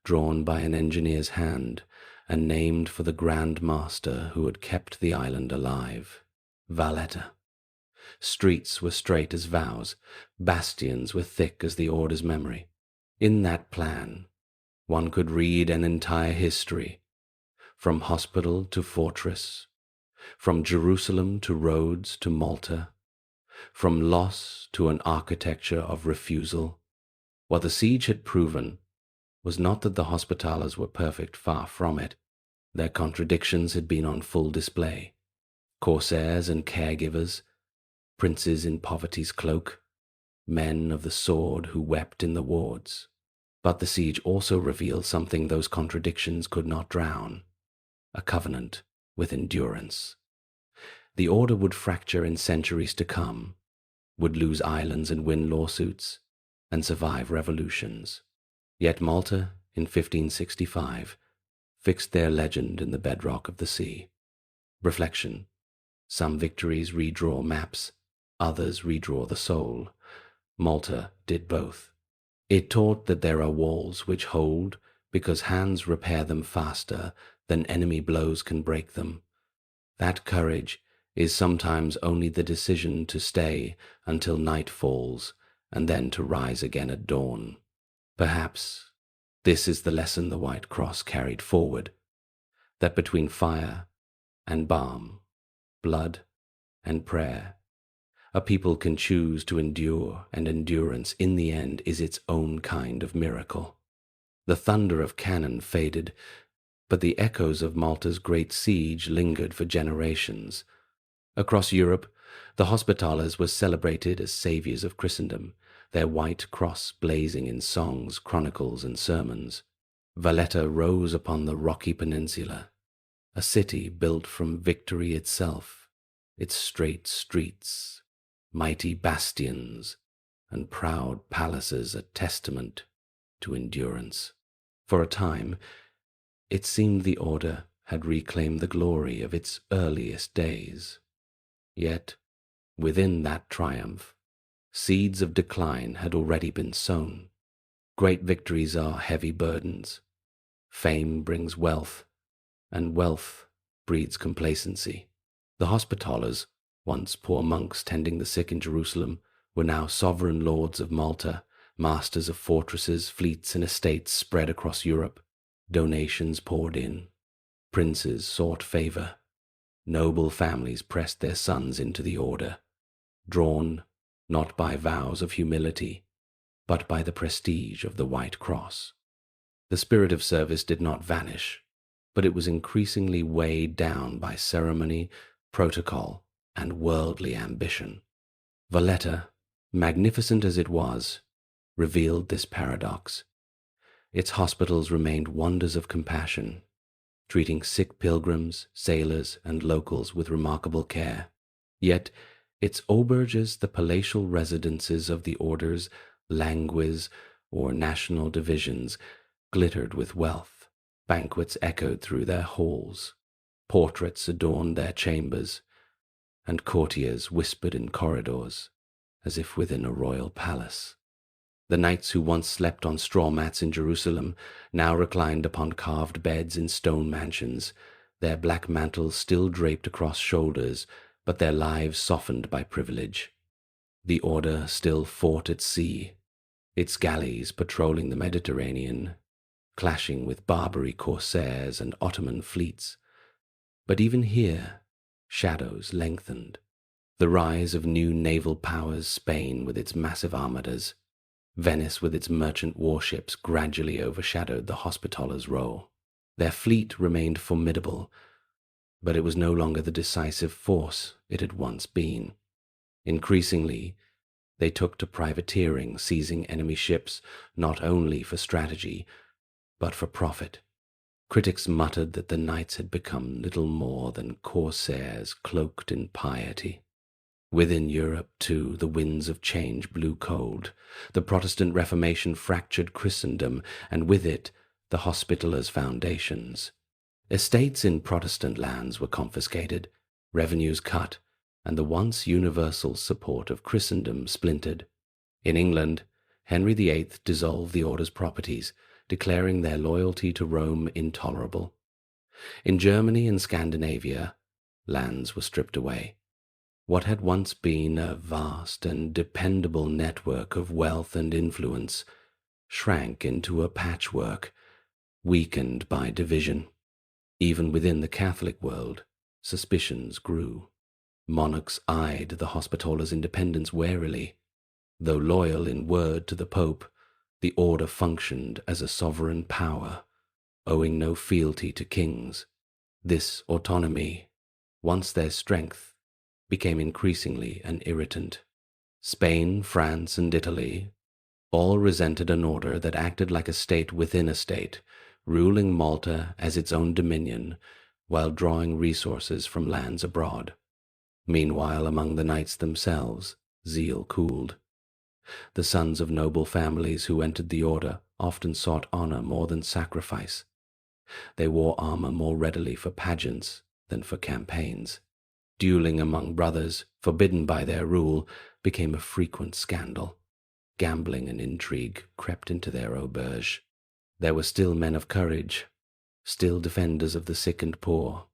drawn by an engineer's hand and named for the Grand Master who had kept the island alive, Valletta. Streets were straight as vows, bastions were thick as the order's memory. In that plan, one could read an entire history, from hospital to fortress, from Jerusalem to Rhodes to Malta, from loss to an architecture of refusal. What the siege had proven was not that the Hospitallers were perfect, far from it. Their contradictions had been on full display. Corsairs and caregivers, princes in poverty's cloak, men of the sword who wept in the wards. But the siege also revealed something those contradictions could not drown: a covenant with endurance. The order would fracture in centuries to come, would lose islands and win lawsuits, and survive revolutions. Yet Malta, in 1565, fixed their legend in the bedrock of the sea. Reflection. Some victories redraw maps, others redraw the soul. Malta did both. It taught that there are walls which hold because hands repair them faster than enemy blows can break them. That courage is sometimes only the decision to stay until night falls and then to rise again at dawn. Perhaps this is the lesson the White Cross carried forward, that between fire and balm, blood and prayer, a people can choose to endure, and endurance in the end is its own kind of miracle. The thunder of cannon faded, but the echoes of Malta's great siege lingered for generations. Across Europe, the Hospitallers were celebrated as saviors of Christendom, their white cross blazing in songs, chronicles, and sermons. Valletta rose upon the rocky peninsula, a city built from victory itself, its straight streets, mighty bastions, and proud palaces a testament to endurance. For a time, it seemed the order had reclaimed the glory of its earliest days. Yet, within that triumph, seeds of decline had already been sown. Great victories are heavy burdens. Fame brings wealth, and wealth breeds complacency. The Hospitallers, once poor monks tending the sick in Jerusalem, were now sovereign lords of Malta, masters of fortresses, fleets, and estates spread across Europe. Donations poured in. Princes sought favor. Noble families pressed their sons into the order, drawn not by vows of humility, but by the prestige of the White Cross. The spirit of service did not vanish, but it was increasingly weighed down by ceremony, protocol, and worldly ambition. Valletta, magnificent as it was, revealed this paradox. Its hospitals remained wonders of compassion, treating sick pilgrims, sailors, and locals with remarkable care. Yet its auberges, the palatial residences of the orders, langues, or national divisions, glittered with wealth. Banquets echoed through their halls. Portraits adorned their chambers, and courtiers whispered in corridors, as if within a royal palace. The knights who once slept on straw mats in Jerusalem now reclined upon carved beds in stone mansions, their black mantles still draped across shoulders, but their lives softened by privilege. The order still fought at sea, its galleys patrolling the Mediterranean, clashing with Barbary corsairs and Ottoman fleets. But even here, shadows lengthened. The rise of new naval powers, Spain with its massive armadas, Venice with its merchant warships, gradually overshadowed the Hospitallers' role. Their fleet remained formidable, but it was no longer the decisive force it had once been. Increasingly, they took to privateering, seizing enemy ships not only for strategy, but for profit. Critics muttered that the knights had become little more than corsairs cloaked in piety. Within Europe, too, the winds of change blew cold. The Protestant Reformation fractured Christendom, and with it, the Hospitallers' foundations. Estates in Protestant lands were confiscated, revenues cut, and the once universal support of Christendom splintered. In England, Henry VIII dissolved the order's properties, declaring their loyalty to Rome intolerable. In Germany and Scandinavia, lands were stripped away. What had once been a vast and dependable network of wealth and influence shrank into a patchwork, weakened by division. Even within the Catholic world, suspicions grew. Monarchs eyed the Hospitallers' independence warily. Though loyal in word to the Pope, the order functioned as a sovereign power, owing no fealty to kings. This autonomy, once their strength, became increasingly an irritant. Spain, France, and Italy all resented an order that acted like a state within a state, ruling Malta as its own dominion while drawing resources from lands abroad. Meanwhile, among the knights themselves, zeal cooled. The sons of noble families who entered the order often sought honor more than sacrifice. They wore armor more readily for pageants than for campaigns. Dueling among brothers, forbidden by their rule, became a frequent scandal. Gambling and intrigue crept into their auberge. There were still men of courage, still defenders of the sick and poor,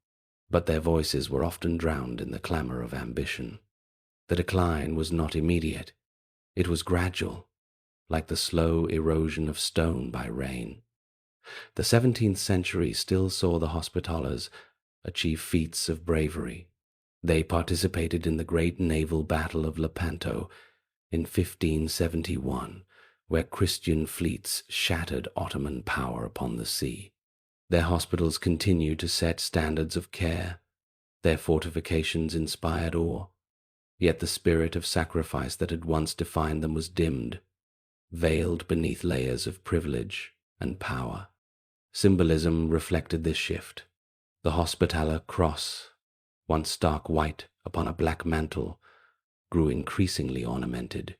but their voices were often drowned in the clamor of ambition. The decline was not immediate. It was gradual, like the slow erosion of stone by rain. The 17th century still saw the Hospitallers achieve feats of bravery. They participated in the great naval battle of Lepanto in 1571, where Christian fleets shattered Ottoman power upon the sea. Their hospitals continued to set standards of care. Their fortifications inspired awe. Yet the spirit of sacrifice that had once defined them was dimmed, veiled beneath layers of privilege and power. Symbolism reflected this shift. The Hospitaller cross, once stark white upon a black mantle, grew increasingly ornamented.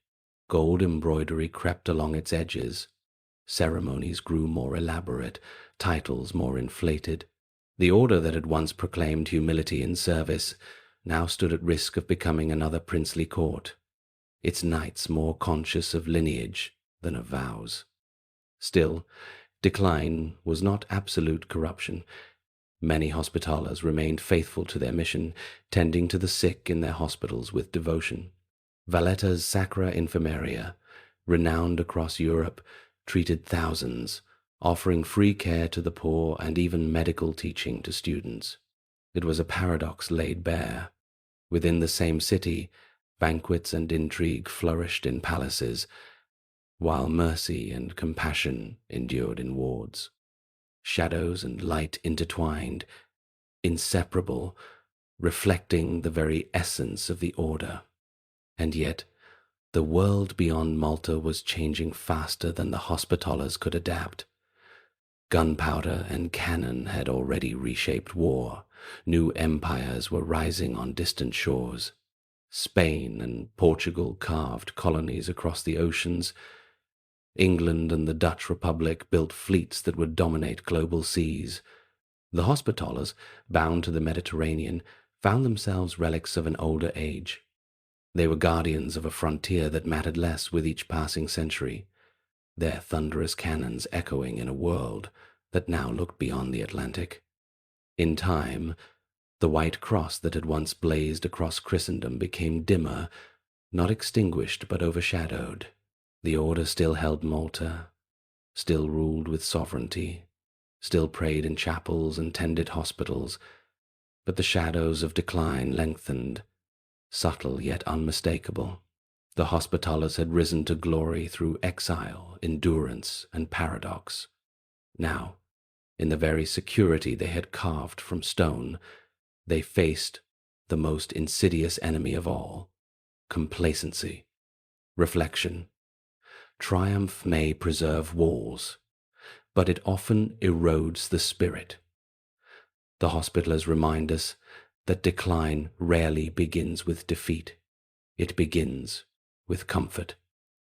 Gold embroidery crept along its edges. Ceremonies grew more elaborate, titles more inflated. The order that had once proclaimed humility in service now stood at risk of becoming another princely court, its knights more conscious of lineage than of vows. Still, decline was not absolute corruption. Many Hospitallers remained faithful to their mission, tending to the sick in their hospitals with devotion. Valletta's Sacra Infermeria, renowned across Europe, treated thousands, offering free care to the poor and even medical teaching to students. It was a paradox laid bare. Within the same city, banquets and intrigue flourished in palaces, while mercy and compassion endured in wards. Shadows and light intertwined, inseparable, reflecting the very essence of the order. And yet, the world beyond Malta was changing faster than the Hospitallers could adapt. Gunpowder and cannon had already reshaped war. New empires were rising on distant shores. Spain and Portugal carved colonies across the oceans. England and the Dutch Republic built fleets that would dominate global seas. The Hospitallers, bound to the Mediterranean, found themselves relics of an older age. They were guardians of a frontier that mattered less with each passing century, their thunderous cannons echoing in a world that now looked beyond the Atlantic. In time, the white cross that had once blazed across Christendom became dimmer, not extinguished but overshadowed. The order still held Malta, still ruled with sovereignty, still prayed in chapels and tended hospitals, but the shadows of decline lengthened, subtle yet unmistakable. The Hospitallers had risen to glory through exile, endurance, and paradox. Now, in the very security they had carved from stone, they faced the most insidious enemy of all, complacency. Reflection. Triumph may preserve walls, but it often erodes the spirit. The Hospitallers remind us that decline rarely begins with defeat. It begins with comfort.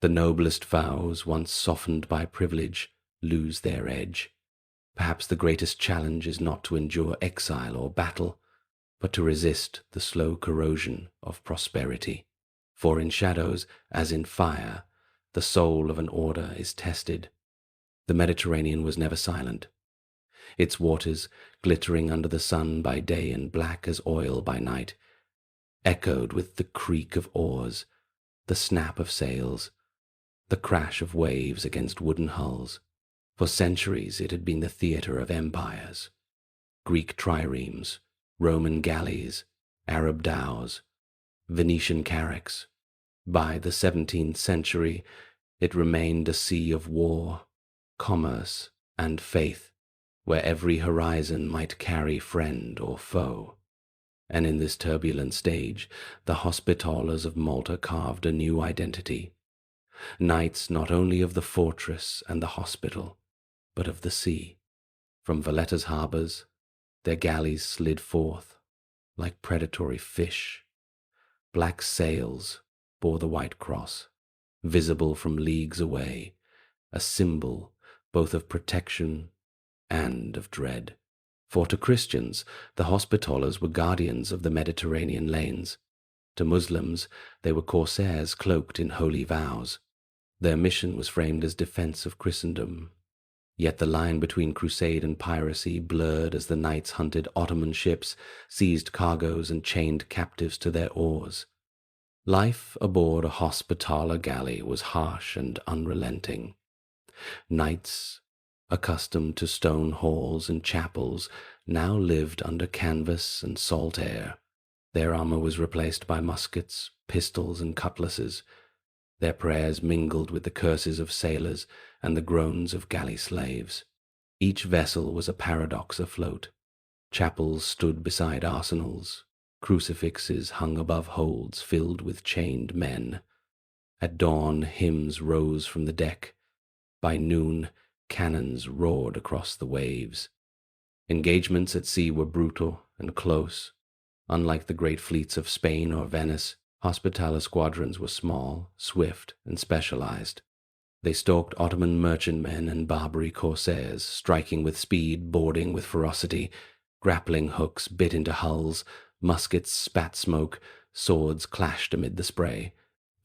The noblest vows, once softened by privilege, lose their edge. Perhaps the greatest challenge is not to endure exile or battle, but to resist the slow corrosion of prosperity. For in shadows, as in fire, the soul of an order is tested. The Mediterranean was never silent. Its waters, glittering under the sun by day and black as oil by night, echoed with the creak of oars, the snap of sails, the crash of waves against wooden hulls. For centuries it had been the theatre of empires. Greek triremes, Roman galleys, Arab dhows, Venetian carracks. By the 17th century it remained a sea of war, commerce, and faith, where every horizon might carry friend or foe. And in this turbulent stage, the Hospitallers of Malta carved a new identity. Knights not only of the fortress and the hospital, but of the sea. From Valletta's harbours, their galleys slid forth, like predatory fish. Black sails bore the white cross, visible from leagues away, a symbol both of protection and of dread. For to Christians, the Hospitallers were guardians of the Mediterranean lanes. To Muslims, they were corsairs cloaked in holy vows. Their mission was framed as defense of Christendom. Yet the line between crusade and piracy blurred as the knights hunted Ottoman ships, seized cargoes, and chained captives to their oars. Life aboard a Hospitaller galley was harsh and unrelenting. Knights, accustomed to stone halls and chapels, now lived under canvas and salt air. Their armor was replaced by muskets, pistols, and cutlasses. Their prayers mingled with the curses of sailors and the groans of galley slaves. Each vessel was a paradox afloat. Chapels stood beside arsenals. Crucifixes hung above holds filled with chained men. At dawn, hymns rose from the deck. By noon, cannons roared across the waves. Engagements at sea were brutal and close. Unlike the great fleets of Spain or Venice, Hospitaller squadrons were small, swift, and specialized. They stalked Ottoman merchantmen and Barbary corsairs, striking with speed, boarding with ferocity. Grappling hooks bit into hulls, muskets spat smoke, swords clashed amid the spray.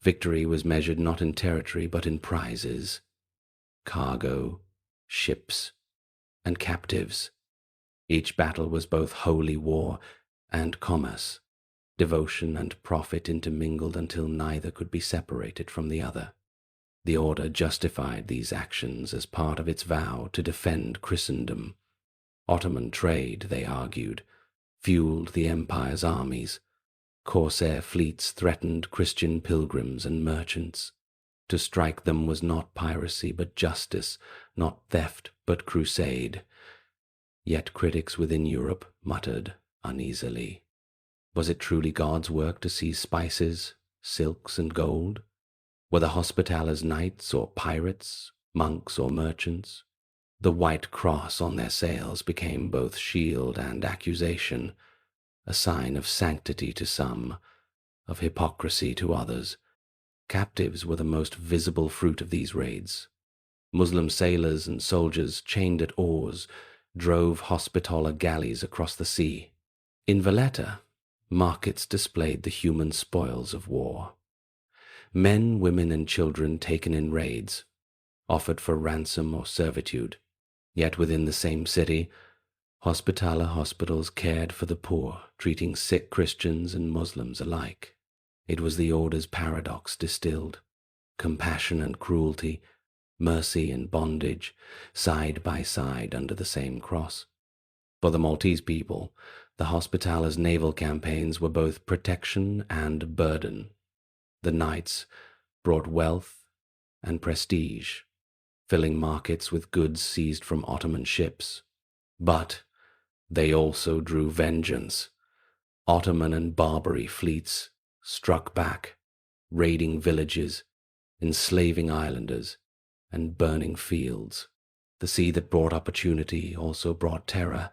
Victory was measured not in territory but in prizes. Cargo, ships, and captives. Each battle was both holy war and commerce. Devotion and profit intermingled until neither could be separated from the other. The order justified these actions as part of its vow to defend Christendom. Ottoman trade, they argued, fueled the empire's armies. Corsair fleets threatened Christian pilgrims and merchants. To strike them was not piracy but justice, not theft but crusade. Yet critics within Europe muttered uneasily. Was it truly God's work to seize spices, silks, and gold? Were the Hospitallers knights or pirates, monks or merchants? The white cross on their sails became both shield and accusation, a sign of sanctity to some, of hypocrisy to others. Captives were the most visible fruit of these raids. Muslim sailors and soldiers chained at oars drove Hospitaller galleys across the sea. In Valletta, markets displayed the human spoils of war. Men, women, and children taken in raids, offered for ransom or servitude. Yet within the same city, Hospitaller hospitals cared for the poor, treating sick Christians and Muslims alike. It was the order's paradox distilled. Compassion and cruelty, mercy and bondage, side by side under the same cross. For the Maltese people, the Hospitallers' naval campaigns were both protection and burden. The knights brought wealth and prestige, filling markets with goods seized from Ottoman ships. But they also drew vengeance. Ottoman and Barbary fleets struck back, raiding villages, enslaving islanders, and burning fields. The sea that brought opportunity also brought terror,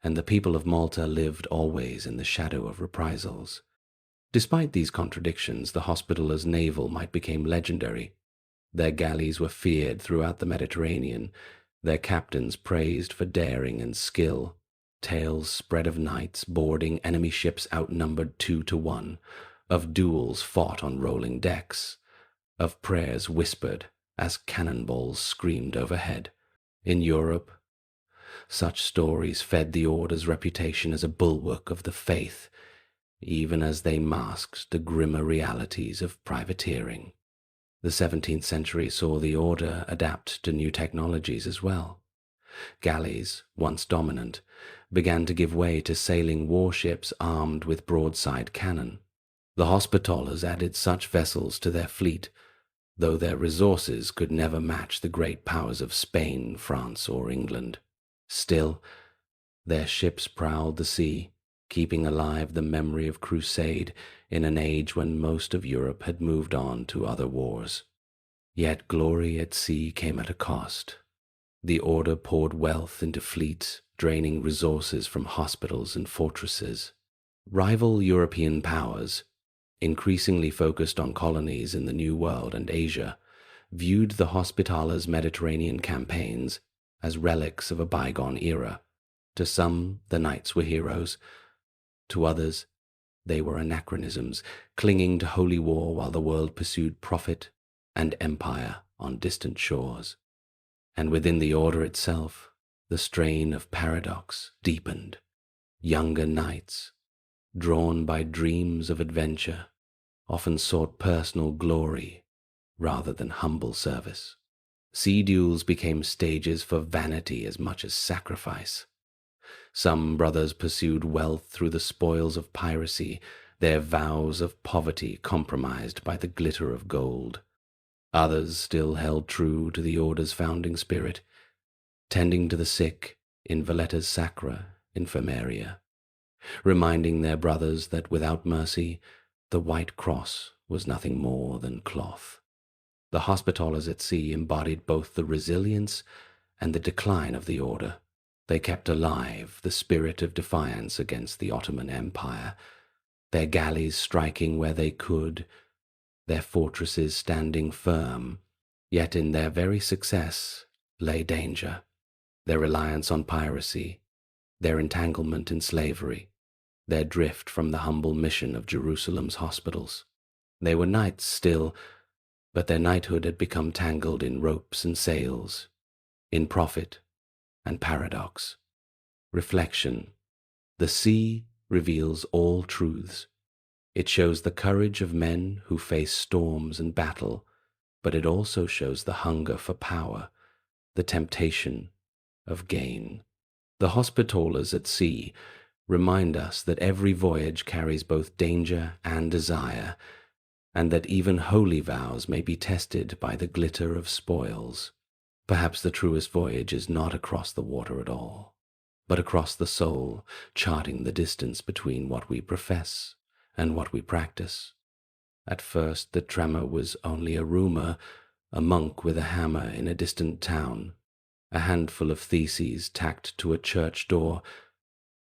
and the people of Malta lived always in the shadow of reprisals. Despite these contradictions, the Hospitallers' naval might become legendary. Their galleys were feared throughout the Mediterranean, their captains praised for daring and skill. Tales spread of knights boarding enemy ships outnumbered 2-1, of duels fought on rolling decks, of prayers whispered as cannonballs screamed overhead. In Europe, such stories fed the order's reputation as a bulwark of the faith, even as they masked the grimmer realities of privateering. The 17th century saw the order adapt to new technologies as well. Galleys, once dominant, began to give way to sailing warships armed with broadside cannon. The Hospitallers added such vessels to their fleet, though their resources could never match the great powers of Spain, France, or England. Still, their ships prowled the sea, keeping alive the memory of Crusade in an age when most of Europe had moved on to other wars. Yet glory at sea came at a cost. The order poured wealth into fleets, draining resources from hospitals and fortresses. Rival European powers, increasingly focused on colonies in the New World and Asia, viewed the Hospitallers' Mediterranean campaigns as relics of a bygone era. To some, the knights were heroes. To others, they were anachronisms, clinging to holy war while the world pursued profit and empire on distant shores. And within the order itself, the strain of paradox deepened. Younger knights, drawn by dreams of adventure, often sought personal glory rather than humble service. Sea duels became stages for vanity as much as sacrifice. Some brothers pursued wealth through the spoils of piracy, their vows of poverty compromised by the glitter of gold. Others still held true to the order's founding spirit, tending to the sick in Valletta's Sacra Infermaria, reminding their brothers that without mercy, the White Cross was nothing more than cloth. The Hospitallers at sea embodied both the resilience and the decline of the order. They kept alive the spirit of defiance against the Ottoman Empire, their galleys striking where they could, their fortresses standing firm, yet in their very success lay danger, their reliance on piracy, their entanglement in slavery, their drift from the humble mission of Jerusalem's hospitals. They were knights still, but their knighthood had become tangled in ropes and sails, in profit and paradox. Reflection. The sea reveals all truths. It shows the courage of men who face storms and battle, but it also shows the hunger for power, the temptation of gain. The Hospitallers at sea remind us that every voyage carries both danger and desire, and that even holy vows may be tested by the glitter of spoils. Perhaps the truest voyage is not across the water at all, but across the soul, charting the distance between what we profess and what we practice. At first the tremor was only a rumor, a monk with a hammer in a distant town, a handful of theses tacked to a church door,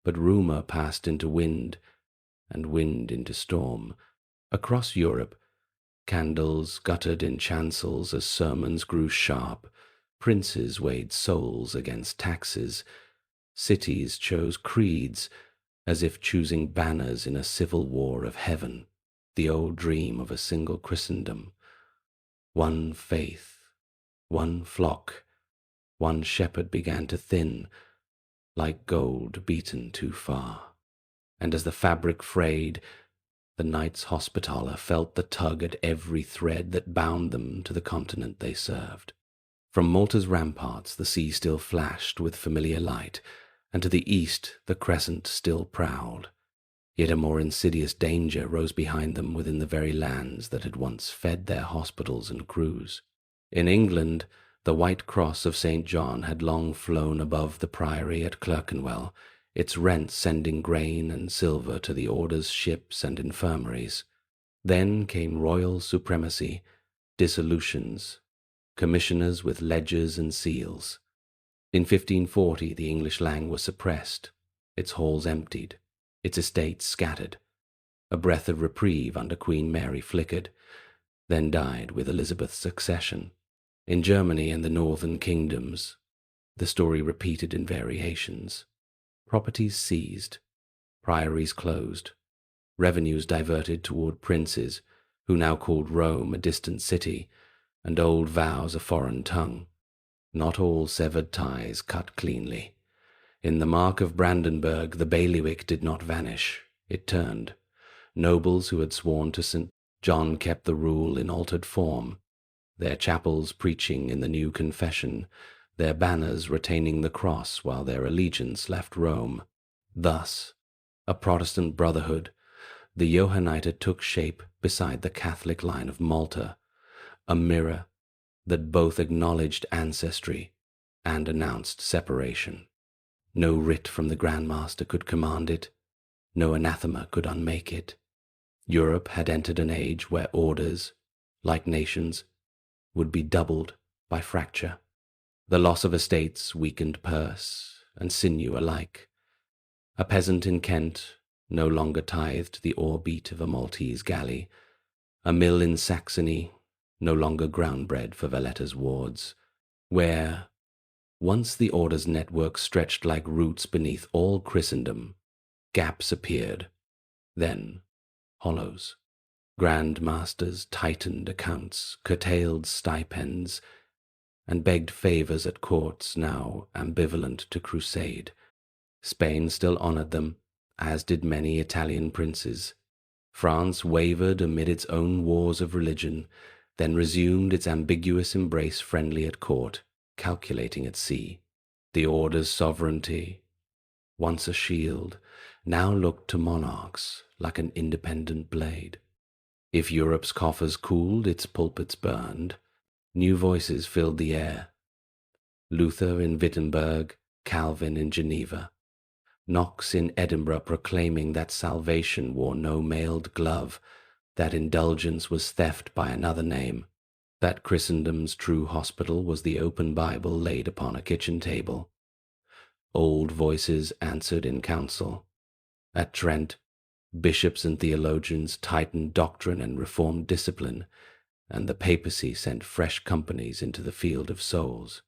but rumor passed into wind, and wind into storm. Across Europe, candles guttered in chancels as sermons grew sharp, princes weighed souls against taxes, cities chose creeds as if choosing banners in a civil war of heaven, the old dream of a single Christendom. One faith, one flock, one shepherd began to thin, like gold beaten too far. And as the fabric frayed, the Knights Hospitaller felt the tug at every thread that bound them to the continent they served. From Malta's ramparts the sea still flashed with familiar light, and to the east the crescent still prowled. Yet a more insidious danger rose behind them within the very lands that had once fed their hospitals and crews. In England, the White Cross of St. John had long flown above the priory at Clerkenwell, its rents sending grain and silver to the order's ships and infirmaries. Then came royal supremacy, dissolutions, commissioners with ledgers and seals. In 1540 the English lang was suppressed, its halls emptied, its estates scattered. A breath of reprieve under Queen Mary flickered, then died with Elizabeth's accession. In Germany and the northern kingdoms, the story repeated in variations. Properties seized, priories closed, revenues diverted toward princes, who now called Rome a distant city, and old vows a foreign tongue. Not all severed ties cut cleanly. In the Mark of Brandenburg the bailiwick did not vanish, it turned. Nobles who had sworn to St. John kept the rule in altered form, their chapels preaching in the new confession, their banners retaining the cross while their allegiance left Rome. Thus, a Protestant brotherhood, the Johanniter took shape beside the Catholic line of Malta, a mirror that both acknowledged ancestry and announced separation. No writ from the Grand Master could command it, no anathema could unmake it. Europe had entered an age where orders, like nations, would be doubled by fracture. The loss of estates weakened purse and sinew alike. A peasant in Kent no longer tithed the oar-beat of a Maltese galley. A mill in Saxony no longer ground bread for Valletta's wards. Where once the order's network stretched like roots beneath all Christendom, gaps appeared, then hollows. Grand masters tightened accounts, curtailed stipends, and begged favors at courts now ambivalent to crusade. Spain still honored them, as did many Italian princes. France wavered amid its own wars of religion, then resumed its ambiguous embrace friendly at court, calculating at sea. The order's sovereignty, once a shield, now looked to monarchs like an independent blade. If Europe's coffers cooled, its pulpits burned. New voices filled the air. Luther in Wittenberg, Calvin in Geneva, Knox in Edinburgh proclaiming that salvation wore no mailed glove, that indulgence was theft by another name, that Christendom's true hospital was the open Bible laid upon a kitchen table. Old voices answered in council. At Trent, bishops and theologians tightened doctrine and reformed discipline, and the papacy sent fresh companies into the field of souls.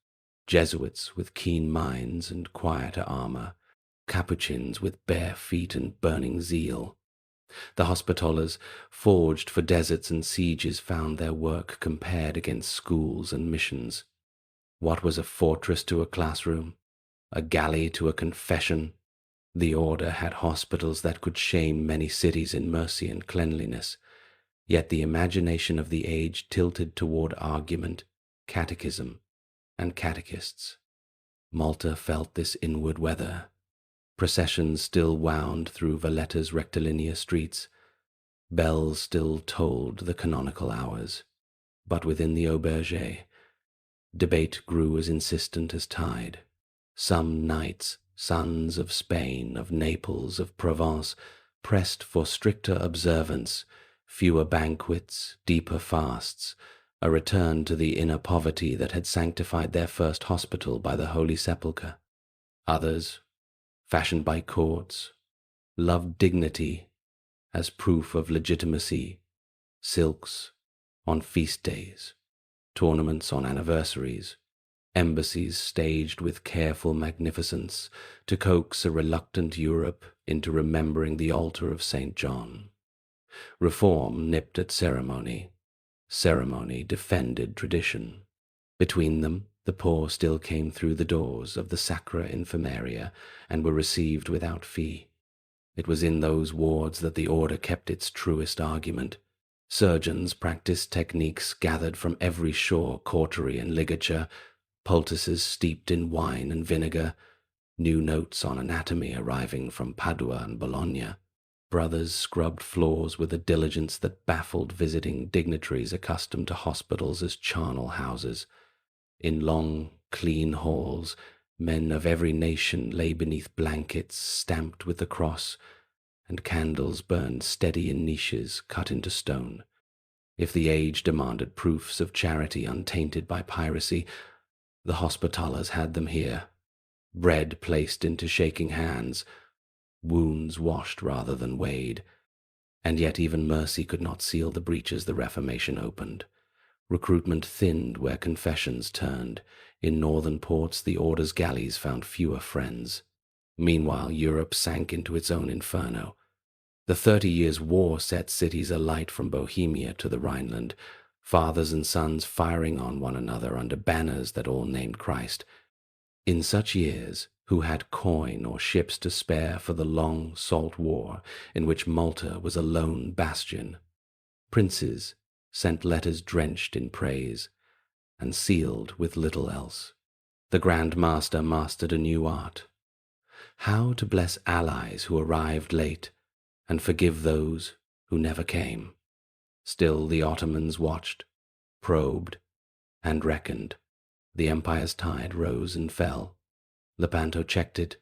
Jesuits with keen minds and quieter armor, Capuchins with bare feet and burning zeal. The Hospitallers, forged for deserts and sieges, found their work compared against schools and missions. What was a fortress to a classroom? A galley to a confession? The order had hospitals that could shame many cities in mercy and cleanliness, yet the imagination of the age tilted toward argument, catechism, and catechists. Malta felt this inward weather. Processions still wound through Valletta's rectilinear streets. Bells still tolled the canonical hours. But within the auberge, debate grew as insistent as tide. Some knights, sons of Spain, of Naples, of Provence, pressed for stricter observance, fewer banquets, deeper fasts, a return to the inner poverty that had sanctified their first hospital by the Holy Sepulchre. Others, fashioned by courts, loved dignity as proof of legitimacy, silks on feast days, tournaments on anniversaries, embassies staged with careful magnificence to coax a reluctant Europe into remembering the altar of St. John. Reform nipped at ceremony. Ceremony defended tradition. Between them, the poor still came through the doors of the Sacra Infermaria and were received without fee. It was in those wards that the order kept its truest argument. Surgeons practiced techniques gathered from every shore, cautery and ligature, poultices steeped in wine and vinegar, new notes on anatomy arriving from Padua and Bologna. Brothers scrubbed floors with a diligence that baffled visiting dignitaries accustomed to hospitals as charnel houses. In long, clean halls, men of every nation lay beneath blankets stamped with the cross, and candles burned steady in niches cut into stone. If the age demanded proofs of charity untainted by piracy, the Hospitallers had them here. Bread placed into shaking hands, wounds washed rather than weighed, and yet even mercy could not seal the breaches the Reformation opened. Recruitment thinned where confessions turned. In northern ports, the order's galleys found fewer friends. Meanwhile, Europe sank into its own inferno. The 30 Years' War set cities alight from Bohemia to the Rhineland, fathers and sons firing on one another under banners that all named Christ. In such years, who had coin or ships to spare for the long salt war in which Malta was a lone bastion? Princes sent letters drenched in praise and sealed with little else. The Grand Master mastered a new art: how to bless allies who arrived late and forgive those who never came. Still the Ottomans watched, probed, and reckoned. The empire's tide rose and fell. Lepanto checked it,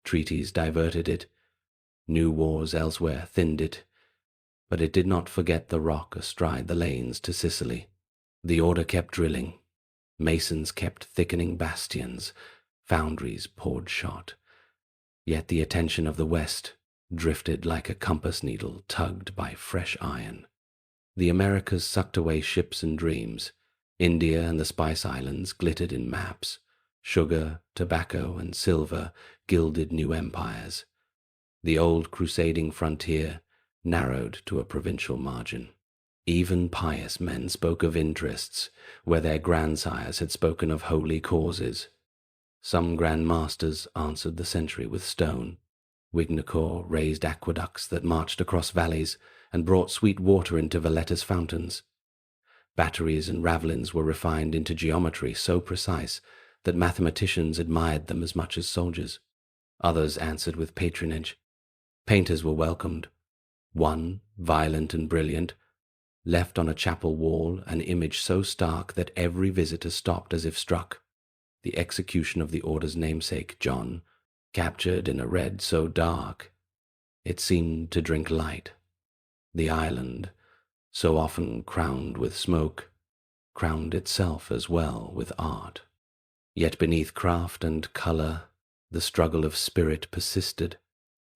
treaties diverted it, new wars elsewhere thinned it, but it did not forget the rock astride the lanes to Sicily. The order kept drilling. Masons kept thickening bastions, foundries poured shot. Yet the attention of the West drifted like a compass needle tugged by fresh iron. The Americas sucked away ships and dreams. India and the Spice Islands glittered in maps. Sugar, tobacco, and silver gilded new empires. The old crusading frontier narrowed to a provincial margin. Even pious men spoke of interests where their grandsires had spoken of holy causes. Some grand masters answered the century with stone. Wignacourt raised aqueducts that marched across valleys, and brought sweet water into Valletta's fountains. Batteries and ravelins were refined into geometry so precise that mathematicians admired them as much as soldiers. Others answered with patronage. Painters were welcomed. One, violent and brilliant, left on a chapel wall an image so stark that every visitor stopped as if struck. The execution of the order's namesake, John, captured in a red so dark it seemed to drink light. The island, so often crowned with smoke, crowned itself as well with art. Yet beneath craft and colour, the struggle of spirit persisted.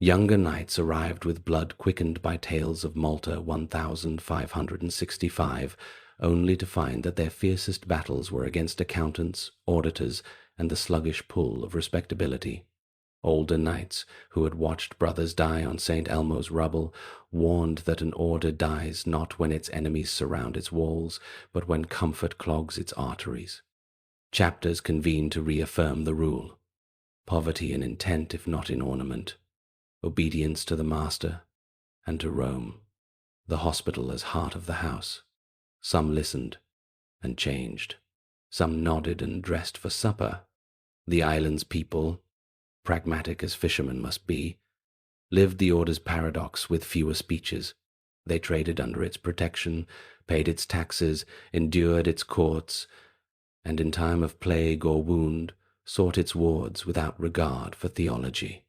Younger knights arrived with blood quickened by tales of Malta 1565, only to find that their fiercest battles were against accountants, auditors, and the sluggish pull of respectability. Older knights, who had watched brothers die on St. Elmo's rubble, warned that an order dies not when its enemies surround its walls, but when comfort clogs its arteries. Chapters convened to reaffirm the rule. Poverty in intent if not in ornament. Obedience to the master and to Rome. The hospital as heart of the house. Some listened and changed. Some nodded and dressed for supper. The island's people, pragmatic as fishermen must be, lived the order's paradox with fewer speeches. They traded under its protection, paid its taxes, endured its courts, and in time of plague or wound, sought its wards without regard for theology.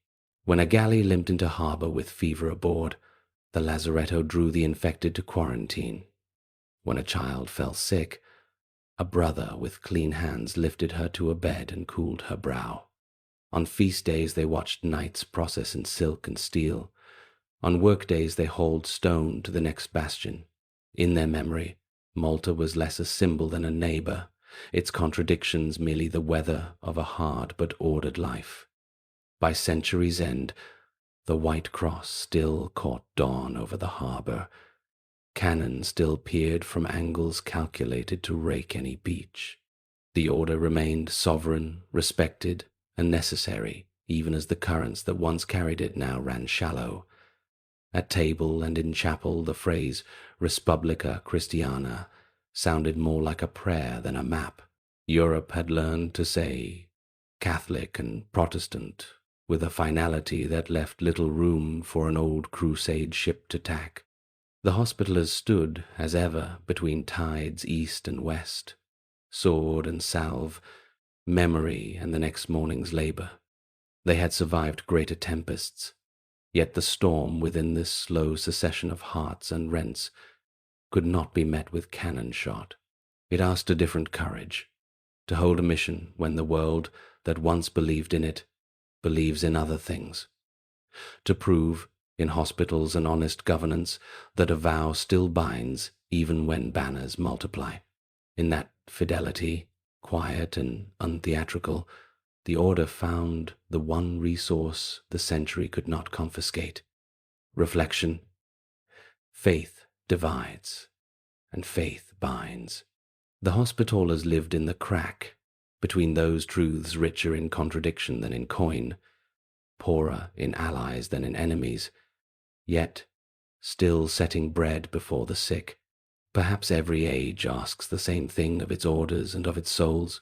When a galley limped into harbour with fever aboard, the lazaretto drew the infected to quarantine. When a child fell sick, a brother with clean hands lifted her to a bed and cooled her brow. On feast days they watched knights process in silk and steel. On work days they hauled stone to the next bastion. In their memory, Malta was less a symbol than a neighbour, its contradictions merely the weather of a hard but ordered life. By century's end, the White Cross still caught dawn over the harbour. Cannon still peered from angles calculated to rake any beach. The order remained sovereign, respected, and necessary, even as the currents that once carried it now ran shallow. At table and in chapel the phrase Respublica Christiana sounded more like a prayer than a map. Europe had learned to say Catholic and Protestant with a finality that left little room for an old crusade ship to tack. The hospitallers stood, as ever, between tides east and west, sword and salve, memory and the next morning's labour. They had survived greater tempests, yet the storm within this slow succession of hearts and rents could not be met with cannon shot. It asked a different courage, to hold a mission when the world that once believed in it believes in other things, to prove, in hospitals and honest governance, that a vow still binds even when banners multiply. In that fidelity, quiet and untheatrical, the order found the one resource the century could not confiscate: reflection. Faith divides, and faith binds. The Hospitallers lived in the crack between those truths richer in contradiction than in coin, poorer in allies than in enemies, yet still setting bread before the sick. Perhaps every age asks the same thing of its orders and of its souls.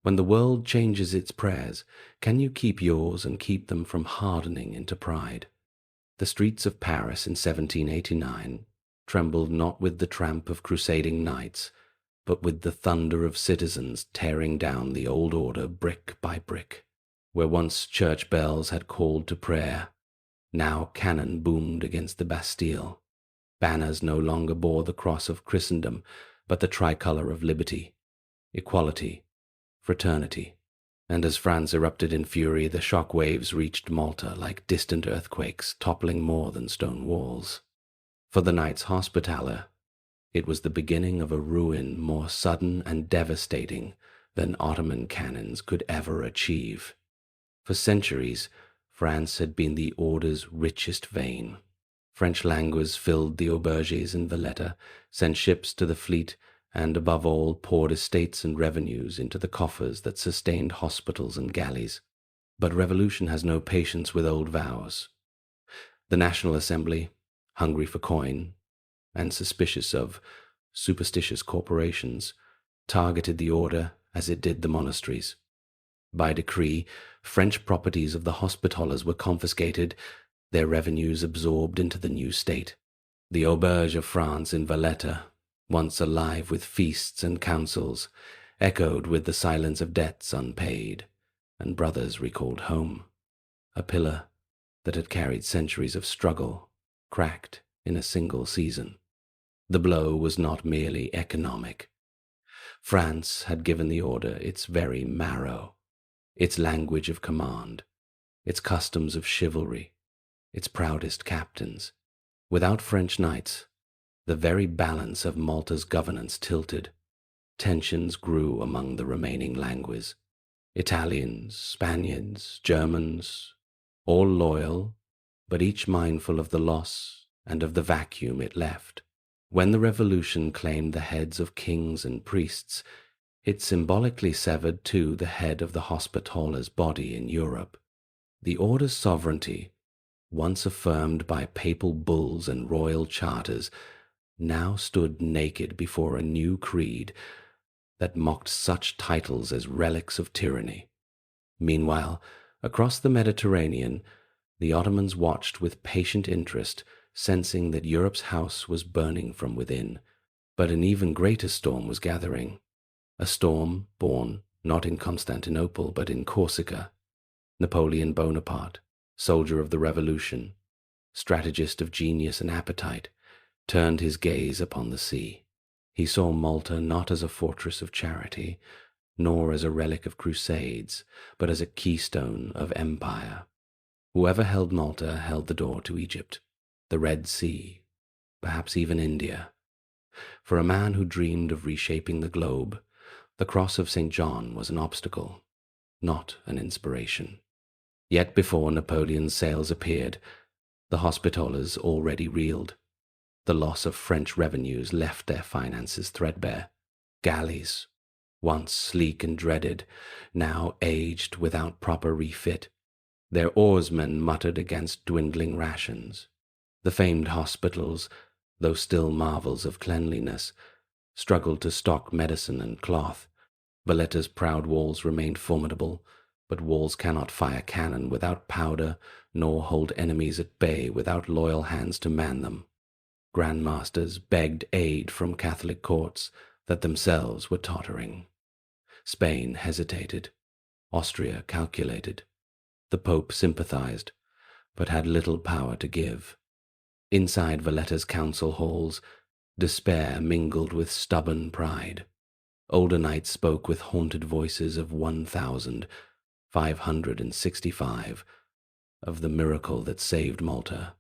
When the world changes its prayers, can you keep yours and keep them from hardening into pride? The streets of Paris in 1789 trembled not with the tramp of crusading knights, but with the thunder of citizens tearing down the old order brick by brick. Where once church bells had called to prayer, now cannon boomed against the Bastille. Banners no longer bore the cross of Christendom, but the tricolour of liberty, equality, fraternity. And as France erupted in fury, the shock waves reached Malta like distant earthquakes, toppling more than stone walls. For the Knights Hospitaller, it was the beginning of a ruin more sudden and devastating than Ottoman cannons could ever achieve. For centuries, France had been the order's richest vein. French languors filled the auberges in Valletta, sent ships to the fleet, and above all poured estates and revenues into the coffers that sustained hospitals and galleys. But revolution has no patience with old vows. The National Assembly, hungry for coin and suspicious of superstitious corporations, targeted the order as it did the monasteries. By decree, French properties of the Hospitallers were confiscated, their revenues absorbed into the new state. The auberge of France in Valletta, once alive with feasts and councils, echoed with the silence of debts unpaid, and brothers recalled home. A pillar that had carried centuries of struggle, cracked in a single season. The blow was not merely economic. France had given the order its very marrow, its language of command, its customs of chivalry, its proudest captains. Without French knights, the very balance of Malta's governance tilted. Tensions grew among the remaining langues. Italians, Spaniards, Germans, all loyal, but each mindful of the loss and of the vacuum it left. When the revolution claimed the heads of kings and priests, it symbolically severed too the head of the Hospitaller's body in Europe. The order's sovereignty, once affirmed by papal bulls and royal charters, now stood naked before a new creed that mocked such titles as relics of tyranny. Meanwhile, across the Mediterranean, the Ottomans watched with patient interest, sensing that Europe's house was burning from within. But an even greater storm was gathering, a storm born not in Constantinople but in Corsica. Napoleon Bonaparte, soldier of the Revolution, strategist of genius and appetite, turned his gaze upon the sea. He saw Malta not as a fortress of charity, nor as a relic of Crusades, but as a keystone of empire. Whoever held Malta held the door to Egypt, the Red Sea, perhaps even India. For a man who dreamed of reshaping the globe, the cross of St. John was an obstacle, not an inspiration. Yet before Napoleon's sails appeared, the Hospitallers already reeled. The loss of French revenues left their finances threadbare. Galleys, once sleek and dreaded, now aged without proper refit. Their oarsmen muttered against dwindling rations. The famed hospitals, though still marvels of cleanliness, struggled to stock medicine and cloth. Valletta's proud walls remained formidable, but walls cannot fire cannon without powder, nor hold enemies at bay without loyal hands to man them. Grandmasters begged aid from Catholic courts that themselves were tottering. Spain hesitated. Austria calculated. The Pope sympathized, but had little power to give. Inside Valletta's council halls, despair mingled with stubborn pride. Older knights spoke with haunted voices of 1,565, of the miracle that saved Malta,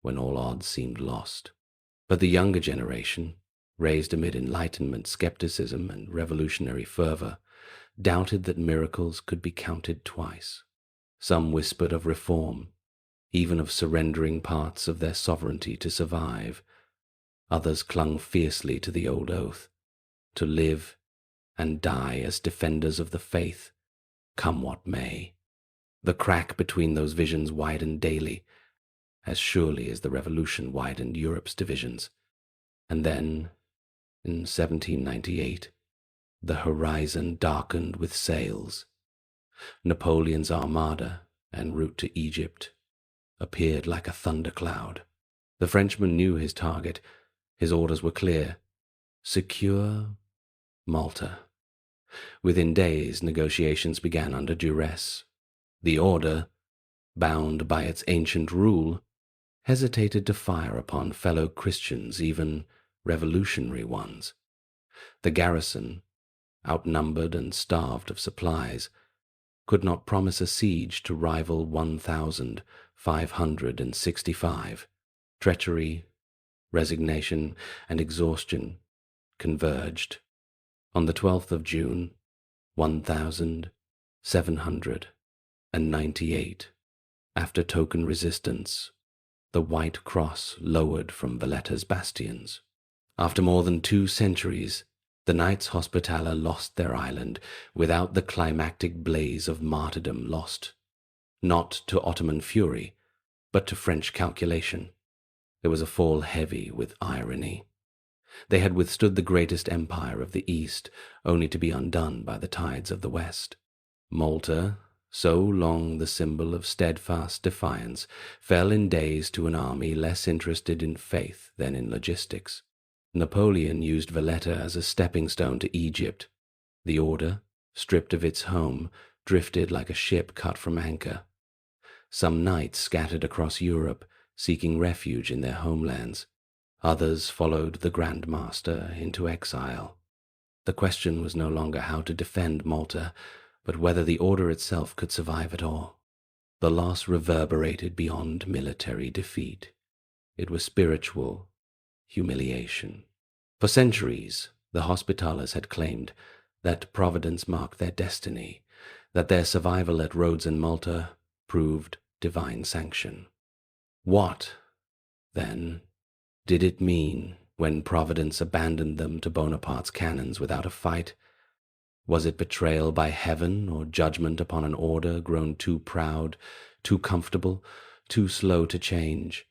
when all odds seemed lost. But the younger generation, raised amid Enlightenment skepticism and revolutionary fervor, doubted that miracles could be counted twice. Some whispered of reform, even of surrendering parts of their sovereignty to survive. Others clung fiercely to the old oath, to live and die as defenders of the faith, come what may. The crack between those visions widened daily, as surely as the revolution widened Europe's divisions. And then, in 1798, the horizon darkened with sails. Napoleon's armada, en route to Egypt, appeared like a thundercloud. The Frenchman knew his target. His orders were clear. Secure Malta. Within days, negotiations began under duress. The order, bound by its ancient rule, hesitated to fire upon fellow Christians, even revolutionary ones. The garrison, outnumbered and starved of supplies, could not promise a siege to rival 1,565. Treachery, resignation, and exhaustion converged. On the 12th of June, 1,798, after token resistance, the White Cross lowered from Valletta's bastions. After more than 2 centuries, the Knights Hospitaller lost their island without the climactic blaze of martyrdom, lost not to Ottoman fury, but to French calculation. There was a fall heavy with irony. They had withstood the greatest empire of the East, only to be undone by the tides of the West. Malta, so long the symbol of steadfast defiance, fell in days to an army less interested in faith than in logistics. Napoleon used Valletta as a stepping stone to Egypt. The order, stripped of its home, drifted like a ship cut from anchor. Some knights scattered across Europe, seeking refuge in their homelands. Others followed the Grand Master into exile. The question was no longer how to defend Malta, but whether the order itself could survive at all. The loss reverberated beyond military defeat. It was spiritual humiliation. For centuries, the Hospitallers had claimed that Providence marked their destiny, that their survival at Rhodes and Malta proved divine sanction. What, then, did it mean when Providence abandoned them to Bonaparte's cannons without a fight? Was it betrayal by heaven or judgment upon an order grown too proud, too comfortable, too slow to change?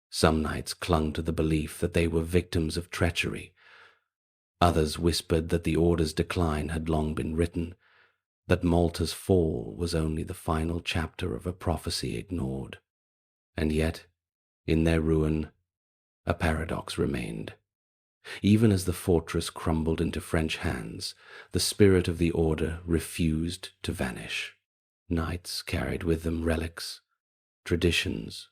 Some knights clung to the belief that they were victims of treachery. Others whispered that the order's decline had long been written, that Malta's fall was only the final chapter of a prophecy ignored. And yet, in their ruin, a paradox remained. Even as the fortress crumbled into French hands, the spirit of the order refused to vanish. Knights carried with them relics, traditions,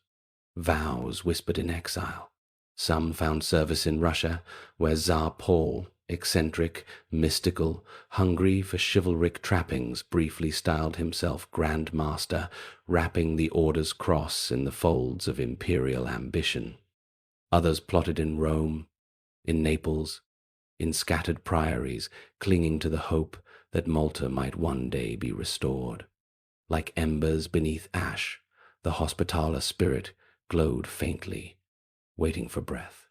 vows whispered in exile. Some found service in Russia, where Tsar Paul, eccentric, mystical, hungry for chivalric trappings, briefly styled himself Grand Master, wrapping the order's cross in the folds of imperial ambition. Others plotted in Rome, in Naples, in scattered priories, clinging to the hope that Malta might one day be restored. Like embers beneath ash, the Hospitaller spirit glowed faintly, waiting for breath.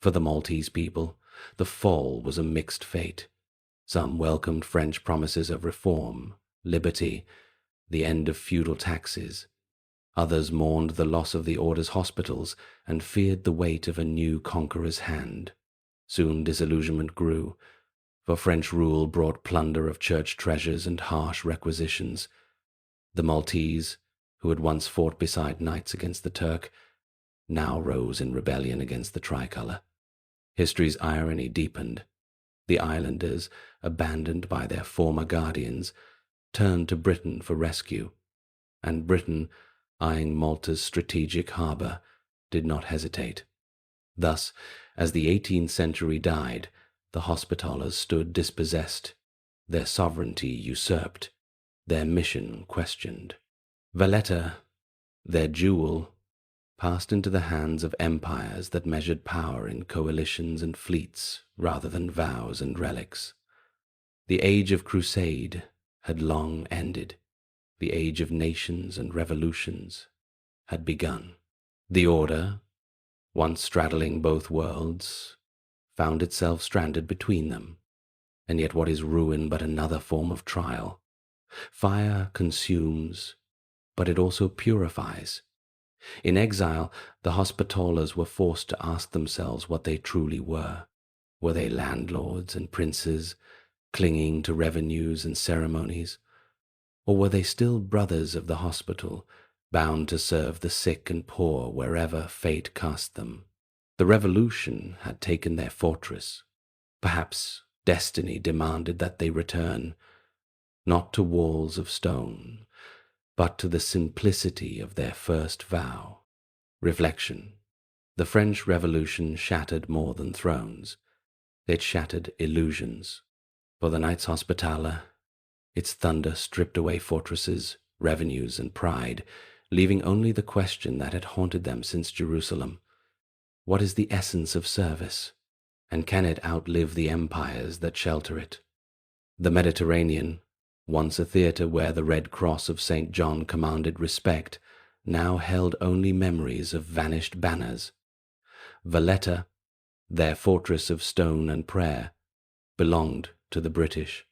For the Maltese people, the fall was a mixed fate. Some welcomed French promises of reform, liberty, the end of feudal taxes. Others mourned the loss of the order's hospitals and feared the weight of a new conqueror's hand. Soon disillusionment grew, for French rule brought plunder of church treasures and harsh requisitions. The Maltese, who had once fought beside knights against the Turk, now rose in rebellion against the tricolour. History's irony deepened. The islanders, abandoned by their former guardians, turned to Britain for rescue, and Britain, eyeing Malta's strategic harbour, did not hesitate. Thus, as the 18th century died, the Hospitallers stood dispossessed, their sovereignty usurped, their mission questioned. Valletta, their jewel, passed into the hands of empires that measured power in coalitions and fleets rather than vows and relics. The age of crusade had long ended. The age of nations and revolutions had begun. The order, once straddling both worlds, found itself stranded between them. And yet what is ruin but another form of trial? Fire consumes, but it also purifies. In exile, the Hospitallers were forced to ask themselves what they truly were. Were they landlords and princes, clinging to revenues and ceremonies? Or were they still brothers of the hospital, bound to serve the sick and poor wherever fate cast them? The revolution had taken their fortress. Perhaps destiny demanded that they return, not to walls of stone, but to the simplicity of their first vow. Reflection. The French Revolution shattered more than thrones. It shattered illusions. For the Knights Hospitaller, its thunder stripped away fortresses, revenues, and pride, leaving only the question that had haunted them since Jerusalem. What is the essence of service? And can it outlive the empires that shelter it? The Mediterranean, once a theatre where the Red Cross of St. John commanded respect, now held only memories of vanished banners. Valletta, their fortress of stone and prayer, belonged to the British.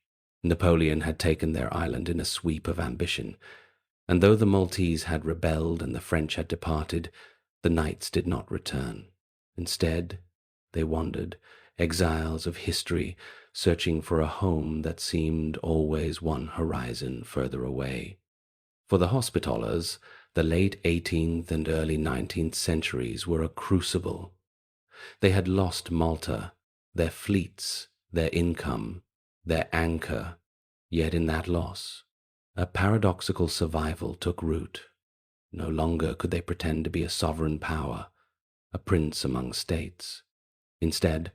Napoleon had taken their island in a sweep of ambition, and though the Maltese had rebelled and the French had departed, The knights did not return. Instead, they wandered, exiles of history, searching for a home that seemed always one horizon further away. For the Hospitallers, the late 18th and early 19th centuries were a crucible. They had lost Malta, their fleets, their income, their anchor, yet in that loss, a paradoxical survival took root. No longer could they pretend to be a sovereign power, a prince among states. Instead,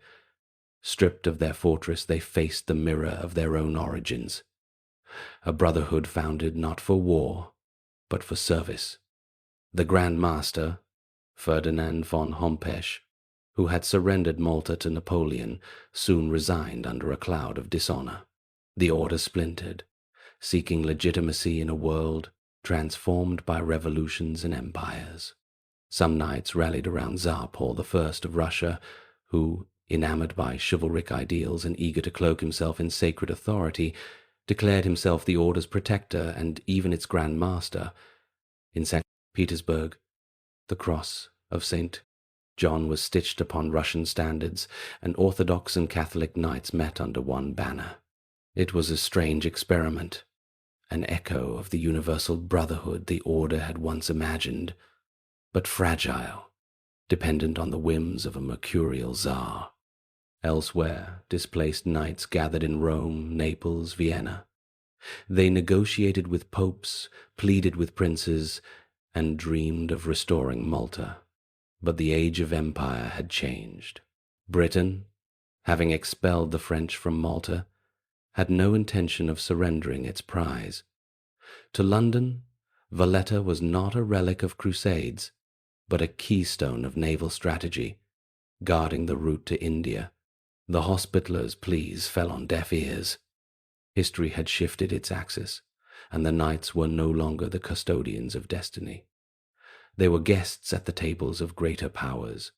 stripped of their fortress, they faced the mirror of their own origins, a brotherhood founded not for war, but for service. The Grand Master, Ferdinand von Hompesch, who had surrendered Malta to Napoleon, soon resigned under a cloud of dishonor. The order splintered, seeking legitimacy in a world transformed by revolutions and empires. Some knights rallied around Tsar Paul I of Russia, who, enamored by chivalric ideals and eager to cloak himself in sacred authority, declared himself the order's protector and even its Grand Master. In St. Petersburg, the cross of St. John was stitched upon Russian standards, and Orthodox and Catholic knights met under one banner. It was a strange experiment, an echo of the universal brotherhood the order had once imagined, but fragile, dependent on the whims of a mercurial czar. Elsewhere, displaced knights gathered in Rome, Naples, Vienna. They negotiated with popes, pleaded with princes, and dreamed of restoring Malta. But the age of empire had changed. Britain, having expelled the French from Malta, had no intention of surrendering its prize. To London, Valletta was not a relic of Crusades, but a keystone of naval strategy, guarding the route to India. The Hospitallers' pleas fell on deaf ears. History had shifted its axis, and the knights were no longer the custodians of destiny. They were guests at the tables of greater powers,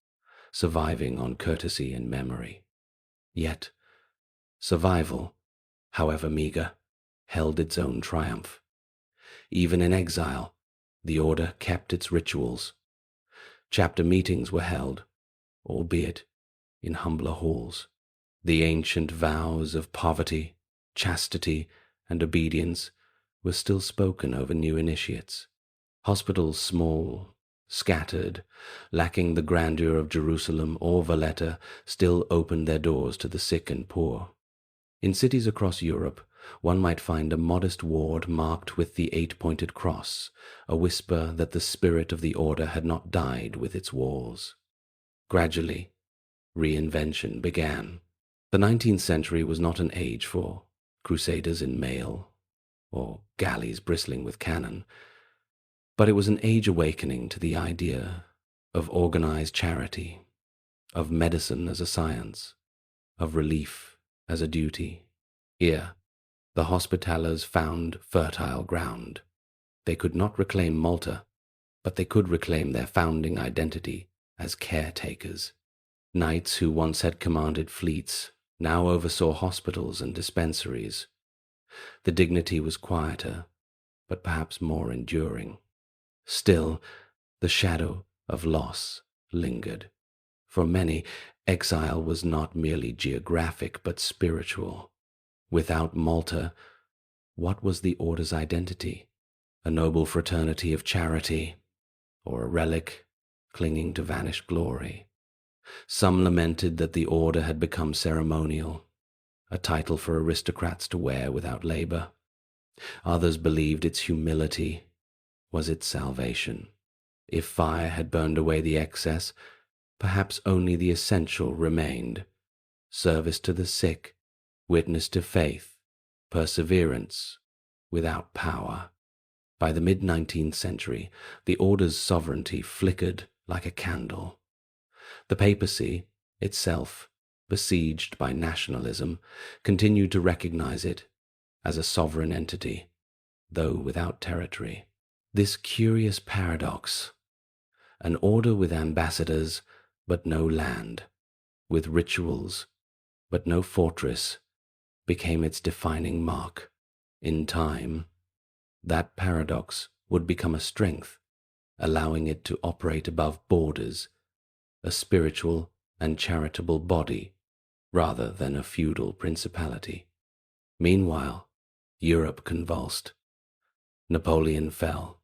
surviving on courtesy and memory. Yet, survival, however meager, held its own triumph. Even in exile, the order kept its rituals. Chapter meetings were held, albeit in humbler halls. The ancient vows of poverty, chastity, and obedience were still spoken over new initiates. Hospitals small, scattered, lacking the grandeur of Jerusalem or Valletta, still opened their doors to the sick and poor. In cities across Europe, one might find a modest ward marked with the 8-pointed cross, a whisper that the spirit of the order had not died with its walls. Gradually, reinvention began. The 19th century was not an age for crusaders in mail or galleys bristling with cannon, but it was an age awakening to the idea of organized charity, of medicine as a science, of relief as a duty. Here, the Hospitallers found fertile ground. They could not reclaim Malta, but they could reclaim their founding identity as caretakers. Knights who once had commanded fleets now oversaw hospitals and dispensaries. The dignity was quieter, but perhaps more enduring. Still, the shadow of loss lingered. For many, exile was not merely geographic but spiritual. Without Malta, what was the order's identity? A noble fraternity of charity, or a relic clinging to vanished glory? Some lamented that the order had become ceremonial, a title for aristocrats to wear without labor. Others believed its humility was its salvation. If fire had burned away the excess, perhaps only the essential remained: service to the sick, witness to faith, perseverance without power. By the mid-19th century, the order's sovereignty flickered like a candle. The papacy, itself besieged by nationalism, continued to recognize it as a sovereign entity, though without territory. This curious paradox, an order with ambassadors but no land, with rituals but no fortress, became its defining mark. In time, that paradox would become a strength, allowing it to operate above borders, a spiritual and charitable body rather than a feudal principality. Meanwhile, Europe convulsed. Napoleon fell,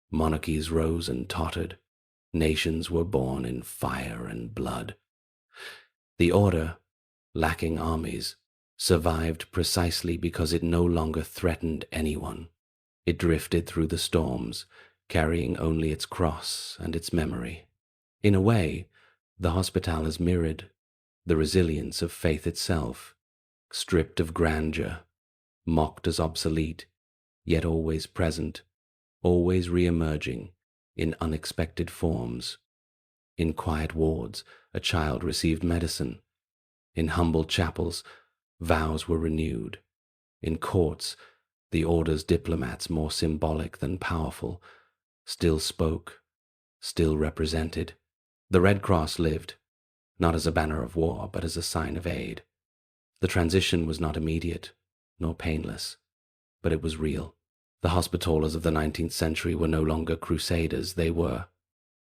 monarchies rose and tottered, nations were born in fire and blood. The order, lacking armies, survived precisely because it no longer threatened anyone. It drifted through the storms, carrying only its cross and its memory. In a way, the Hospitallers mirrored the resilience of faith itself, stripped of grandeur, mocked as obsolete, yet always present, always re-emerging in unexpected forms. In quiet wards, a child received medicine. In humble chapels, vows were renewed. In courts, the order's diplomats, more symbolic than powerful, still spoke, still represented. The Red Cross lived, not as a banner of war, but as a sign of aid. The transition was not immediate, nor painless, but it was real. The Hospitallers of the 19th century were no longer Crusaders. They were,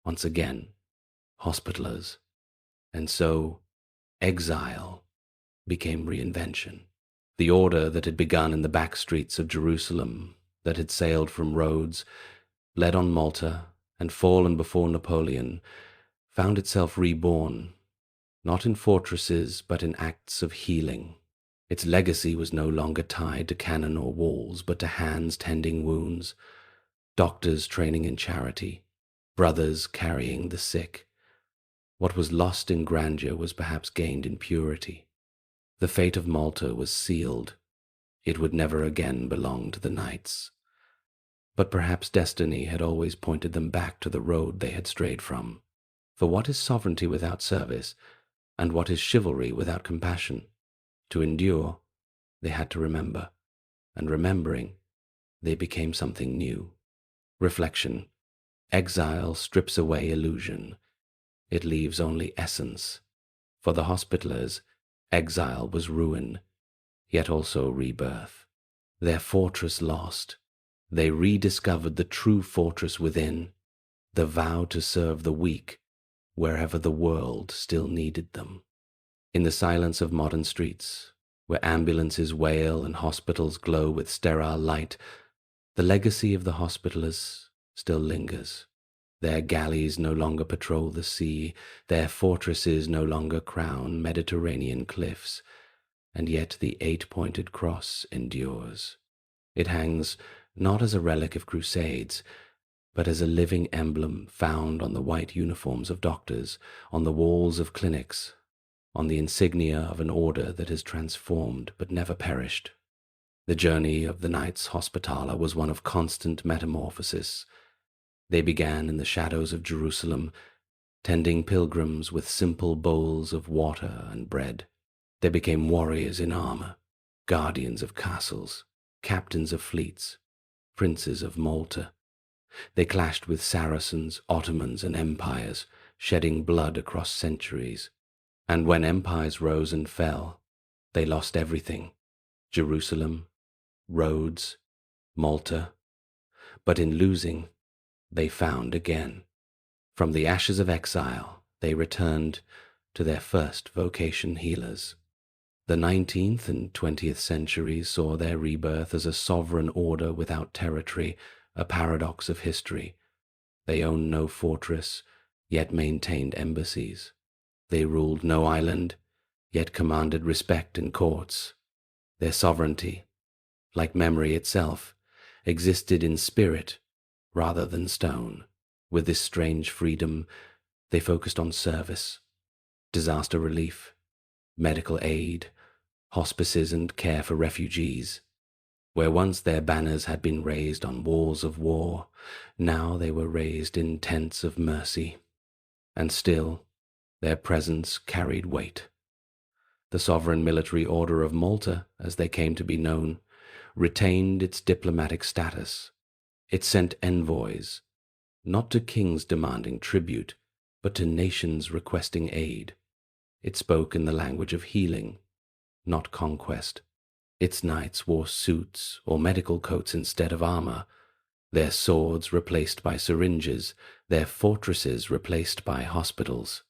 once again, Hospitallers. And so, exile became reinvention. The order that had begun in the back streets of Jerusalem, that had sailed from Rhodes, led on Malta, and fallen before Napoleon, found itself reborn, not in fortresses but in acts of healing. Its legacy was no longer tied to cannon or walls, but to hands tending wounds, doctors training in charity, brothers carrying the sick. What was lost in grandeur was perhaps gained in purity. The fate of Malta was sealed. It would never again belong to the knights. But perhaps destiny had always pointed them back to the road they had strayed from. For what is sovereignty without service, and what is chivalry without compassion? To endure, they had to remember, and remembering, they became something new. Reflection. Exile strips away illusion. It leaves only essence. For the Hospitallers, exile was ruin, yet also rebirth. Their fortress lost, they rediscovered the true fortress within, the vow to serve the weak wherever the world still needed them. In the silence of modern streets, where ambulances wail and hospitals glow with sterile light, the legacy of the Hospitallers still lingers. Their galleys no longer patrol the sea, their fortresses no longer crown Mediterranean cliffs, and yet the eight-pointed cross endures. It hangs not as a relic of Crusades, but as a living emblem found on the white uniforms of doctors, on the walls of clinics, on the insignia of an order that has transformed but never perished. The journey of the Knights Hospitaller was one of constant metamorphosis. They began in the shadows of Jerusalem, tending pilgrims with simple bowls of water and bread. They became warriors in armor, guardians of castles, captains of fleets, princes of Malta. They clashed with Saracens, Ottomans, and empires, shedding blood across centuries. And when empires rose and fell, they lost everything: Jerusalem, Rhodes, Malta. But in losing, they found again. From the ashes of exile, they returned to their first vocation: healers. The 19th and 20th centuries saw their rebirth as a sovereign order without territory, a paradox of history. They owned no fortress, yet maintained embassies. They ruled no island, yet commanded respect in courts. Their sovereignty, like memory itself, existed in spirit rather than stone. With this strange freedom, they focused on service, disaster relief, medical aid, hospices, and care for refugees. Where once their banners had been raised on walls of war, now they were raised in tents of mercy. And still, their presence carried weight. The Sovereign Military Order of Malta, as they came to be known, retained its diplomatic status. It sent envoys, not to kings demanding tribute, but to nations requesting aid. It spoke in the language of healing, not conquest. Its knights wore suits or medical coats instead of armor, their swords replaced by syringes, their fortresses replaced by hospitals.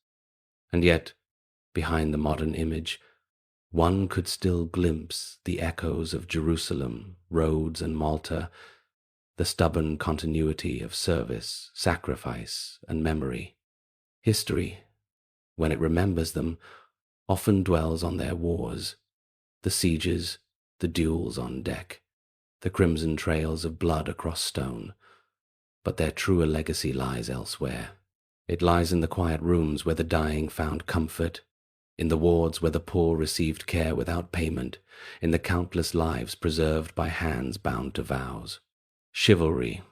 And yet, behind the modern image, one could still glimpse the echoes of Jerusalem, Rhodes, and Malta, the stubborn continuity of service, sacrifice, and memory. History, when it remembers them, often dwells on their wars, the sieges, the duels on deck, the crimson trails of blood across stone. But their truer legacy lies elsewhere. It lies in the quiet rooms where the dying found comfort, in the wards where the poor received care without payment, in the countless lives preserved by hands bound to vows. Chivalry,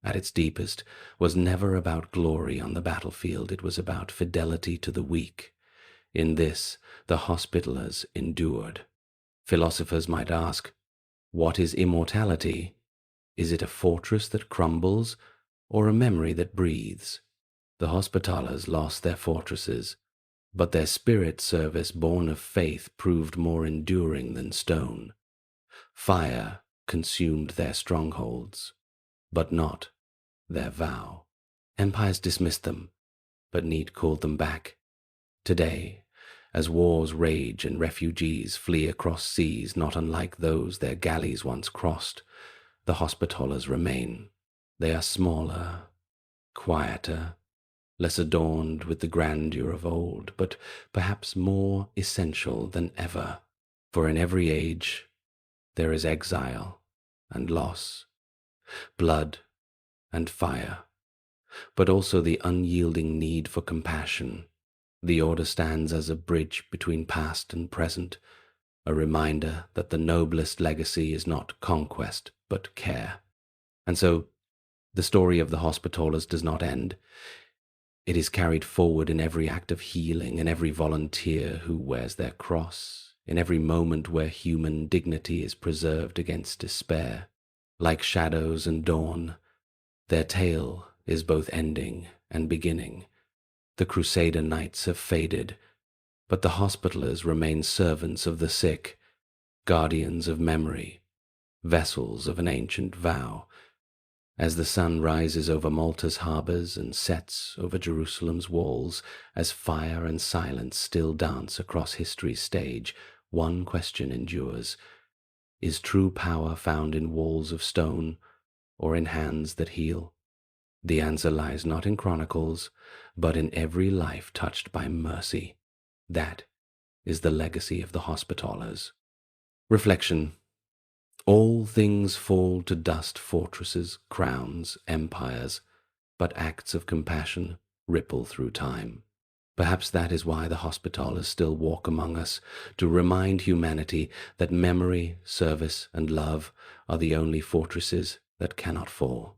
at its deepest, was never about glory on the battlefield. It was about fidelity to the weak. In this, the Hospitallers endured. Philosophers might ask, what is immortality? Is it a fortress that crumbles, or a memory that breathes? The Hospitallers lost their fortresses, but their spirit service born of faith proved more enduring than stone. Fire consumed their strongholds, but not their vow. Empires dismissed them, but need called them back. Today, as wars rage and refugees flee across seas not unlike those their galleys once crossed, the Hospitallers remain. They are smaller, quieter, less adorned with the grandeur of old, but perhaps more essential than ever. For in every age there is exile and loss, blood and fire, but also the unyielding need for compassion. The Order stands as a bridge between past and present, a reminder that the noblest legacy is not conquest, but care. And so, the story of the Hospitallers does not end. It is carried forward in every act of healing, in every volunteer who wears their cross, in every moment where human dignity is preserved against despair. Like shadows and dawn, their tale is both ending and beginning. The Crusader knights have faded, but the Hospitallers remain servants of the sick, guardians of memory, vessels of an ancient vow. As the sun rises over Malta's harbours and sets over Jerusalem's walls, as fire and silence still dance across history's stage, one question endures. Is true power found in walls of stone or in hands that heal? The answer lies not in chronicles, but in every life touched by mercy. That is the legacy of the Hospitallers. Reflection. All things fall to dust, fortresses, crowns, empires, but acts of compassion ripple through time. Perhaps that is why the Hospitallers still walk among us, to remind humanity that memory, service, and love are the only fortresses that cannot fall.